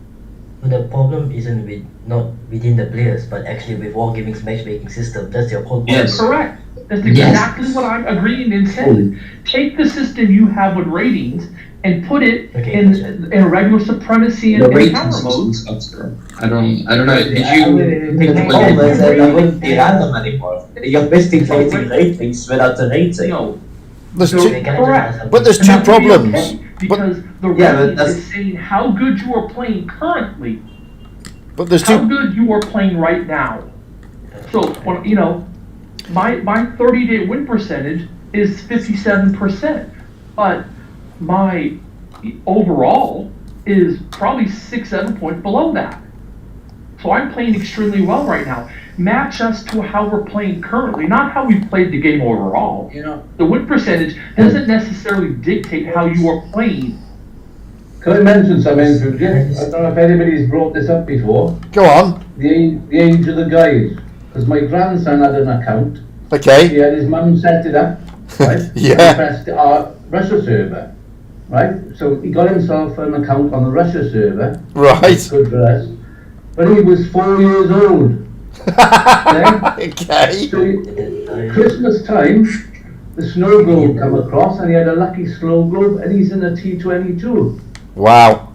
Speaker 8: The problem isn't not within the players, but actually with Wargaming's matchmaking system. That's your whole point.
Speaker 7: Yes.
Speaker 10: Correct. That's
Speaker 7: Yes.
Speaker 10: exactly what I'm agreeing and saying. Take the system you have with ratings and put it in a regular supremacy and
Speaker 7: The
Speaker 10: encounter
Speaker 7: ratings
Speaker 10: mode.
Speaker 7: is I don't know. Did
Speaker 5: The
Speaker 7: you?
Speaker 5: problem is that I wouldn't be random anymore. You're basically fighting ratings without the rating.
Speaker 10: No.
Speaker 1: There's
Speaker 10: So-
Speaker 1: two,
Speaker 10: correct.
Speaker 1: but there's
Speaker 10: And
Speaker 1: two
Speaker 10: that would be
Speaker 1: problems.
Speaker 10: okay, because the
Speaker 5: Yeah, but
Speaker 10: ratings
Speaker 5: that's-
Speaker 10: is saying how good you are playing currently,
Speaker 1: But there's
Speaker 10: how
Speaker 1: two.
Speaker 10: good you are playing right now. So when my 30-day win percentage is 57%, but my overall is probably 6-7 points below that. So I'm playing extremely well right now. Match us to how we're playing currently, not how we played the game overall. The win percentage doesn't necessarily dictate how you are playing.
Speaker 12: Can I mention something, Fugit? I don't know if anybody's brought this up before.
Speaker 1: Go on.
Speaker 12: The age of the guys. Because my grandson had an account. He
Speaker 1: Okay.
Speaker 12: had his mum set it up, right?
Speaker 1: Yeah.
Speaker 12: He pressed our Russia server, right? So he got himself an account on the Russia server.
Speaker 1: Right.
Speaker 12: Good for us. But he was 4 years old.
Speaker 1: Okay.
Speaker 12: So Christmas time, the snow globe come across and he had a lucky snow globe and he's in a T22.
Speaker 1: Wow.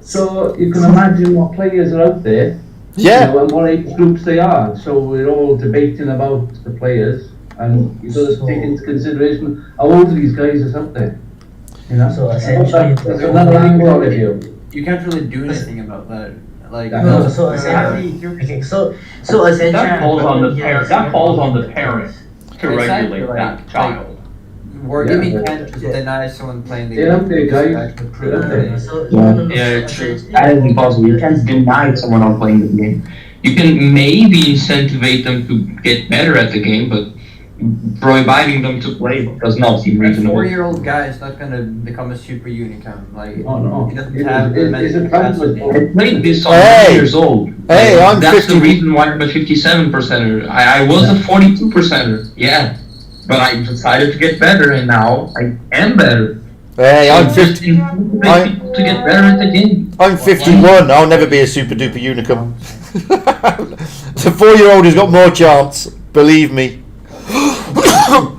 Speaker 12: So you can imagine what players are out there,
Speaker 1: Yeah.
Speaker 12: and what age groups they are. So we're all debating about the players, and you've got to take into consideration how old these guys are out there. You know?
Speaker 8: So essentially,
Speaker 12: That's another angle of you.
Speaker 11: You can't really do anything about that. Like
Speaker 8: no. So essentially, okay. So essentially,
Speaker 10: That falls on the
Speaker 8: yeah,
Speaker 10: parent. That falls on the parent to
Speaker 11: Exactly,
Speaker 10: regulate
Speaker 11: like-
Speaker 10: that child.
Speaker 11: Wargaming
Speaker 12: Yeah.
Speaker 11: can't just deny someone playing the
Speaker 12: Yeah,
Speaker 11: game.
Speaker 12: they
Speaker 11: Just
Speaker 12: guys-
Speaker 11: actually prove
Speaker 12: yeah.
Speaker 11: it.
Speaker 8: So
Speaker 7: Yeah, true. That is impossible. You can't deny someone on playing the game. You can maybe incentivize them to get better at the game, but prohibiting them to play does not seem
Speaker 11: A
Speaker 7: reasonable.
Speaker 11: 4-year-old guy is not gonna become a super unicum. Like
Speaker 12: Oh, no.
Speaker 11: he doesn't
Speaker 12: It-
Speaker 11: have the
Speaker 12: it-
Speaker 11: mental
Speaker 12: it's a problem with
Speaker 11: capacity.
Speaker 7: I played this on
Speaker 1: Hey!
Speaker 7: 9 years old.
Speaker 1: Hey, I'm
Speaker 7: That's
Speaker 1: 50.
Speaker 7: the reason why I'm a 57%er. I was a 42%er, yeah. But I decided to get better, and now I am better.
Speaker 1: Hey, I'm
Speaker 7: So just
Speaker 1: 50.
Speaker 7: incentivize
Speaker 1: I-
Speaker 7: people to get better at the game.
Speaker 1: I'm 51. I'll never be a super duper unicum. The 4-year-old has got more chance. Believe me.
Speaker 8: So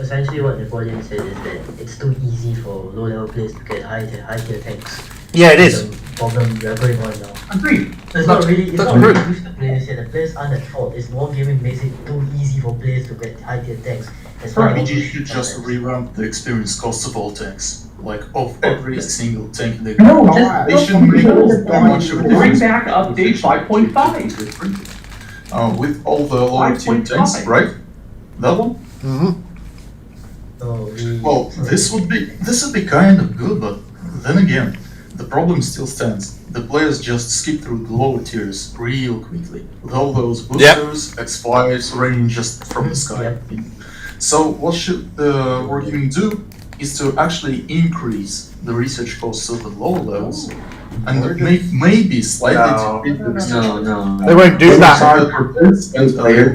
Speaker 8: essentially, what Napoleon said is that it's too easy for low-level players to get high-tier tanks.
Speaker 1: Yeah, it is.
Speaker 8: The problem we are going on now.
Speaker 10: Agreed.
Speaker 8: It's not really. It's
Speaker 1: That's
Speaker 8: not really
Speaker 1: true.
Speaker 8: due to the players here. The players aren't at fault. It's Wargaming makes it too easy for players to get high-tier tanks. That's why all
Speaker 13: Maybe you
Speaker 8: these
Speaker 13: should just
Speaker 8: tanks-
Speaker 13: revamp the experience cost of all tanks, like of every single tank in the
Speaker 10: No,
Speaker 13: game.
Speaker 10: just
Speaker 13: They shouldn't make that much of a
Speaker 10: bring
Speaker 13: difference.
Speaker 10: back update 5.5.
Speaker 13: With all the lower tier
Speaker 10: 5.5.
Speaker 13: tanks, right? That one?
Speaker 1: Hmm.
Speaker 8: So we.
Speaker 13: Well, this would be kind of good, but then again, the problem still stands. The players just skip through the lower tiers real quickly, with all those boosters, X5s raining just from the sky. So what should the Wargaming do is to actually increase the research costs of the lower levels, and maybe slightly decrease the research costs.
Speaker 5: No.
Speaker 1: They won't do that.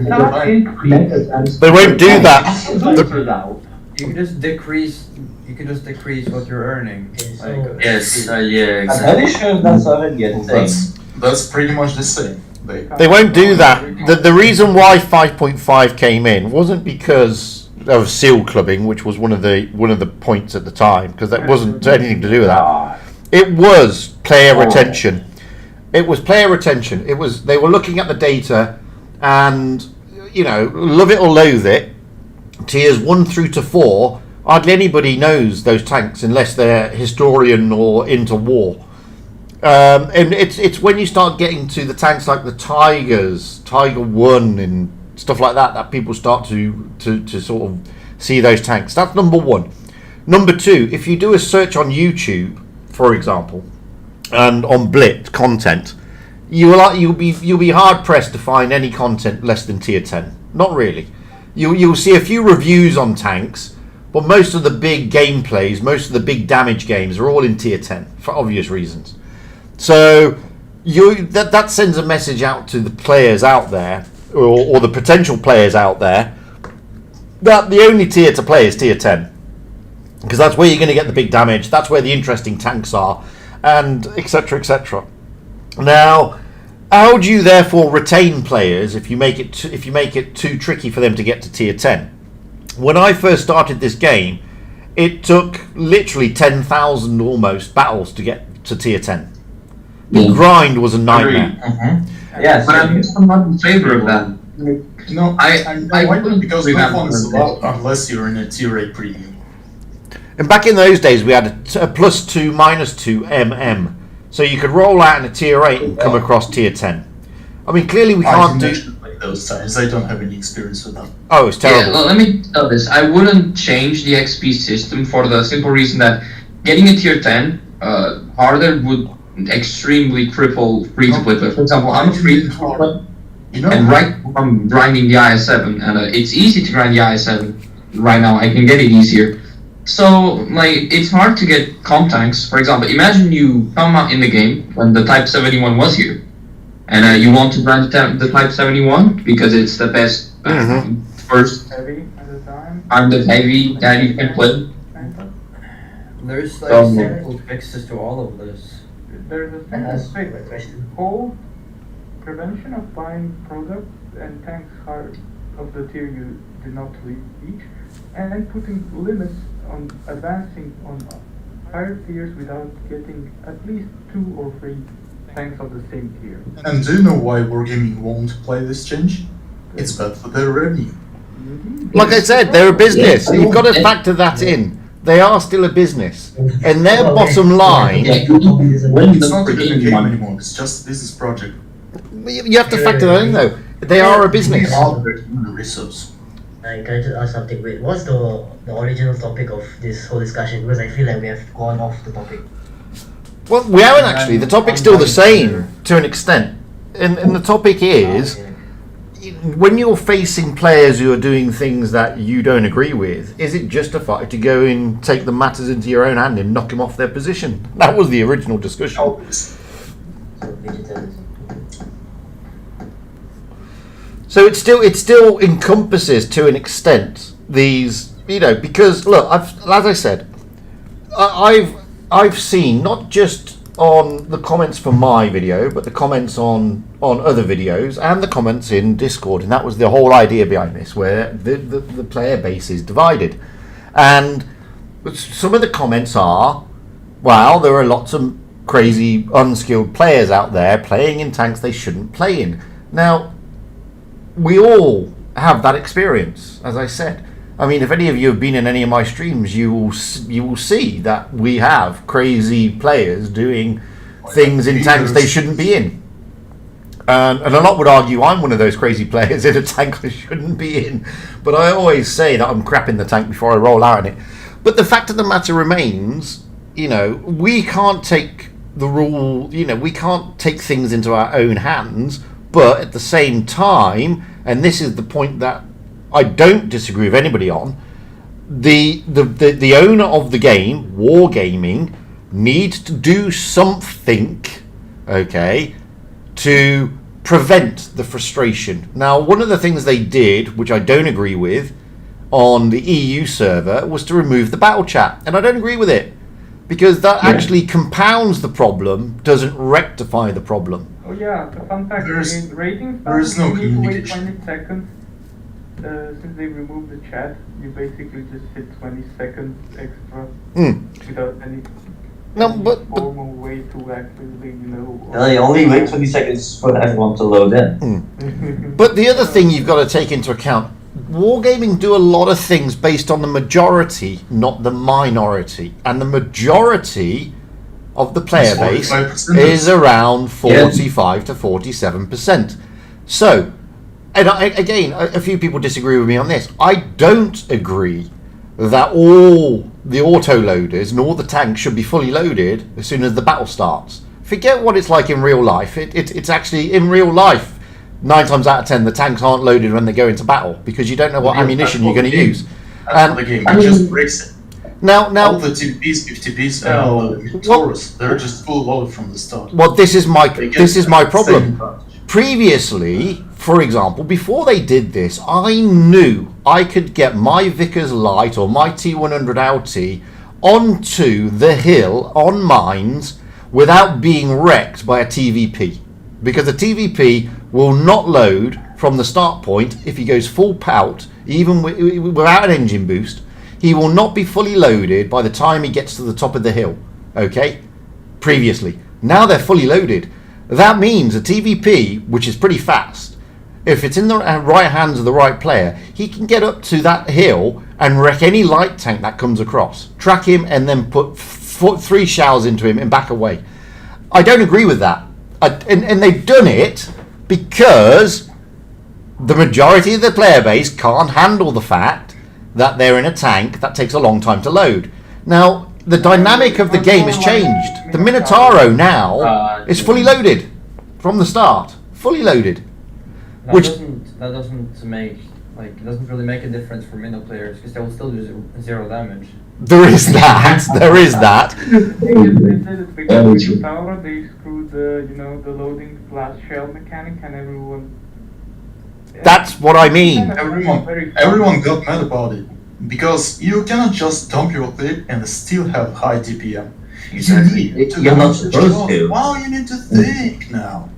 Speaker 10: Not increase.
Speaker 1: They won't do that.
Speaker 10: Filters out.
Speaker 11: You can just decrease. You can just decrease what you're earning.
Speaker 8: Okay, so
Speaker 11: Like,
Speaker 5: Yes, yeah, I'm exactly. very sure that's already a thing.
Speaker 13: That's pretty much the same.
Speaker 1: They won't do that. The reason why 5.5 came in wasn't because of seal clubbing, which was one of the points at the time, because that wasn't anything to do with that. It was player retention. It was player retention. It was they were looking at the data, and love it or loathe it, tiers 1 through to 4. Hardly anybody knows those tanks unless they're historian or into war. And it's when you start getting to the tanks like the Tigers, Tiger 1 and stuff like that, that people start to sort of see those tanks. That's number 1. Number 2, if you do a search on YouTube, for example, and on Blitz content, you'll be hard pressed to find any content less than tier 10. Not really. You'll see a few reviews on tanks, but most of the big gameplays, most of the big damage games are all in tier 10 for obvious reasons. So that sends a message out to the players out there, or the potential players out there, that the only tier to play is tier 10, because that's where you're going to get the big damage. That's where the interesting tanks are, and etc. etc. Now, how do you therefore retain players if you make it too tricky for them to get to tier 10? When I first started this game, it took literally 10,000 almost battles to get to tier 10. The grind was a nightmare.
Speaker 5: Yes,
Speaker 7: But I'm not in favor of that.
Speaker 13: No,
Speaker 7: I
Speaker 13: wouldn't, because no
Speaker 7: remember
Speaker 13: one's
Speaker 7: this.
Speaker 13: allowed unless you're in a tier 8 premium.
Speaker 1: And back in those days, we had a +2, -2 MM. So you could roll out in a tier 8 and come across tier 10. I mean, clearly we can't do...
Speaker 13: those times. I don't have any experience with that.
Speaker 1: Oh, it's terrible.
Speaker 7: Yeah, well, let me tell this. I wouldn't change the XP system for the simple reason that getting a tier 10 harder would extremely cripple free-to-play players. For example, I'm a free-to-play player, and right now I'm grinding the IS7, and it's easy to grind the IS7 right now. I can get it easier. So, it's hard to get comp tanks. For example, imagine you come out in the game when the Type 71 was here, and you want to grind the Type 71 because it's the best first
Speaker 4: Heavy at the time.
Speaker 7: I'm the heavy that you can play.
Speaker 11: There's simple fixes to all of this.
Speaker 4: There's a simple fix. Hold prevention of buying products and tanks higher of the tier you did not reach, and putting limits on advancing on higher tiers without getting at least 2 or 3 tanks of the same tier.
Speaker 13: And do you know why Wargaming won't play this change? It's bad for their revenue.
Speaker 1: Like I said, they're a business. You've got to factor that in. They are still a business, and their bottom line.
Speaker 13: It's not even a game anymore. It's just a business project.
Speaker 1: You have to factor that in, though. They are a business.
Speaker 13: Resource.
Speaker 8: Can I just ask something? Wait, what's the original topic of this whole discussion? Because I feel like we have gone off the topic.
Speaker 1: Well, we haven't actually. The topic's still the same to an extent, and the topic is when you're facing players who are doing things that you don't agree with. Is it justified to go and take the matters into your own hand and knock them off their position? That was the original discussion. So it still encompasses to an extent these, because look, as I said, I've seen not just on the comments for my video, but the comments on other videos and the comments in Discord, and that was the whole idea behind this, where the player base is divided, and some of the comments are, well, there are lots of crazy unskilled players out there playing in tanks they shouldn't play in. Now, we all have that experience, as I said. I mean, if any of you have been in any of my streams, you will see that we have crazy players doing things in tanks they shouldn't be in. And a lot would argue I'm one of those crazy players in a tank I shouldn't be in. But I always say that I'm crap in the tank before I roll out in it. But the fact of the matter remains, we can't take the rule, we can't take things into our own hands. But at the same time, and this is the point that I don't disagree with anybody on, the owner of the game, Wargaming, needs to do something, okay, to prevent the frustration. Now, one of the things they did, which I don't agree with, on the EU server, was to remove the battle chat, and I don't agree with it, because that actually compounds the problem, doesn't rectify the problem.
Speaker 4: Oh yeah, a fun fact, in rating
Speaker 13: there is no
Speaker 4: you need to wait
Speaker 13: communication.
Speaker 4: 20 seconds. Since they removed the chat, you basically just hit 20 seconds extra without any formal way to actually,
Speaker 5: They only wait 20 seconds for everyone to load in.
Speaker 1: But the other thing you've got to take into account, Wargaming do a lot of things based on the majority, not the minority. And the majority of the player base is around 45 to 47%. So, and again, a few people disagree with me on this. I don't agree that all the autoloaders and all the tanks should be fully loaded as soon as the battle starts. Forget what it's like in real life. It's actually, in real life, 9 times out of 10, the tanks aren't loaded when they go into battle because you don't know what ammunition you're going to use.
Speaker 13: That's the game. It just breaks it.
Speaker 1: Now,
Speaker 13: all the TPs, 50Ps, and all the Taurus, they're just full loaded from the start.
Speaker 1: Well, this is my problem. Previously, for example, before they did this, I knew I could get my Vickers Light or my T100 Alti onto the hill on mines without being wrecked by a TVP, because the TVP will not load from the start point if he goes full pout, even without an engine boost. He will not be fully loaded by the time he gets to the top of the hill, okay? Previously. Now they're fully loaded. That means a TVP, which is pretty fast, if it's in the right hands of the right player, he can get up to that hill and wreck any light tank that comes across. Track him and then put 3 shells into him and back away. I don't agree with that. And they've done it because the majority of the player base can't handle the fact that they're in a tank that takes a long time to load. Now, the dynamic of the game has changed. The Minotauro now is fully loaded from the start. Fully loaded.
Speaker 11: That doesn't make, it doesn't really make a difference for Minnow players because they will still do 0 damage.
Speaker 1: There is that. There is that.
Speaker 4: Because Minotauro, they screwed the loading glass shell mechanic, and everyone.
Speaker 1: That's what I mean.
Speaker 13: Everyone got mad about it because you cannot just dump your clip and still have high DPM.
Speaker 5: You're not supposed to.
Speaker 13: Wow, you need to think now.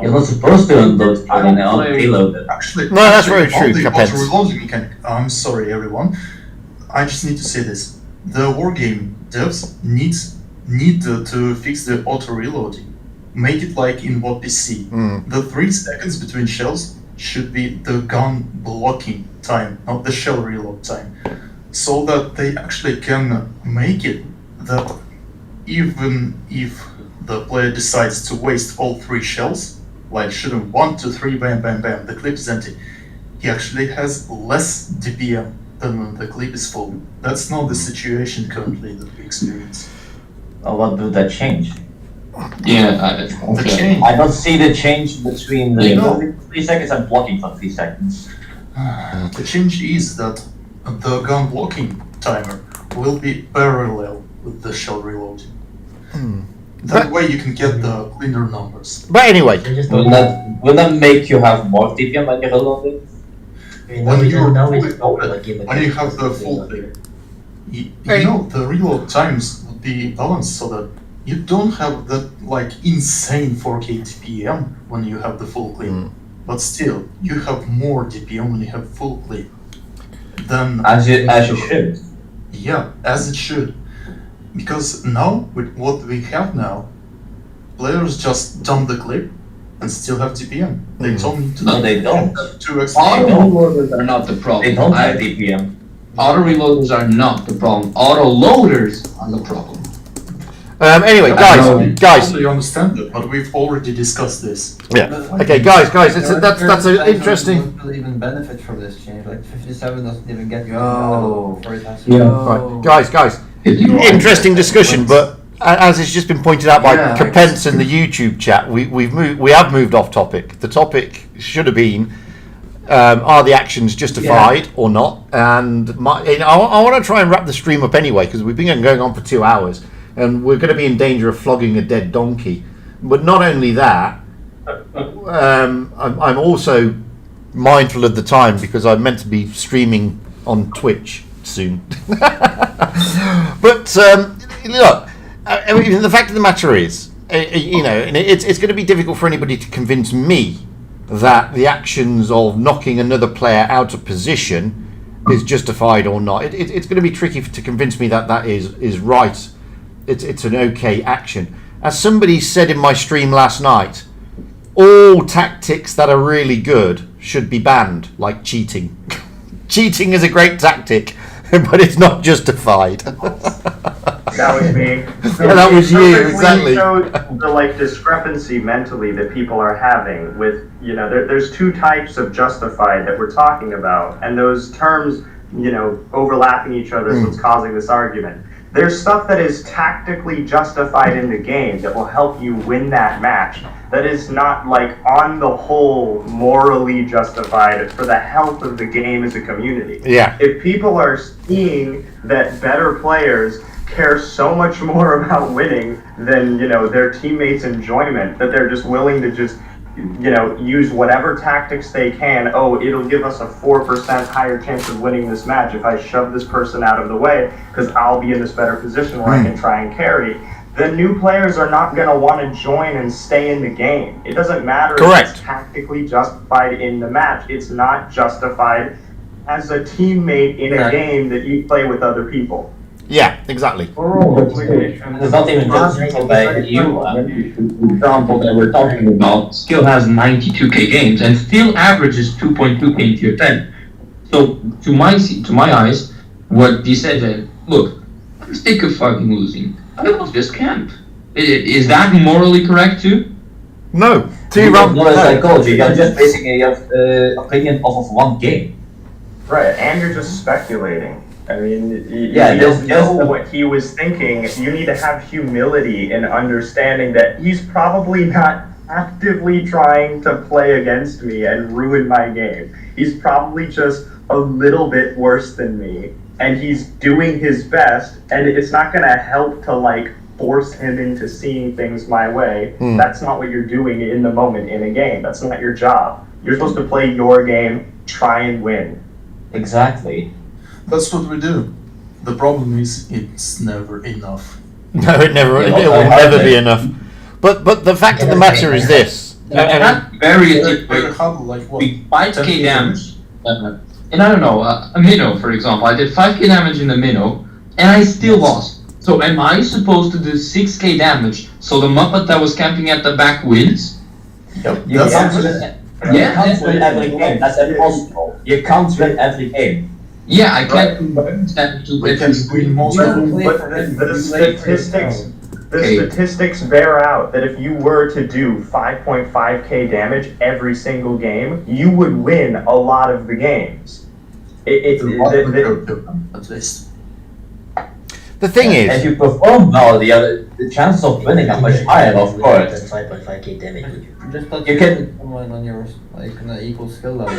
Speaker 5: You're not supposed to unload and reload it.
Speaker 13: Actually,
Speaker 1: no, that's very true.
Speaker 13: Reloading mechanic. I'm sorry, everyone. I just need to say this: the wargame devs need to fix the auto reloading. Make it like in what PC. The 3 seconds between shells should be the gun blocking time, not the shell reload time. so that they actually can make it that even if the player decides to waste all 3 shells, like shooting 1, 2, 3, bam, bam, bam, the clip is empty, he actually has less DPM than when the clip is full. That's not the situation currently that we experience.
Speaker 5: What will that change?
Speaker 7: Yeah,
Speaker 5: I don't see the change between the
Speaker 13: You
Speaker 5: 3 seconds and blocking for 3 seconds.
Speaker 13: The change is that the gun blocking timer will be parallel with the shell reload. That way you can get the cleaner numbers.
Speaker 1: But anyway,
Speaker 5: Will that make you have more DPM when you're reloading?
Speaker 13: When you have the full clip, you know, the reload times would be balanced so that you don't have that like insane 4K DPM when you have the full clip. But still, you have more DPM when you have full clip. Then
Speaker 5: as you should.
Speaker 13: Yeah, as it should. Because now, with what we have now, players just dump the clip and still have DPM. They don't need to.
Speaker 5: No, they don't.
Speaker 7: Auto reloaders are not the problem.
Speaker 5: They don't have DPM.
Speaker 7: Auto reloaders are not the problem. Auto loaders are the problem.
Speaker 1: Anyway, guys.
Speaker 13: I totally understand that, but we've already discussed this.
Speaker 1: Yeah. Okay, guys. That's an interesting.
Speaker 11: Will even benefit from this change. Like 57 doesn't even get
Speaker 2: Yo.
Speaker 1: Guys. Interesting discussion, but as it's just been pointed out by Capence in the YouTube chat, we have moved off topic. The topic should have been: are the actions justified or not? And I want to try and wrap the stream up anyway because we've been going on for 2 hours. And we're going to be in danger of flogging a dead donkey. But not only that, I'm also mindful of the time because I'm meant to be streaming on Twitch soon. But look, I mean, the fact of the matter is, it's going to be difficult for anybody to convince me that the actions of knocking another player out of position is justified or not. It's going to be tricky to convince me that is right. It's an okay action. As somebody said in my stream last night, all tactics that are really good should be banned, like cheating. Cheating is a great tactic, but it's not justified.
Speaker 3: That was me.
Speaker 1: Yeah, that was you, exactly.
Speaker 3: Showed the discrepancy mentally that people are having with, there's 2 types of justified that we're talking about, and those terms, overlapping each other is what's causing this argument. There's stuff that is tactically justified in the game that will help you win that match. That is not, on the whole, morally justified for the health of the game as a community.
Speaker 1: Yeah.
Speaker 3: If people are seeing that better players care so much more about winning than, their teammates' enjoyment, that they're just willing to just, use whatever tactics they can. Oh, it'll give us a 4% higher chance of winning this match if I shove this person out of the way because I'll be in this better position where I can try and carry. The new players are not going to want to join and stay in the game. It doesn't matter if it's tactically justified in the match. It's not justified as a teammate in a game that you play with other people.
Speaker 1: Yeah, exactly.
Speaker 5: It's not even just by you.
Speaker 7: The example that we're talking about still has 92k games and still averages 2.2k in tier 10. So to my eyes, what he said, look, I'm sick of fucking losing. I will just camp. Is that morally correct too?
Speaker 1: No.
Speaker 5: Not psychology. You're just basing your opinion off of one game.
Speaker 3: Right, and you're just speculating. I mean, you don't know what he was thinking. You need to have humility in understanding that he's probably not actively trying to play against me and ruin my game. He's probably just a little bit worse than me, and he's doing his best, and it's not going to help to, force him into seeing things my way. That's not what you're doing in the moment in a game. That's not your job. You're supposed to play your game, try and win.
Speaker 5: Exactly.
Speaker 13: That's what we do. The problem is, it's never enough.
Speaker 1: No, it will never be enough. But the fact of the matter is this.
Speaker 7: Very with 5k damage. And I don't know, a minnow, for example. I did 5k damage in the minnow, and I still lost. So am I supposed to do 6k damage so the Muppet that was camping at the back wins?
Speaker 5: You can't win every game. That's impossible. You can't win every game.
Speaker 7: Yeah, I can't convert that to
Speaker 3: the statistics bear out that if you were to do 5.5k damage every single game, you would win a lot of the games.
Speaker 13: At least.
Speaker 1: The thing is,
Speaker 5: if you perform well, the chances of winning are much higher, of course.
Speaker 8: 5.5k damage.
Speaker 11: Just touch
Speaker 5: You can-
Speaker 11: someone on your like on an equal skill level.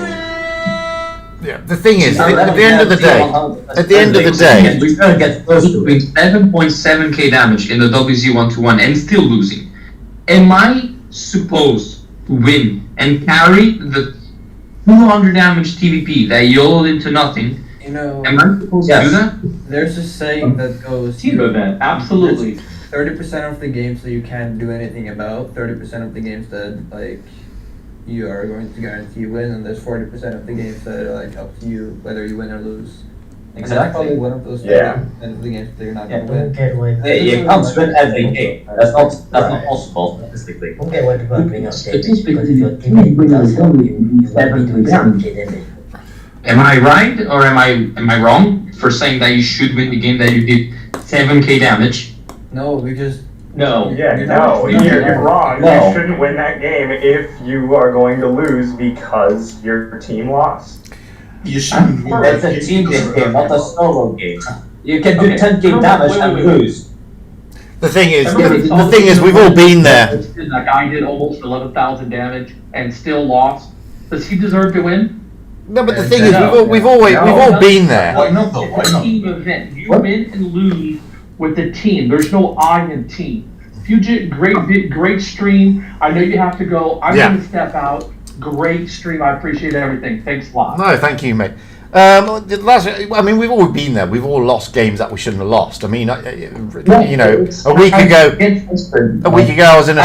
Speaker 1: yeah, the thing is,
Speaker 5: I
Speaker 1: at the end of the day,
Speaker 5: we're gonna get close to
Speaker 7: doing 7.7k damage in the WZ121 and still losing. Am I supposed to win and carry the 200 damage TVP that YOLO'd into nothing?
Speaker 11: You know,
Speaker 7: Am I supposed to do that?
Speaker 11: there's a saying that goes
Speaker 12: Team event, absolutely.
Speaker 11: 30% of the games that you can't do anything about, 30% of the games that like you are going to guarantee win, and there's 40% of the games that are like up to you whether you win or lose. And that's probably one of those 30% of the games that you're not going to win.
Speaker 5: You can't win every game. That's not possible statistically.
Speaker 8: I don't get why people bring up damage, because if your teammate does help you, you will be doing 7k damage.
Speaker 7: Am I right or am I wrong for saying that you should win the game that you did 7k damage?
Speaker 11: No, because
Speaker 12: No.
Speaker 3: You're wrong.
Speaker 5: No.
Speaker 3: You shouldn't win that game if you are going to lose because your team lost.
Speaker 13: You shouldn't win
Speaker 5: It's
Speaker 13: that
Speaker 5: a team
Speaker 13: because
Speaker 5: game, not a solo game. You can do 10k damage and lose.
Speaker 1: the thing is,
Speaker 12: Everybody
Speaker 1: the thing is, we've all been there.
Speaker 12: That guy did almost 11,000 damage and still lost. Does he deserve to win?
Speaker 1: No, but the
Speaker 11: Yeah,
Speaker 1: thing is,
Speaker 11: no,
Speaker 1: we've all been there.
Speaker 13: Why not though? Why
Speaker 12: It's a
Speaker 13: not?
Speaker 12: team event. You win and lose with the team. There's no I in team. If you did great stream, I know you have to go. I'm
Speaker 1: Yeah.
Speaker 12: going to step out. Great stream. I appreciate everything. Thanks a lot.
Speaker 1: No, thank you, mate. I mean, we've all been there. We've all lost games that we shouldn't have lost. I mean, you know, a week ago, I was in a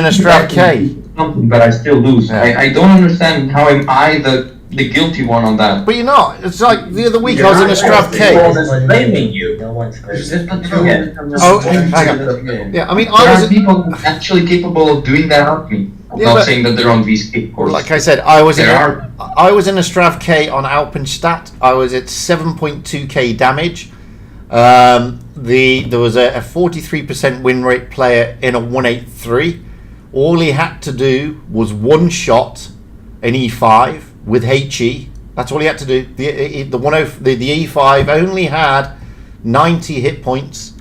Speaker 1: Strav K.
Speaker 7: Something, but I still lose.
Speaker 1: Yeah.
Speaker 7: I don't understand how am I the guilty one on that.
Speaker 1: But you're not. It's like the other week I was in a Strav K.
Speaker 5: Blaming you.
Speaker 8: No one's
Speaker 11: Just
Speaker 8: crazy.
Speaker 1: Oh, hang on. Yeah, I mean,
Speaker 7: There
Speaker 1: I
Speaker 7: are
Speaker 1: was.
Speaker 7: people actually capable of doing that out me. I'm
Speaker 1: Yeah,
Speaker 7: not
Speaker 1: but-
Speaker 7: saying that they're on VSK, of course.
Speaker 1: Like I said, I was in
Speaker 7: There
Speaker 1: a Strav K on Alpenstadt. I was at 7.2k damage. There was a 43% win rate player in a 183. All he had to do was one shot an E5 with HE. That's all he had to do. The E5 only had 90 hit points,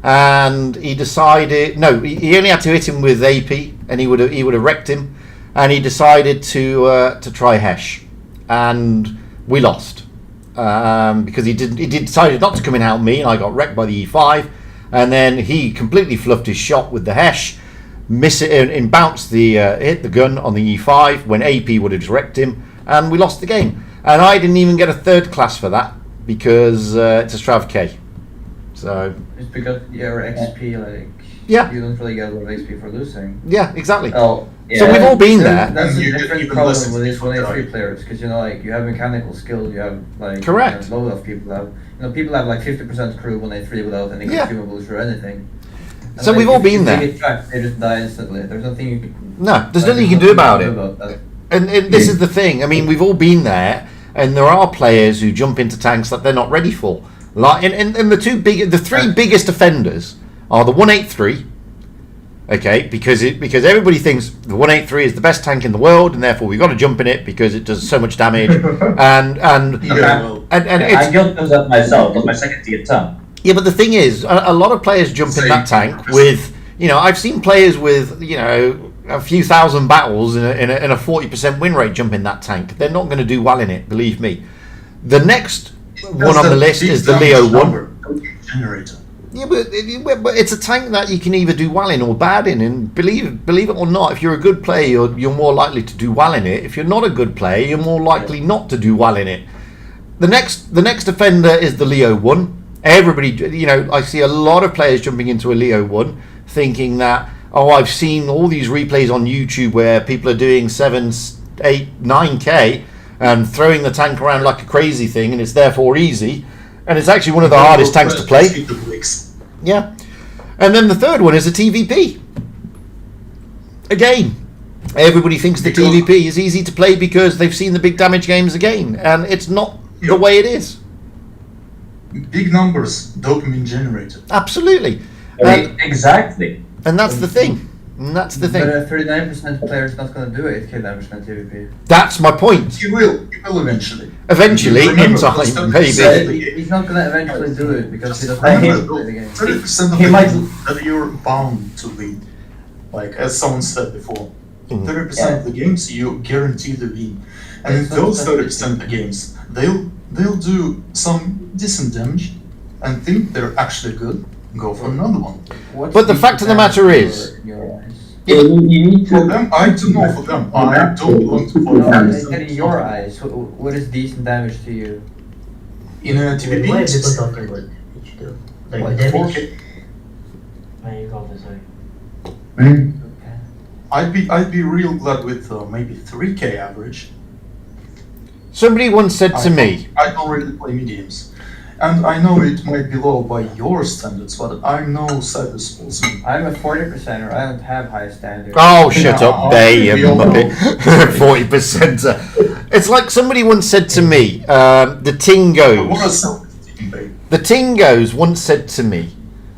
Speaker 1: and he decided he only had to hit him with AP, and he would have wrecked him. And he decided to try Hesh, and we lost because he decided not to come and help me, and I got wrecked by the E5, and then he completely fluffed his shot with the Hesh. Miss it and bounce hit the gun on the E5 when AP would have just wrecked him, and we lost the game. And I didn't even get a third class for that because it's a Strav K. So
Speaker 11: It's because your XP, like,
Speaker 1: Yeah.
Speaker 11: you don't really get a lot of XP for losing.
Speaker 1: yeah, exactly.
Speaker 5: Oh,
Speaker 1: So we've all been there.
Speaker 11: That's a
Speaker 13: You get
Speaker 11: different
Speaker 13: even
Speaker 11: problem
Speaker 13: less
Speaker 11: with these
Speaker 13: XP for
Speaker 11: 183
Speaker 13: dying.
Speaker 11: players, because you know, like, you have mechanical skill, you have like
Speaker 1: Correct.
Speaker 11: A lot of people have. You know, people have like 50% crew 183 without any
Speaker 1: Yeah.
Speaker 11: consumables or anything. And,
Speaker 1: So
Speaker 11: like,
Speaker 1: we've all
Speaker 11: if
Speaker 1: been
Speaker 11: they
Speaker 1: there.
Speaker 11: get trapped, they just die instantly. There's nothing you can.
Speaker 1: No, there's nothing you can do about it.
Speaker 11: that.
Speaker 1: And this is the thing. I mean, we've all been there, and there are players who jump into tanks that they're not ready for. Like, and the three biggest offenders are the 183. Okay, because everybody thinks the 183 is the best tank in the world, and therefore we've got to jump in it because it does so much damage. and
Speaker 5: I got those that myself. That's my second tier tank.
Speaker 1: yeah, but the thing is, a lot of players jump in that tank with, you know, I've seen players with, you know, a few thousand battles in a 40% win rate jump in that tank. They're not going to do well in it, believe me. The next one on the list is the Leo 1.
Speaker 13: Generator.
Speaker 1: Yeah, but it's a tank that you can either do well in or bad in, and believe it or not, if you're a good player, you're more likely to do well in it. If you're not a good player, you're more likely not to do well in it. The next offender is the Leo 1. Everybody, you know, I see a lot of players jumping into a Leo 1 thinking that, oh, I've seen all these replays on YouTube where people are doing 7, 8, 9k and throwing the tank around like a crazy thing, and it's therefore easy. And it's actually one of the hardest tanks to play. Yeah. And then the third one is a TVP. Again, everybody thinks the TVP is easy to play because they've seen the big damage games again. And it's not the way it is.
Speaker 13: Big numbers, dopamine generated.
Speaker 1: Absolutely.
Speaker 5: Exactly.
Speaker 1: And that's the thing. And that's the thing.
Speaker 11: But 39% of players not going to do 8k damage on TVP.
Speaker 1: That's my point.
Speaker 13: He will eventually.
Speaker 1: Eventually, in
Speaker 13: Remember,
Speaker 1: time,
Speaker 13: those
Speaker 1: maybe.
Speaker 11: He's not going to eventually do it because he doesn't
Speaker 13: Remember,
Speaker 11: play the game.
Speaker 13: 30% of
Speaker 5: He
Speaker 13: the
Speaker 5: might-
Speaker 13: game that you're bound to win. Like, as someone said before, in 30% of the games you guarantee to win. And in
Speaker 11: It's not
Speaker 13: those
Speaker 11: that
Speaker 13: 30% of the games, they'll do some decent damage and think they're actually good, go for another one.
Speaker 11: What's
Speaker 1: But the
Speaker 11: decent
Speaker 1: fact of the
Speaker 11: damage
Speaker 1: matter
Speaker 11: in
Speaker 1: is-
Speaker 11: your eyes?
Speaker 7: You need
Speaker 13: For
Speaker 7: to.
Speaker 13: them, I don't know for them. I don't want to
Speaker 11: No,
Speaker 13: follow
Speaker 11: I
Speaker 13: them.
Speaker 11: said in your eyes. What is decent damage to you?
Speaker 13: In a
Speaker 8: Why are
Speaker 13: TVP,
Speaker 8: people talking about damage though? Like
Speaker 11: Like
Speaker 8: damage? Why you call this sorry?
Speaker 11: Okay.
Speaker 13: I'd be real glad with maybe 3k average.
Speaker 1: Somebody once said to me,
Speaker 13: I don't really play mediums. And I know it might be low by your standards, but I'm no cyber sportsman.
Speaker 11: I'm a 40%er. I don't have high standards.
Speaker 1: "Oh, shut up, there you
Speaker 13: we all know.
Speaker 1: muppet." 40%. It's like somebody once said to me, the
Speaker 13: What a
Speaker 1: Tingos.
Speaker 13: self-esteem, babe.
Speaker 1: The Tingos once said to me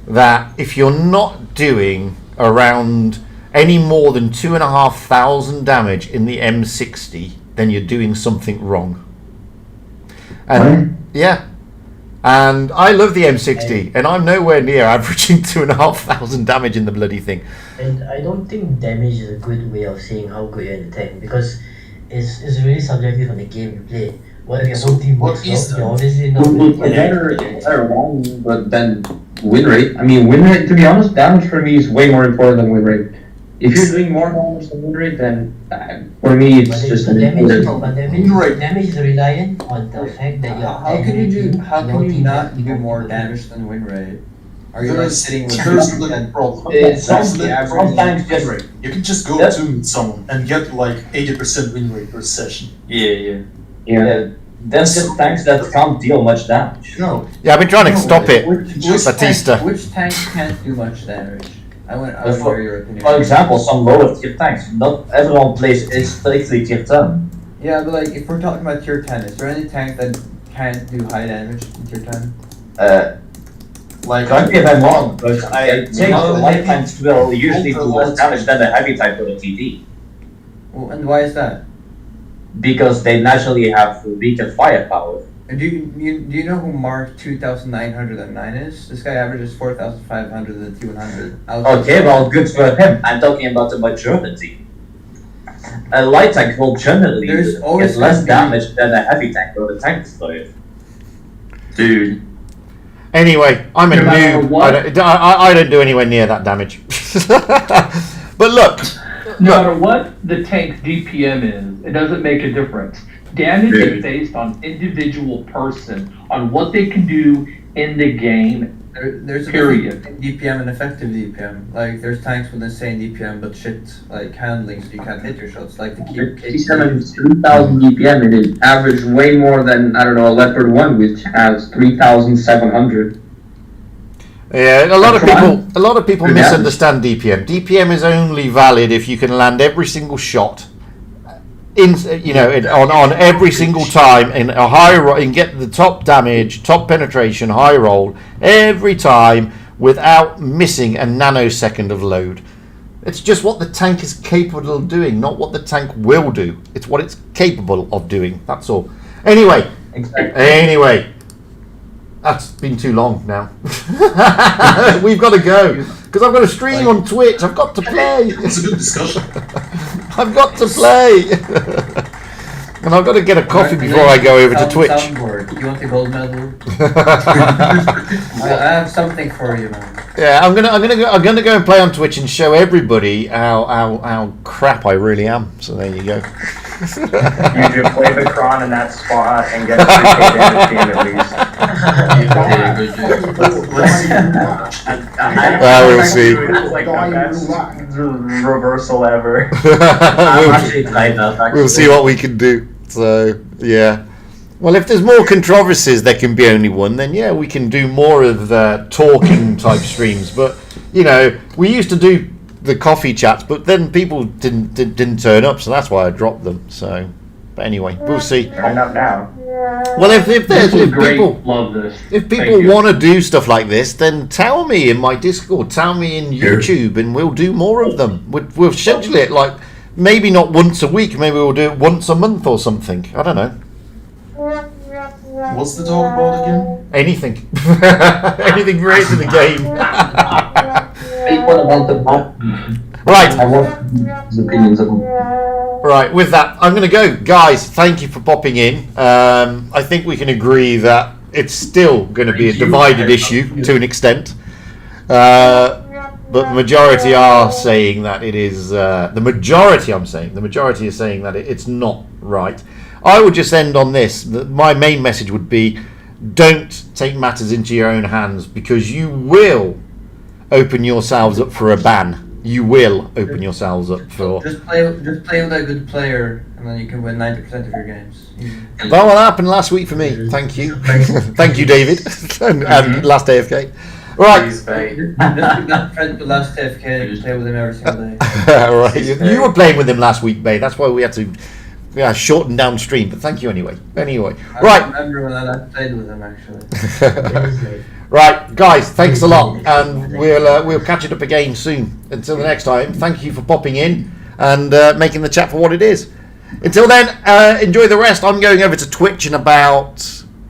Speaker 1: that if you're not doing around any more than 2,500 damage in the M60, then you're doing something wrong. And yeah, and I love the M60, and I'm nowhere near averaging 2,500 damage in the bloody thing.
Speaker 8: And I don't think damage is a good way of saying how good you're in the tank because it's really subjective on the game you play. What if your whole team
Speaker 13: what
Speaker 8: works
Speaker 13: is
Speaker 8: well?
Speaker 13: that?
Speaker 8: You're obviously not
Speaker 7: Well,
Speaker 8: good.
Speaker 7: better one, but then win rate. I mean, win rate. To be honest, damage for me is way more important than win rate. If you're doing more damage than win rate, then for me it's just an important.
Speaker 8: Damage is reliant on the fact that you're
Speaker 11: How can you do? How can you not do more damage than win rate? Are you like sitting with
Speaker 13: There's
Speaker 11: 30%
Speaker 13: no problem.
Speaker 7: It's
Speaker 13: There's
Speaker 7: some-
Speaker 13: no
Speaker 7: some
Speaker 13: problem
Speaker 7: tanks
Speaker 13: with
Speaker 7: just-
Speaker 13: win rate. You can just go
Speaker 7: Yeah.
Speaker 13: to someone and get like 80% win rate per session.
Speaker 5: Yeah. There's just tanks that can't deal much damage.
Speaker 13: No.
Speaker 1: Yeah, I've been trying to stop it.
Speaker 11: Batista.
Speaker 1: Batista.
Speaker 11: Which tank can't do much damage? I want to hear your opinion.
Speaker 5: For example, some lower tier tanks. Not everyone plays is strictly tier 10.
Speaker 11: Yeah, but like if we're talking about tier 10, is there any tank that can't do high damage in tier 10?
Speaker 5: Like, correct me if I'm wrong, but I think the light tanks will usually do less damage than the heavy tank or the TT.
Speaker 11: Well, and why is that?
Speaker 5: Because they naturally have weaker firepower.
Speaker 11: Do you know who Mark 2909 is? This guy averages 4,500 and T100.
Speaker 5: Okay, well, good for him. I'm talking about the majority. A light tank will generally
Speaker 11: There's
Speaker 5: get
Speaker 11: always
Speaker 5: less
Speaker 11: gonna be-
Speaker 5: damage than a heavy tank or the tank destroyer.
Speaker 7: Dude.
Speaker 1: Anyway, I'm a
Speaker 12: No matter
Speaker 1: noob.
Speaker 12: what.
Speaker 1: I don't do anywhere near that damage. But look,
Speaker 12: No matter what the tank's DPM is, it doesn't make a difference. Damage is based on individual person, on what they can do in the game.
Speaker 11: There's a
Speaker 12: Period.
Speaker 11: difference between DPM and effective DPM. Like there's tanks with insane DPM but shit like handling, so you can't hit your shots. Like the keep.
Speaker 7: 3,000 DPM and it averaged way more than, I don't know, a Leopard 1, which has 3,700.
Speaker 1: yeah, a lot of people
Speaker 7: Good
Speaker 1: misunderstand DPM. DPM is only valid if you can land every single shot on every single time in a high roll and get the top damage, top penetration, high roll every time without missing a nanosecond of load. It's just what the tank is capable of doing, not what the tank will do. It's what it's capable of doing. That's all. Anyway, that's been too long now. We've got to go because I've got a stream on Twitch. I've got to play.
Speaker 13: It's a good discussion.
Speaker 1: I've got to play. And I've got to get a coffee before I go over to Twitch.
Speaker 11: Soundboard. You want the gold medal? I have something for you, man.
Speaker 1: Yeah, I'm gonna go and play on Twitch and show everybody how crap I really am. So there you go.
Speaker 3: You just play the Kron in that spot and get 3k damage game at least.
Speaker 1: Well, we'll see.
Speaker 3: It's like the best reversal ever.
Speaker 1: We'll see what we can do. So yeah. Well, if there's more controversies, there can be only one. Then yeah, we can do more of the talking type streams. But we used to do the coffee chats, but then people didn't turn up, so that's why I dropped them. So, but anyway, we'll see.
Speaker 3: Turn up now.
Speaker 1: Well, if
Speaker 12: This was great.
Speaker 1: people
Speaker 12: Love this.
Speaker 1: if
Speaker 12: Thank
Speaker 1: people
Speaker 12: you.
Speaker 1: want to do stuff like this, then tell me in my Discord, tell me in YouTube, and we'll do more of them. We'll schedule it like maybe not once a week, maybe we'll do it once a month or something. I don't know.
Speaker 13: What's the talk about again?
Speaker 1: Anything, anything related to the game.
Speaker 5: What about the map?
Speaker 1: Right.
Speaker 5: I want his opinions on.
Speaker 1: Right, with that, I'm going to go. Guys, thank you for popping in. I think we can agree that it's still going to be a divided issue to an extent. But the majority are saying that it is... the majority is saying that it's not right. I would just end on this. My main message would be, don't take matters into your own hands, because you will open yourselves up for a ban. You will open yourselves up for...
Speaker 11: Just play with a good player, and then you can win 90% of your games.
Speaker 1: That what happened last week for me. Thank you. Thank you, David. and last AFK. Right.
Speaker 11: Just be that friend to last AFK and play with him every single day.
Speaker 1: Right. You were playing with him last week, Bay. That's why we had to shorten down stream. But thank you anyway.
Speaker 11: I
Speaker 1: Right.
Speaker 11: remember when I last played with him, actually.
Speaker 1: Right, guys, thanks a lot, and we'll catch it up again soon. Until the next time, thank you for popping in and making the chat for what it is. Until then, enjoy the rest. I'm going over to Twitch in about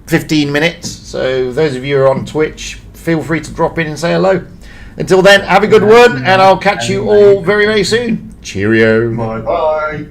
Speaker 1: 15 minutes, so those of you who are on Twitch, feel free to drop in and say hello. Until then, have a good one, and I'll catch you all very, very soon. Cheerio.
Speaker 13: Bye bye.